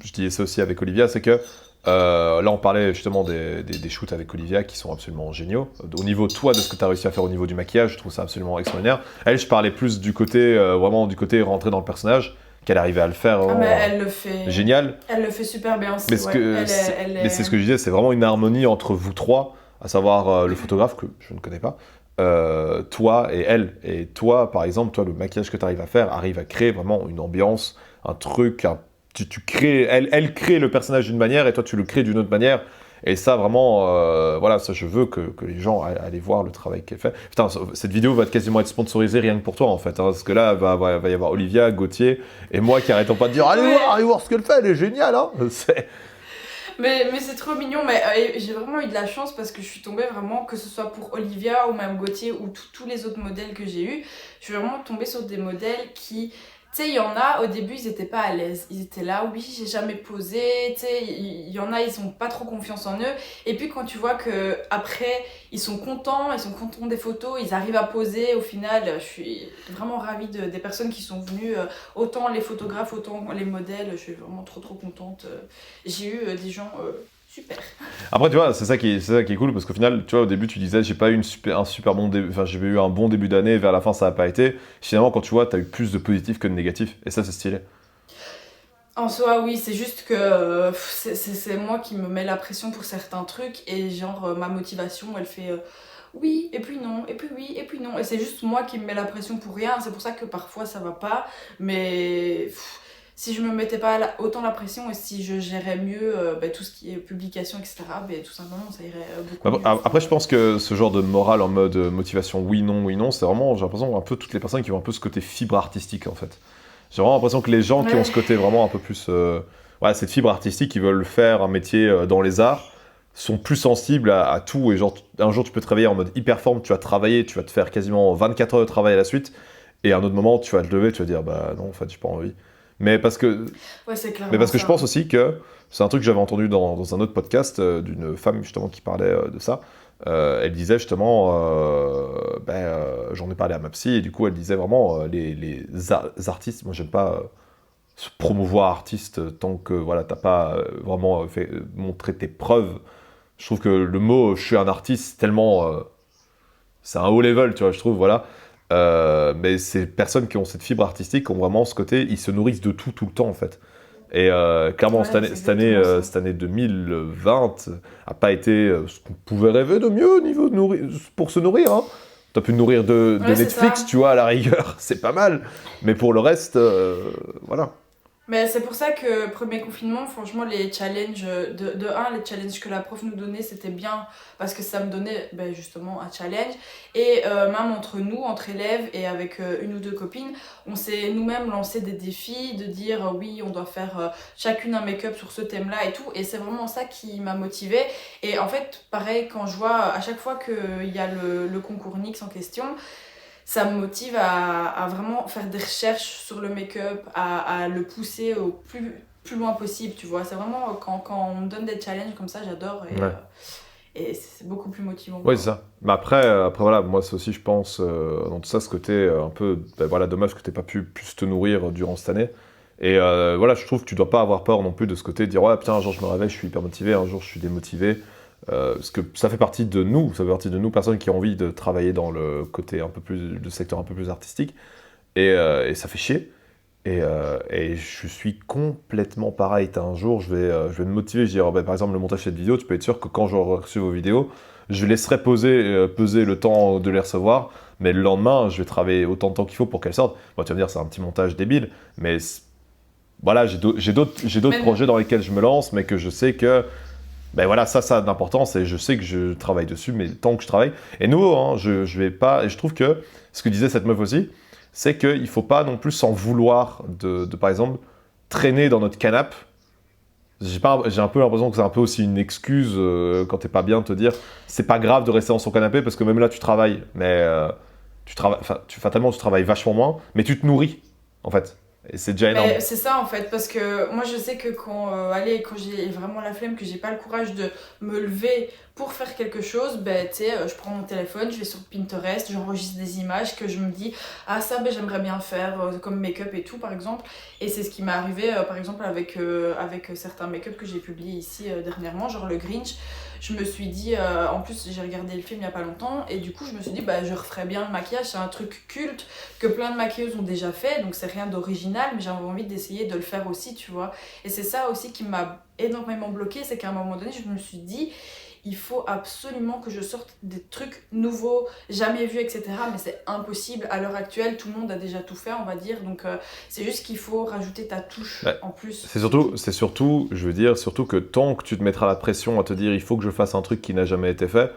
je disais ça aussi avec Olivia, c'est que là, on parlait justement des shoots avec Olivia qui sont absolument géniaux. Au niveau, toi, de ce que tu as réussi à faire au niveau du maquillage, je trouve ça absolument extraordinaire. Elle, je parlais plus du côté, vraiment du côté rentrer dans le personnage, qu'elle arrivait à le faire. Mais elle le fait. Génial. Elle le fait super bien aussi. Mais c'est ce que je disais, c'est vraiment une harmonie entre vous trois, à savoir le photographe, que je ne connais pas, toi et elle. Et toi, par exemple, toi, le maquillage que tu arrives à faire arrive à créer vraiment une ambiance, un truc, tu crées, elle crée le personnage d'une manière et toi tu le crées d'une autre manière. Et ça, vraiment, voilà, ça, je veux que les gens aillent voir le travail qu'elle fait. Putain, cette vidéo va quasiment être sponsorisée rien que pour toi, en fait. Hein, parce que là, va y avoir Olivia, Gauthier et moi qui arrêtons pas de dire allez voir ce qu'elle fait, elle est géniale, hein. Mais c'est trop mignon, mais j'ai vraiment eu de la chance parce que je suis tombée vraiment, que ce soit pour Olivia ou même Gauthier ou tous les autres modèles que j'ai eus, je suis vraiment tombée sur des modèles qui... Tu sais, il y en a, au début, ils étaient pas à l'aise. Ils étaient là, oui, j'ai jamais posé. Tu sais, il y en a, ils ont pas trop confiance en eux. Et puis, quand tu vois que après ils sont contents des photos, ils arrivent à poser. Au final, je suis vraiment ravie des personnes qui sont venues. Autant les photographes, autant les modèles. Je suis vraiment trop contente. J'ai eu des gens... super. Après, tu vois, c'est ça qui est cool parce qu'au final, tu vois, au début, tu disais, j'ai pas eu un super bon début, enfin, j'ai eu un bon début d'année, vers la fin, ça n'a pas été. Finalement, quand tu vois, t'as eu plus de positifs que de négatifs, et ça, c'est stylé. En soi, oui, c'est juste que c'est moi qui me mets la pression pour certains trucs et genre ma motivation, elle fait oui, et puis non, et puis oui, et puis non. Et c'est juste moi qui me mets la pression pour rien. C'est pour ça que parfois ça va pas, mais... si je me mettais pas autant la pression et si je gérais mieux tout ce qui est publication, etc., tout simplement, ça irait beaucoup mieux. Après, je pense que ce genre de morale en mode motivation oui, non, c'est vraiment, j'ai l'impression, un peu toutes les personnes qui ont un peu ce côté fibre artistique, en fait. J'ai vraiment l'impression que les gens qui ont ce côté vraiment un peu plus... cette fibre artistique, qui veulent faire un métier dans les arts, sont plus sensibles à tout. Et genre, un jour, tu peux travailler en mode hyper forme, tu vas travailler, tu vas te faire quasiment 24 heures de travail à la suite, et à un autre moment, tu vas te lever, tu vas dire, bah non, en fait, j'ai pas envie. Mais parce que je pense aussi que c'est un truc que j'avais entendu dans un autre podcast d'une femme justement qui parlait de ça. Elle disait justement, j'en ai parlé à ma psy et du coup elle disait vraiment les artistes, moi j'aime pas se promouvoir artiste tant que voilà t'as pas vraiment montré tes preuves. Je trouve que le mot je suis un artiste c'est tellement c'est un haut level, tu vois, je trouve, voilà. Mais ces personnes qui ont cette fibre artistique ont vraiment ce côté, ils se nourrissent de tout le temps en fait. Et clairement, cette année 2020 a pas été ce qu'on pouvait rêver de mieux au niveau de pour se nourrir. Hein. T'as pu te nourrir de Netflix, tu vois, à la rigueur, c'est pas mal. Mais pour le reste, voilà. Mais c'est pour ça que premier confinement, franchement, les challenges, les challenges que la prof nous donnait, c'était bien parce que ça me donnait justement un challenge. Et même entre nous, entre élèves et avec une ou deux copines, on s'est nous-mêmes lancé des défis de dire oui, on doit faire chacune un make-up sur ce thème-là et tout. Et c'est vraiment ça qui m'a motivée. Et en fait, pareil, quand je vois à chaque fois qu'il y a le concours NYX en question, ça me motive à vraiment faire des recherches sur le make-up, à le pousser au plus loin possible, tu vois. C'est vraiment quand on me donne des challenges comme ça, j'adore et c'est beaucoup plus motivant. Ouais, c'est ça. Mais après voilà, moi c'est aussi, je pense, dans tout ça, ce côté un peu, voilà, dommage que t'aies pas pu plus te nourrir durant cette année. Et voilà, je trouve que tu dois pas avoir peur non plus de ce côté, de dire, ouais, putain, un jour je me réveille, je suis hyper motivé, un jour je suis démotivé. Parce que ça fait partie de nous, personnes qui ont envie de travailler dans le côté un peu plus, le secteur un peu plus artistique. Et ça fait chier. Et je suis complètement pareil. Un jour, je vais me motiver. Je vais dire, par exemple, le montage de cette vidéo, tu peux être sûr que quand j'aurai reçu vos vidéos, je laisserai peser le temps de les recevoir. Mais le lendemain, je vais travailler autant de temps qu'il faut pour qu'elles sortent. Bon, tu vas me dire, c'est un petit montage débile. Mais voilà, j'ai d'autres projets dans lesquels je me lance, mais que je sais que ben voilà, ça a d'importance et je sais que je travaille dessus, mais tant que je travaille. Et nous, hein, je vais pas. Et je trouve que ce que disait cette meuf aussi, c'est qu'il ne faut pas non plus s'en vouloir par exemple, traîner dans notre canapé. J'ai un peu l'impression que c'est un peu aussi une excuse quand t'es pas bien de te dire c'est pas grave de rester dans son canapé parce que même là tu travailles, mais fatalement tu travailles vachement moins, mais tu te nourris en fait. Et c'est déjà énorme. Mais c'est ça en fait, parce que moi je sais que quand j'ai vraiment la flemme, que j'ai pas le courage de me lever pour faire quelque chose, ben tu sais, je prends mon téléphone, je vais sur Pinterest, j'enregistre des images que je me dis, ah ça ben j'aimerais bien faire, comme make-up et tout par exemple. Et c'est ce qui m'est arrivé par exemple avec certains make-up que j'ai publiés ici dernièrement, genre le Grinch. Je me suis dit, en plus j'ai regardé le film il y a pas longtemps, et du coup je me suis dit, bah je referais bien le maquillage, c'est un truc culte que plein de maquilleuses ont déjà fait, donc c'est rien d'original, mais j'avais envie d'essayer de le faire aussi, tu vois. Et c'est ça aussi qui m'a énormément bloquée, c'est qu'à un moment donné je me suis dit, il faut absolument que je sorte des trucs nouveaux, jamais vus, etc. Mais c'est impossible à l'heure actuelle, tout le monde a déjà tout fait, on va dire. Donc c'est juste qu'il faut rajouter ta touche en plus. C'est surtout, je veux dire, surtout que tant que tu te mettras la pression à te dire il faut que je fasse un truc qui n'a jamais été fait,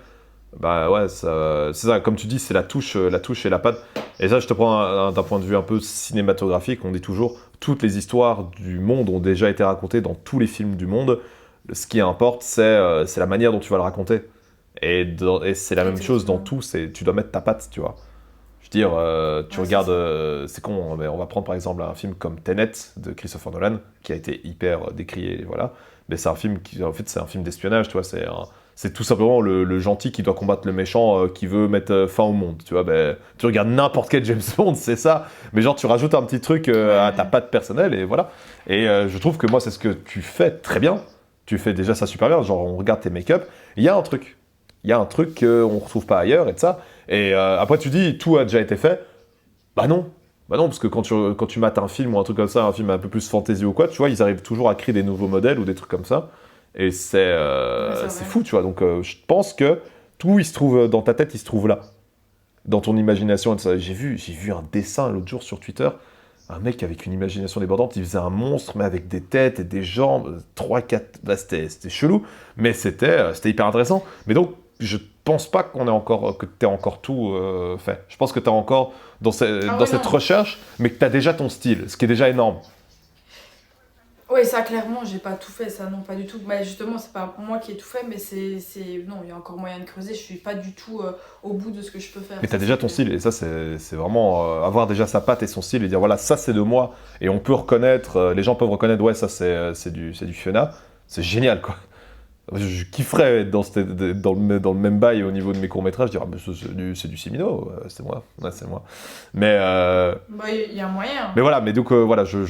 bah ouais, c'est ça, comme tu dis, c'est la touche et la patte. Et ça, je te prends d'un point de vue un peu cinématographique, on dit toujours, toutes les histoires du monde ont déjà été racontées dans tous les films du monde. Ce qui importe, c'est la manière dont tu vas le raconter. Et c'est la même chose dans tout, tu dois mettre ta patte, tu vois. Je veux dire, tu regardes, c'est con, mais on va prendre par exemple un film comme Tenet de Christopher Nolan, qui a été hyper décrié, voilà. Mais c'est un film en fait, c'est un film d'espionnage, tu vois. C'est tout simplement le gentil qui doit combattre le méchant qui veut mettre fin au monde, tu vois. Ben, tu regardes n'importe quel James Bond, c'est ça. Mais genre, tu rajoutes un petit truc à ta patte personnelle et voilà. Et je trouve que moi, c'est ce que tu fais très bien. Tu fais déjà ça super bien, genre on regarde tes make-up, il y a un truc qu'on ne retrouve pas ailleurs et de ça. Et après tu dis, tout a déjà été fait. Bah non, parce que quand tu mates un film ou un truc comme ça, un film un peu plus fantasy ou quoi, tu vois, ils arrivent toujours à créer des nouveaux modèles ou des trucs comme ça. Et c'est fou, tu vois. Donc je pense que tout, il se trouve dans ta tête, il se trouve là. Dans ton imagination et tout ça. J'ai vu un dessin l'autre jour sur Twitter. Un mec avec une imagination débordante, il faisait un monstre, mais avec des têtes et des jambes, 3-4... Bah, c'était chelou, mais c'était hyper intéressant. Mais donc, je pense pas que t'aies encore tout fait. Je pense que t'es encore dans cette recherche, mais que t'as déjà ton style, ce qui est déjà énorme. Oui, ça clairement, j'ai pas tout fait, ça non, pas du tout. Mais justement, c'est pas moi qui ai tout fait, mais non, il y a encore moyen de creuser. Je suis pas du tout au bout de ce que je peux faire. Mais t'as déjà ton style, et ça, c'est vraiment avoir déjà sa patte et son style et dire voilà, ça c'est de moi, et on peut reconnaître, les gens peuvent reconnaître, ouais, ça c'est du Fiona. C'est génial, quoi. Je kifferais être dans le même bail au niveau de mes courts-métrages, dire ah, c'est du Cimino, c'est moi, ouais, c'est moi. Mais bah, il y a un moyen. Mais voilà, mais donc voilà, je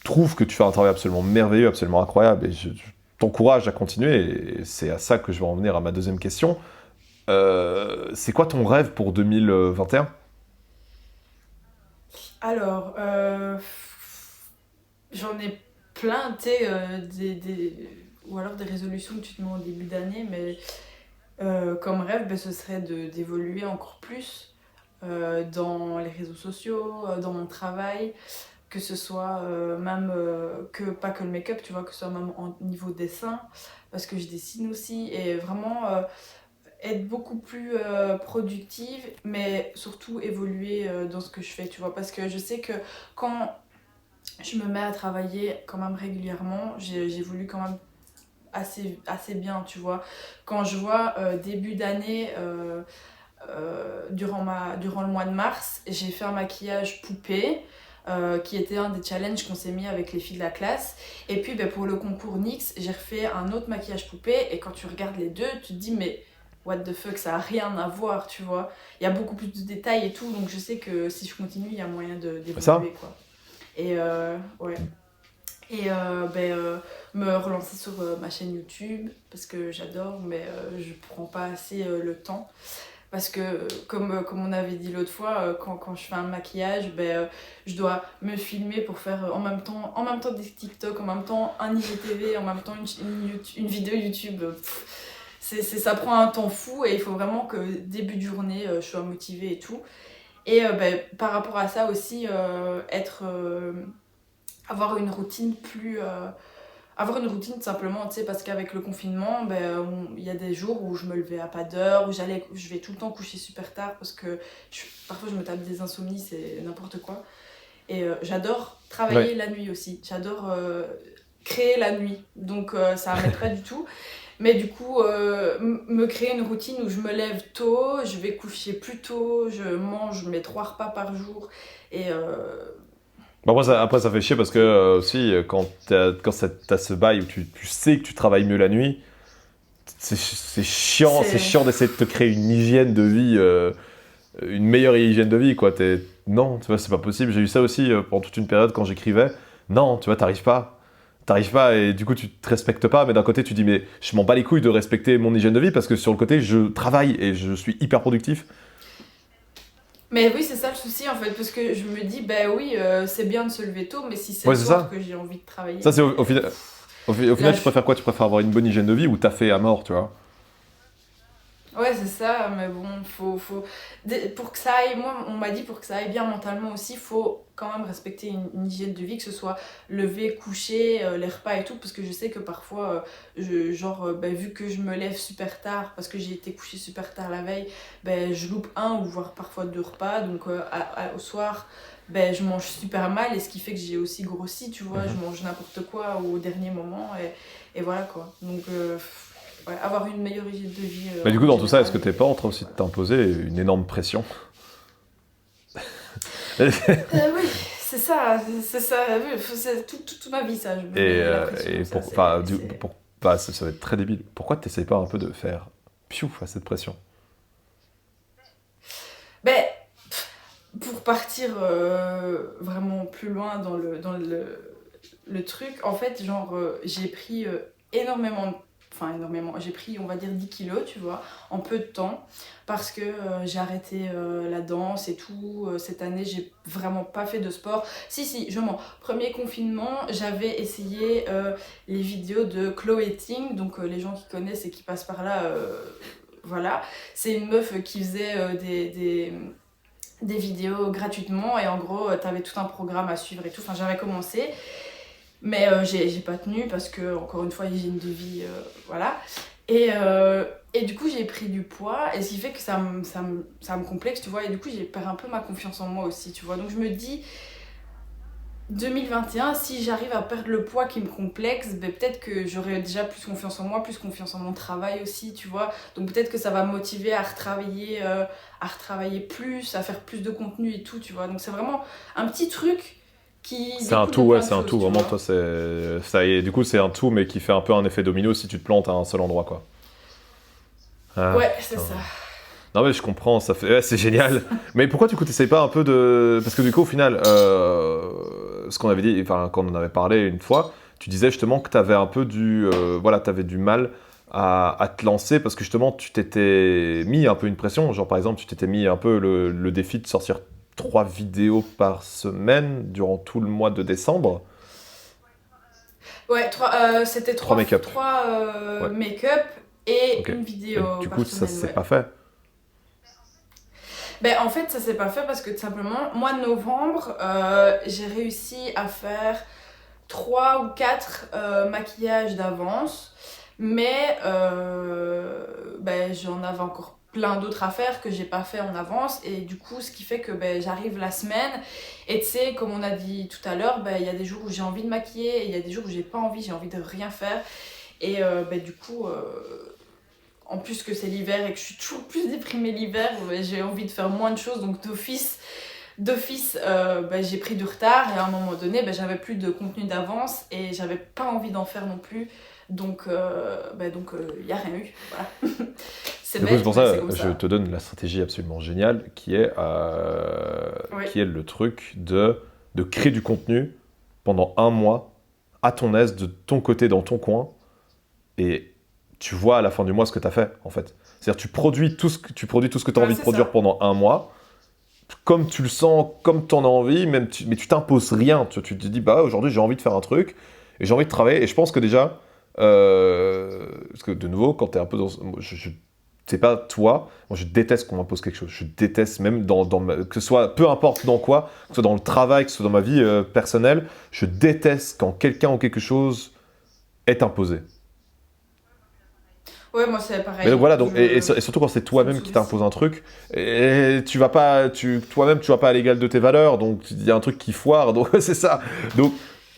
trouve que tu fais un travail absolument merveilleux, absolument incroyable, et je t'encourage à continuer, et c'est à ça que je vais en venir à ma deuxième question. C'est quoi ton rêve pour 2021 ? Alors, j'en ai plein, tu sais, ou alors des résolutions que tu te mets en début d'année, mais comme rêve, ben, ce serait d'évoluer encore plus dans les réseaux sociaux, dans mon travail, que ce soit pas que le make-up, tu vois, que ce soit même au niveau dessin, parce que je dessine aussi, et vraiment être beaucoup plus productive, mais surtout évoluer dans ce que je fais, tu vois, parce que je sais que quand je me mets à travailler quand même régulièrement, j'évolue quand même assez bien, tu vois. Quand je vois début d'année, durant le mois de mars, j'ai fait un maquillage poupée, qui était un des challenges qu'on s'est mis avec les filles de la classe. Et puis pour le concours NYX, j'ai refait un autre maquillage poupée. Et quand tu regardes les deux, tu te dis mais what the fuck, ça a rien à voir, tu vois. Il y a beaucoup plus de détails et tout, donc je sais que si je continue, il y a moyen d'évoluer, quoi. Et ouais. Et me relancer sur ma chaîne YouTube, parce que j'adore, mais je prends pas assez le temps. Parce que, comme on avait dit l'autre fois, quand je fais un maquillage, je dois me filmer pour faire en même temps des TikTok, en même temps un IGTV, en même temps une vidéo YouTube. Ça prend un temps fou et il faut vraiment que début de journée, je sois motivée et tout. Et par rapport à ça aussi, avoir une routine avoir une routine simplement, tu sais, parce qu'avec le confinement, il y a des jours où je me levais à pas d'heure, où je vais tout le temps coucher super tard parce que parfois je me tape des insomnies, c'est n'importe quoi. Et j'adore travailler la nuit aussi, j'adore créer la nuit, donc ça m'aide pas du tout. Mais du coup, me créer une routine où je me lève tôt, je vais coucher plus tôt, je mange mes 3 repas par jour et... Après, ça fait chier parce que aussi, quand t'as ce bail où tu sais que tu travailles mieux la nuit, c'est chiant, c'est chiant d'essayer de te créer une hygiène de vie, une meilleure hygiène de vie, quoi. Non, tu vois, c'est pas possible. J'ai eu ça aussi pendant toute une période quand j'écrivais. Non, tu vois, t'arrives pas et du coup tu te respectes pas, mais d'un côté tu dis mais je m'en bats les couilles de respecter mon hygiène de vie parce que sur le côté je travaille et je suis hyper productif. Mais oui, c'est ça le souci en fait, parce que je me dis, c'est bien de se lever tôt, mais si c'est le soir que j'ai envie de travailler... Ça c'est au final tu préfères quoi? Tu préfères avoir une bonne hygiène de vie ou taffer à mort, tu vois? Ouais, c'est ça, mais bon, pour que ça aille, moi on m'a dit pour que ça aille bien mentalement aussi, il faut quand même respecter une hygiène de vie, que ce soit lever, coucher, les repas et tout, parce que je sais que parfois, vu que je me lève super tard, parce que j'ai été coucher super tard la veille, je loupe un ou voire parfois 2 repas, donc au soir, je mange super mal, et ce qui fait que j'ai aussi grossi, tu vois, je mange n'importe quoi au dernier moment, et voilà quoi, donc... Ouais, avoir une meilleure hygiène de vie. Mais du coup, dans tout ça, est-ce que t'es pas en train aussi de t'imposer une énorme pression? Oui, c'est ça, c'est toute ma vie ça. Ça va être très débile. Pourquoi t'essayes pas un peu de faire piouf à cette pression? Pour partir vraiment plus loin dans le truc, en fait, j'ai pris énormément, j'ai pris, on va dire, 10 kilos, tu vois, en peu de temps, parce que j'ai arrêté la danse et tout. Cette année, j'ai vraiment pas fait de sport. Si, je mens. Premier confinement, j'avais essayé les vidéos de Chloé Ting, donc les gens qui connaissent et qui passent par là, voilà. C'est une meuf qui faisait des vidéos gratuitement, et en gros, t'avais tout un programme à suivre et tout. Enfin, j'avais commencé. Mais j'ai pas tenu parce que, encore une fois, hygiène de vie, voilà. Et du coup, j'ai pris du poids, et ce qui fait que ça me complexe, tu vois. Et du coup, j'ai perdu un peu ma confiance en moi aussi, tu vois. Donc je me dis, 2021, si j'arrive à perdre le poids qui me complexe, peut-être que j'aurai déjà plus confiance en moi, plus confiance en mon travail aussi, tu vois. Donc peut-être que ça va me motiver à retravailler plus, à faire plus de contenu et tout, tu vois. Donc c'est vraiment un petit truc... C'est un tout, ouais, c'est un tout. Vraiment, toi, du coup, c'est un tout, mais qui fait un peu un effet domino si tu te plantes à un seul endroit, quoi. Ouais, c'est ça. Non, mais je comprends, c'est génial. Mais pourquoi, du coup, t'essayes pas un peu de... Parce que, du coup, au final, ce qu'on avait dit, enfin, quand on en avait parlé une fois, tu disais justement que t'avais un peu t'avais du mal à te lancer parce que, justement, tu t'étais mis un peu une pression. Genre, par exemple, tu t'étais mis un peu le défi de sortir 3 vidéos par semaine durant tout le mois de décembre. Ouais, c'était 3 make-up. 3 make-up et Okay. une vidéo Et du par coup, semaine, ça s'est pas fait. En fait, ça s'est pas fait parce que tout simplement, mois de novembre, j'ai réussi à faire 3 ou 4 maquillages d'avance, mais j'en avais encore plein d'autres à faire que j'ai pas fait en avance, et du coup ce qui fait que j'arrive la semaine, et tu sais, comme on a dit tout à l'heure, il y a des jours où j'ai envie de maquiller et il y a des jours où j'ai pas envie, j'ai envie de rien faire, et du coup en plus que c'est l'hiver et que je suis toujours plus déprimée l'hiver, j'ai envie de faire moins de choses, donc d'office, j'ai pris du retard et à un moment donné, j'avais plus de contenu d'avance et j'avais pas envie d'en faire non plus. Donc, y a rien eu. Voilà. C'est Du coup, bête, c'est pour mais ça c'est comme je ça. te donne la stratégie absolument géniale qui est le truc de créer du contenu pendant 1 mois à ton aise, de ton côté, dans ton coin, et tu vois à la fin du mois ce que tu as fait, en fait. C'est-à-dire tu produis tout ce que tu as envie de C'est produire ça. pendant 1 mois, comme tu le sens, comme tu en as envie, mais tu t'imposes rien. Tu te dis, aujourd'hui j'ai envie de faire un truc, et j'ai envie de travailler, et je pense que déjà, parce que de nouveau, quand tu es un peu dans... Je sais pas toi, moi je déteste qu'on m'impose quelque chose. Je déteste même que ce soit, peu importe dans quoi, que ce soit dans le travail, que ce soit dans ma vie personnelle, je déteste quand quelqu'un ou quelque chose est imposé. Ouais, moi c'est pareil. Mais donc voilà, et Je- surtout quand c'est toi-même me qui saoule t'impose un truc, et toi-même tu vas pas à l'égal de tes valeurs, donc il y a un truc qui foire, donc c'est ça. Donc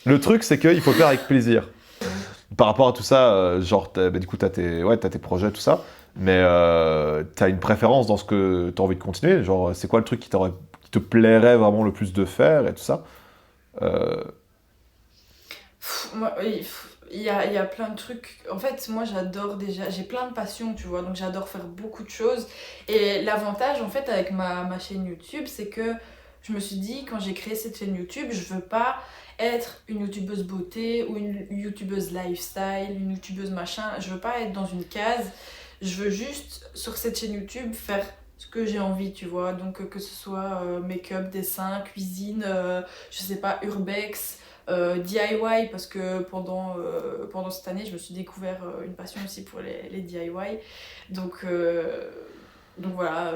le truc c'est qu'il faut le faire avec plaisir. Par rapport à tout ça, du coup t'as tes projets, tout ça, mais t'as une préférence dans ce que t'as envie de continuer, genre c'est quoi le truc qui te plairait vraiment le plus de faire et tout ça. Il y a plein de trucs. En fait, moi j'adore déjà, j'ai plein de passions, tu vois, donc j'adore faire beaucoup de choses. Et l'avantage, en fait, avec ma chaîne YouTube, c'est que je me suis dit, quand j'ai créé cette chaîne YouTube, je veux pas être une youtubeuse beauté ou une youtubeuse lifestyle, une youtubeuse machin. Je veux pas être dans une case. Je veux juste, sur cette chaîne YouTube, faire ce que j'ai envie, tu vois. Donc, que ce soit make-up, dessin, cuisine, je sais pas, urbex. DIY parce que pendant cette année je me suis découvert une passion aussi pour les DIY, donc voilà,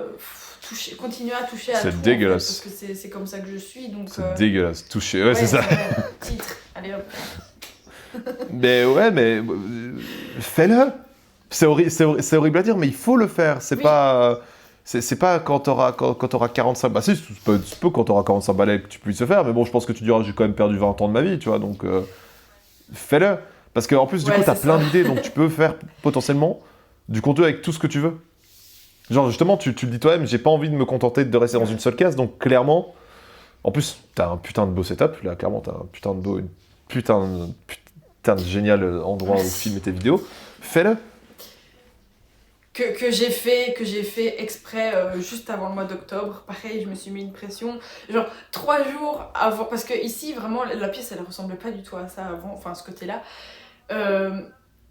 continuer à toucher à C'est tout dégueulasse. en fait, parce que c'est comme ça que je suis, donc C'est dégueulasse, toucher, ouais c'est ça. Titre, allez hop. Mais fais-le. C'est horrible à dire, mais il faut le faire. C'est Oui. pas. C'est pas quand t'auras 45... Bah si, tu peux quand t'auras 45 balais que tu puisses le faire, mais bon, je pense que tu diras, j'ai quand même perdu 20 ans de ma vie, tu vois, donc fais-le. Parce qu'en plus, du Ouais, coup, t'as c'est plein ça. d'idées, donc tu peux faire potentiellement du contenu avec tout ce que tu veux. Genre, justement, tu le dis toi-même, j'ai pas envie de me contenter de rester dans une seule case, donc clairement, en plus, t'as un putain de beau setup, là, clairement, t'as un putain de génial endroit où filmer tes vidéos, fais-le. Que j'ai fait exprès juste avant le mois d'octobre. Pareil, je me suis mis une pression. Genre 3 jours avant, parce que ici vraiment la pièce elle ressemblait pas du tout à ça avant, enfin ce côté-là.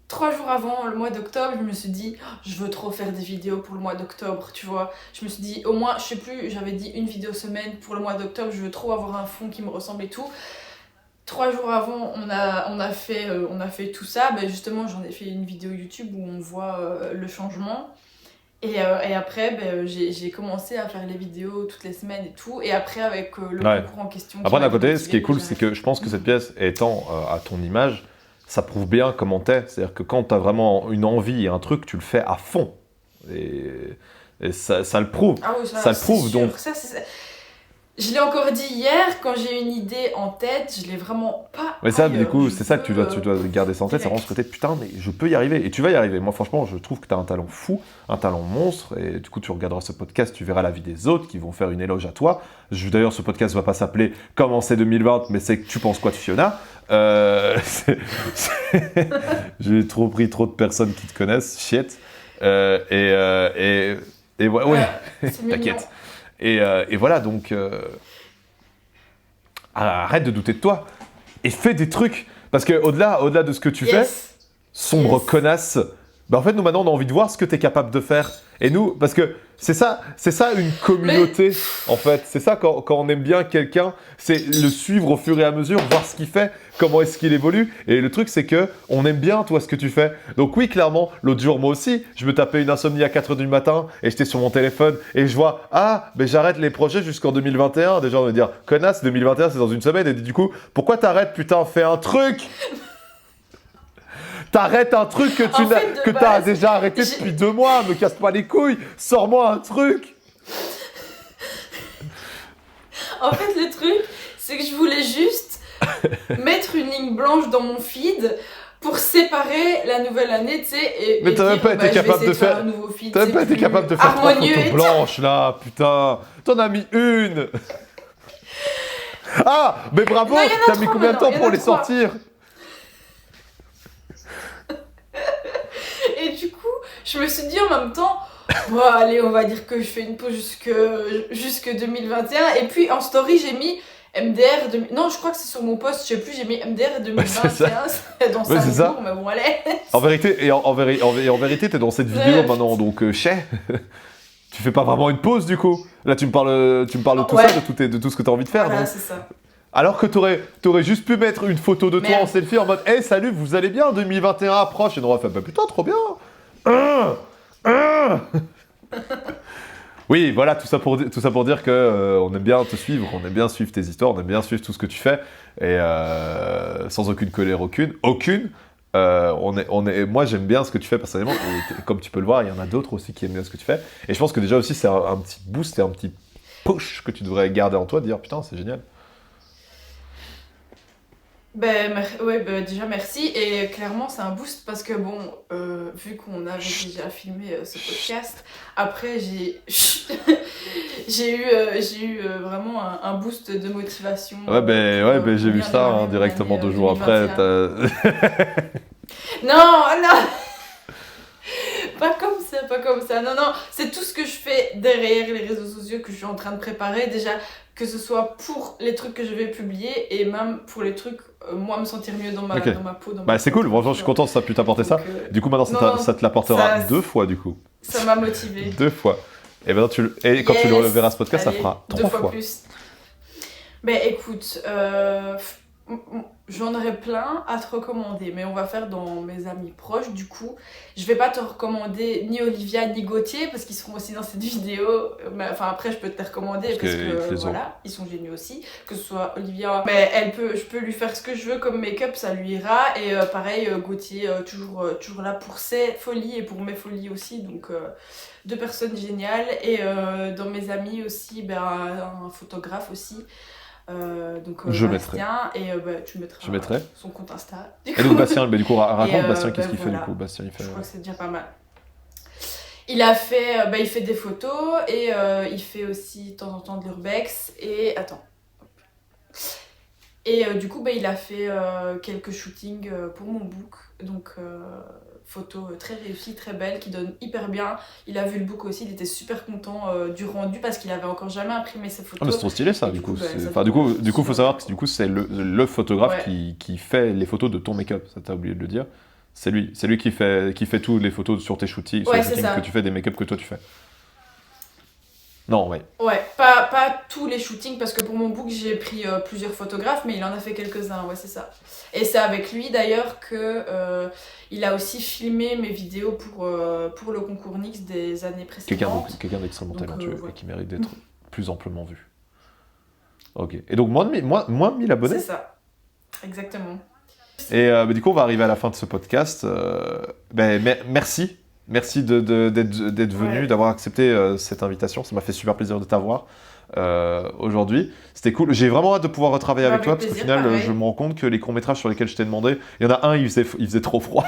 3 jours avant le mois d'octobre, je me suis dit oh, je veux trop faire des vidéos pour le mois d'octobre, tu vois. Je me suis dit au moins, je sais plus, j'avais dit une vidéo semaine pour le mois d'octobre, je veux trop avoir un fond qui me ressemble et tout. 3 jours avant, on a fait tout ça. Ben justement, j'en ai fait une vidéo YouTube où on voit le changement. Et après, j'ai commencé à faire les vidéos toutes les semaines et tout. Et après, avec le concours en question. Après, d'un côté, ce qui est cool, c'est que je pense que cette pièce étant à ton image, ça prouve bien comment t'es. C'est-à-dire que quand t'as vraiment une envie et un truc, tu le fais à fond. Et ça le prouve. Ah oui, Ça le prouve, sûr. donc. Je l'ai encore dit hier, quand j'ai une idée en tête, je l'ai vraiment pas. Mais ça, ailleurs. du coup, Je c'est ça que tu veux, dois garder ça en tête, c'est vraiment ce côté putain, mais je peux y arriver. Et tu vas y arriver. Moi, franchement, je trouve que tu as un talent fou, un talent monstre. Et du coup, tu regarderas ce podcast, tu verras la vie des autres qui vont faire une éloge à toi. D'ailleurs, ce podcast va pas s'appeler Comment c'est 2020, mais c'est que tu penses quoi de Fiona. J'ai pris trop de personnes qui te connaissent, shit. Et ouais, c'est mignon. t'inquiète. Et voilà, donc arrête de douter de toi et fais des trucs. Parce que au-delà de ce que tu fais, Yes. sombre Yes. connasse, bah en fait, nous maintenant, on a envie de voir ce que tu es capable de faire. Et nous, parce que c'est ça une communauté, en fait. C'est ça, quand on aime bien quelqu'un, c'est le suivre au fur et à mesure, voir ce qu'il fait, comment est-ce qu'il évolue. Et le truc, c'est que on aime bien, toi, ce que tu fais. Donc oui, clairement, l'autre jour, moi aussi, je me tapais une insomnie à 4h du matin et j'étais sur mon téléphone et je vois, mais j'arrête les projets jusqu'en 2021. Déjà, on va me dire, connasse, 2021, c'est dans une semaine. Et du coup, pourquoi t'arrêtes, putain, fais un truc. T'arrêtes un truc que t'as déjà arrêté depuis 2 mois, me casse pas les couilles, sors-moi un truc. En fait, le truc, c'est que je voulais juste mettre une ligne blanche dans mon feed pour pour séparer la nouvelle année, tu sais, Mais et t'as même dire, pas été je vais capable essayer de faire- un nouveau feed, T'as même c'est pas été plus capable de faire 3 harmonieux photos et tout. blanches, là, putain. T'en as mis une. Ah, mais bravo. Non, il y en a T'as mis trois combien de temps maintenant, il y en pour a les trois. sortir? Et du coup, je me suis dit en même temps, bon, allez, on va dire que je fais une pause jusque 2021. Et puis en story, j'ai mis MDR. Non, je crois que c'est sur mon post, je sais plus, j'ai mis MDR 2021. C'est dans Ouais, 5 c'est ça. jours, mais bon, allez. En vérité, en vérité, t'es dans cette vidéo Ouais. maintenant, donc chais. Tu fais pas vraiment une pause du coup. Là, tu me parles de tout Ouais. ça, de tout ce que t'as envie de faire. Voilà, donc. c'est ça. Alors que t'aurais juste pu mettre une photo de toi Merde. en selfie en mode hey, salut, vous allez bien, 2021 approche. Et on aurait fait bah putain, trop bien. Oui, voilà, tout ça pour dire que on aime bien te suivre, on aime bien suivre tes histoires, on aime bien suivre tout ce que tu fais. Et sans aucune colère, aucune. Moi, j'aime bien ce que tu fais personnellement. Et comme tu peux le voir, il y en a d'autres aussi qui aiment bien ce que tu fais. Et je pense que déjà aussi, c'est un petit boost et un petit push que tu devrais garder en toi, de dire putain, c'est génial. Déjà merci, et clairement c'est un boost parce que bon, vu qu'on avait déjà filmé ce podcast, après j'ai eu vraiment un boost de motivation. J'ai vu bien ça démarrer mon directement année, 2 jours après. 2021. Non, pas comme ça, non, c'est tout ce que je fais derrière les réseaux sociaux que je suis en train de préparer, déjà, que ce soit pour les trucs que je vais publier et même pour les trucs, moi, me sentir mieux dans ma Ok. peau. Dans Bah ma c'est peau, cool, franchement je suis content que ça ait pu t'apporter ça. Donc, Du coup maintenant non, ça te l'apportera ça- 2 fois du coup. ça m'a motivée. 2 fois. Et maintenant quand tu le Yes. reverras ce podcast, Allez, ça fera 2 3 fois fois. plus. Ben écoute, j'en aurais plein à te recommander, mais on va faire dans mes amis proches. Du coup, je vais pas te recommander ni Olivia ni Gauthier parce qu'ils seront aussi dans cette vidéo. Mais, enfin, après, je peux te les recommander Parce parce que que les ont. voilà, ils sont géniaux aussi. Que ce soit Olivia, mais je peux lui faire ce que je veux comme make-up, ça lui ira. Et pareil, Gauthier, toujours là pour ses folies et pour mes folies aussi. Donc, 2 personnes géniales. Et dans mes amis aussi, un photographe aussi. Je mettrai. Bastien, et tu mettras Je mettrai. son compte Insta. Et donc Bastien, du coup raconte Bastien qu'est-ce qu'il fait voilà. du coup. Bastien il fait. Je crois que c'est déjà pas mal. Il a fait, il fait des photos et il fait aussi de temps en temps de l'urbex et attends. Et du coup, il a fait quelques shootings pour mon book, donc photos très réussies, très belles, qui donnent hyper bien. Il a vu le book aussi, il était super content du rendu parce qu'il avait encore jamais imprimé ses Ah photos. mais c'est trop stylé ça Et du coup. ça Enfin du coup donne faut savoir que du coup c'est le photographe Ouais. qui fait les photos de ton make-up. Ça t'as oublié de le dire. C'est lui qui fait toutes les photos sur tes shootings, Ouais, c'est ça. que tu fais, des make-up que toi tu fais. Non, ouais. Ouais, pas tous les shootings parce que pour mon book j'ai pris plusieurs photographes, mais il en a fait quelques-uns, ouais, c'est ça. Et c'est avec lui d'ailleurs que il a aussi filmé mes vidéos pour le concours Nix des années précédentes. Quelqu'un d'extrêmement Donc, talentueux ouais. et qui mérite d'être plus amplement vu. Ok. Et donc moins de 1000 abonnés. C'est ça, exactement. Et du coup, on va arriver à la fin de ce podcast. Merci. Merci d'être venu, Ouais. d'avoir accepté cette invitation. Ça m'a fait super plaisir de t'avoir aujourd'hui. C'était cool. J'ai vraiment hâte de pouvoir retravailler avec Avec toi parce qu'au plaisir, final, pareil. je me rends compte que les courts-métrages sur lesquels je t'ai demandé, il y en a un, il faisait trop froid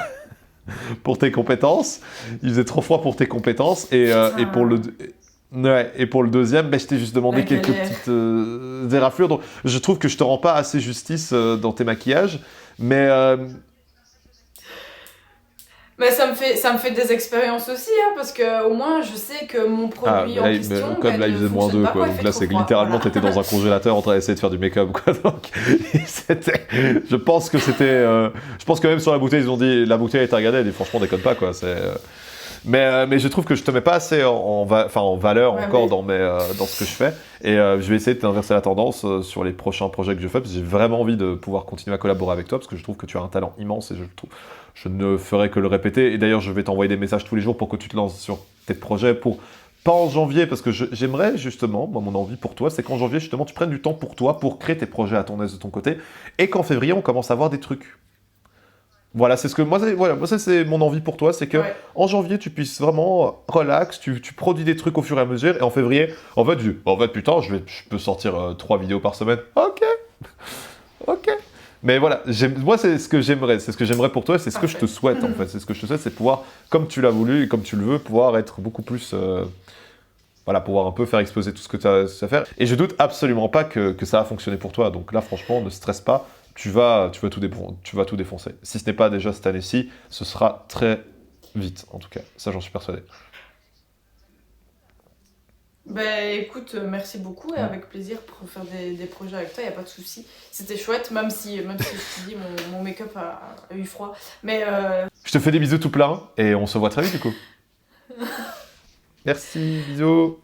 pour tes compétences. Il faisait trop froid pour tes compétences. Et pour le... Ouais, et pour le deuxième, je t'ai juste demandé La quelques galère. petites éraflures. Donc, je trouve que je te rends pas assez justice dans tes maquillages. Mais Mais ça me fait des expériences aussi, hein, parce que au moins je sais que mon produit en question. comme là, il faisait moins 2, pas, quoi. il Donc fait là, trop c'est froid, littéralement, voilà. t'étais dans un congélateur en train d'essayer de faire du make-up, quoi. Donc, je pense que c'était. Je pense que même sur la bouteille, ils ont dit. La bouteille a été regardée, elle dit franchement, déconne pas, quoi. Mais je trouve que je te mets pas assez en valeur Ouais, encore mais- dans ce que je fais. Et je vais essayer de t'inverser la tendance sur les prochains projets que je fais, parce que j'ai vraiment envie de pouvoir continuer à collaborer avec toi, parce que je trouve que tu as un talent immense et je ne ferai que le répéter. Et d'ailleurs, je vais t'envoyer des messages tous les jours pour que tu te lances sur tes projets pas en janvier, parce que j'aimerais justement, moi, mon envie pour toi, c'est qu'en janvier, justement, tu prennes du temps pour toi, pour créer tes projets à ton aise de ton côté, et qu'en février, on commence à voir des trucs. Voilà, c'est ce que moi, ça, c'est mon envie pour toi, c'est que Ouais. en janvier, tu puisses vraiment relax, tu produis des trucs au fur et à mesure, et en février, en fait, putain, je peux sortir 3 vidéos par semaine. Ok. Mais voilà, moi c'est ce que j'aimerais pour toi, c'est ce que je te Parfait. souhaite en fait. C'est ce que je te souhaite, c'est pouvoir, comme tu l'as voulu et comme tu le veux, pouvoir être beaucoup plus... voilà, pouvoir un peu faire exploser tout ce que tu as à faire. Et je doute absolument pas que ça va fonctionner pour toi. Donc là, franchement, ne stresse pas, tu vas tout défoncer. Si ce n'est pas déjà cette année-ci, ce sera très vite, en tout cas. Ça, j'en suis persuadé. Ben écoute, merci beaucoup et avec plaisir pour faire des projets avec toi, y a pas de souci. C'était chouette, même si je te dis, mon make-up a eu froid. Mais Je te fais des bisous tout plein et on se voit très vite du coup. Merci, bisous.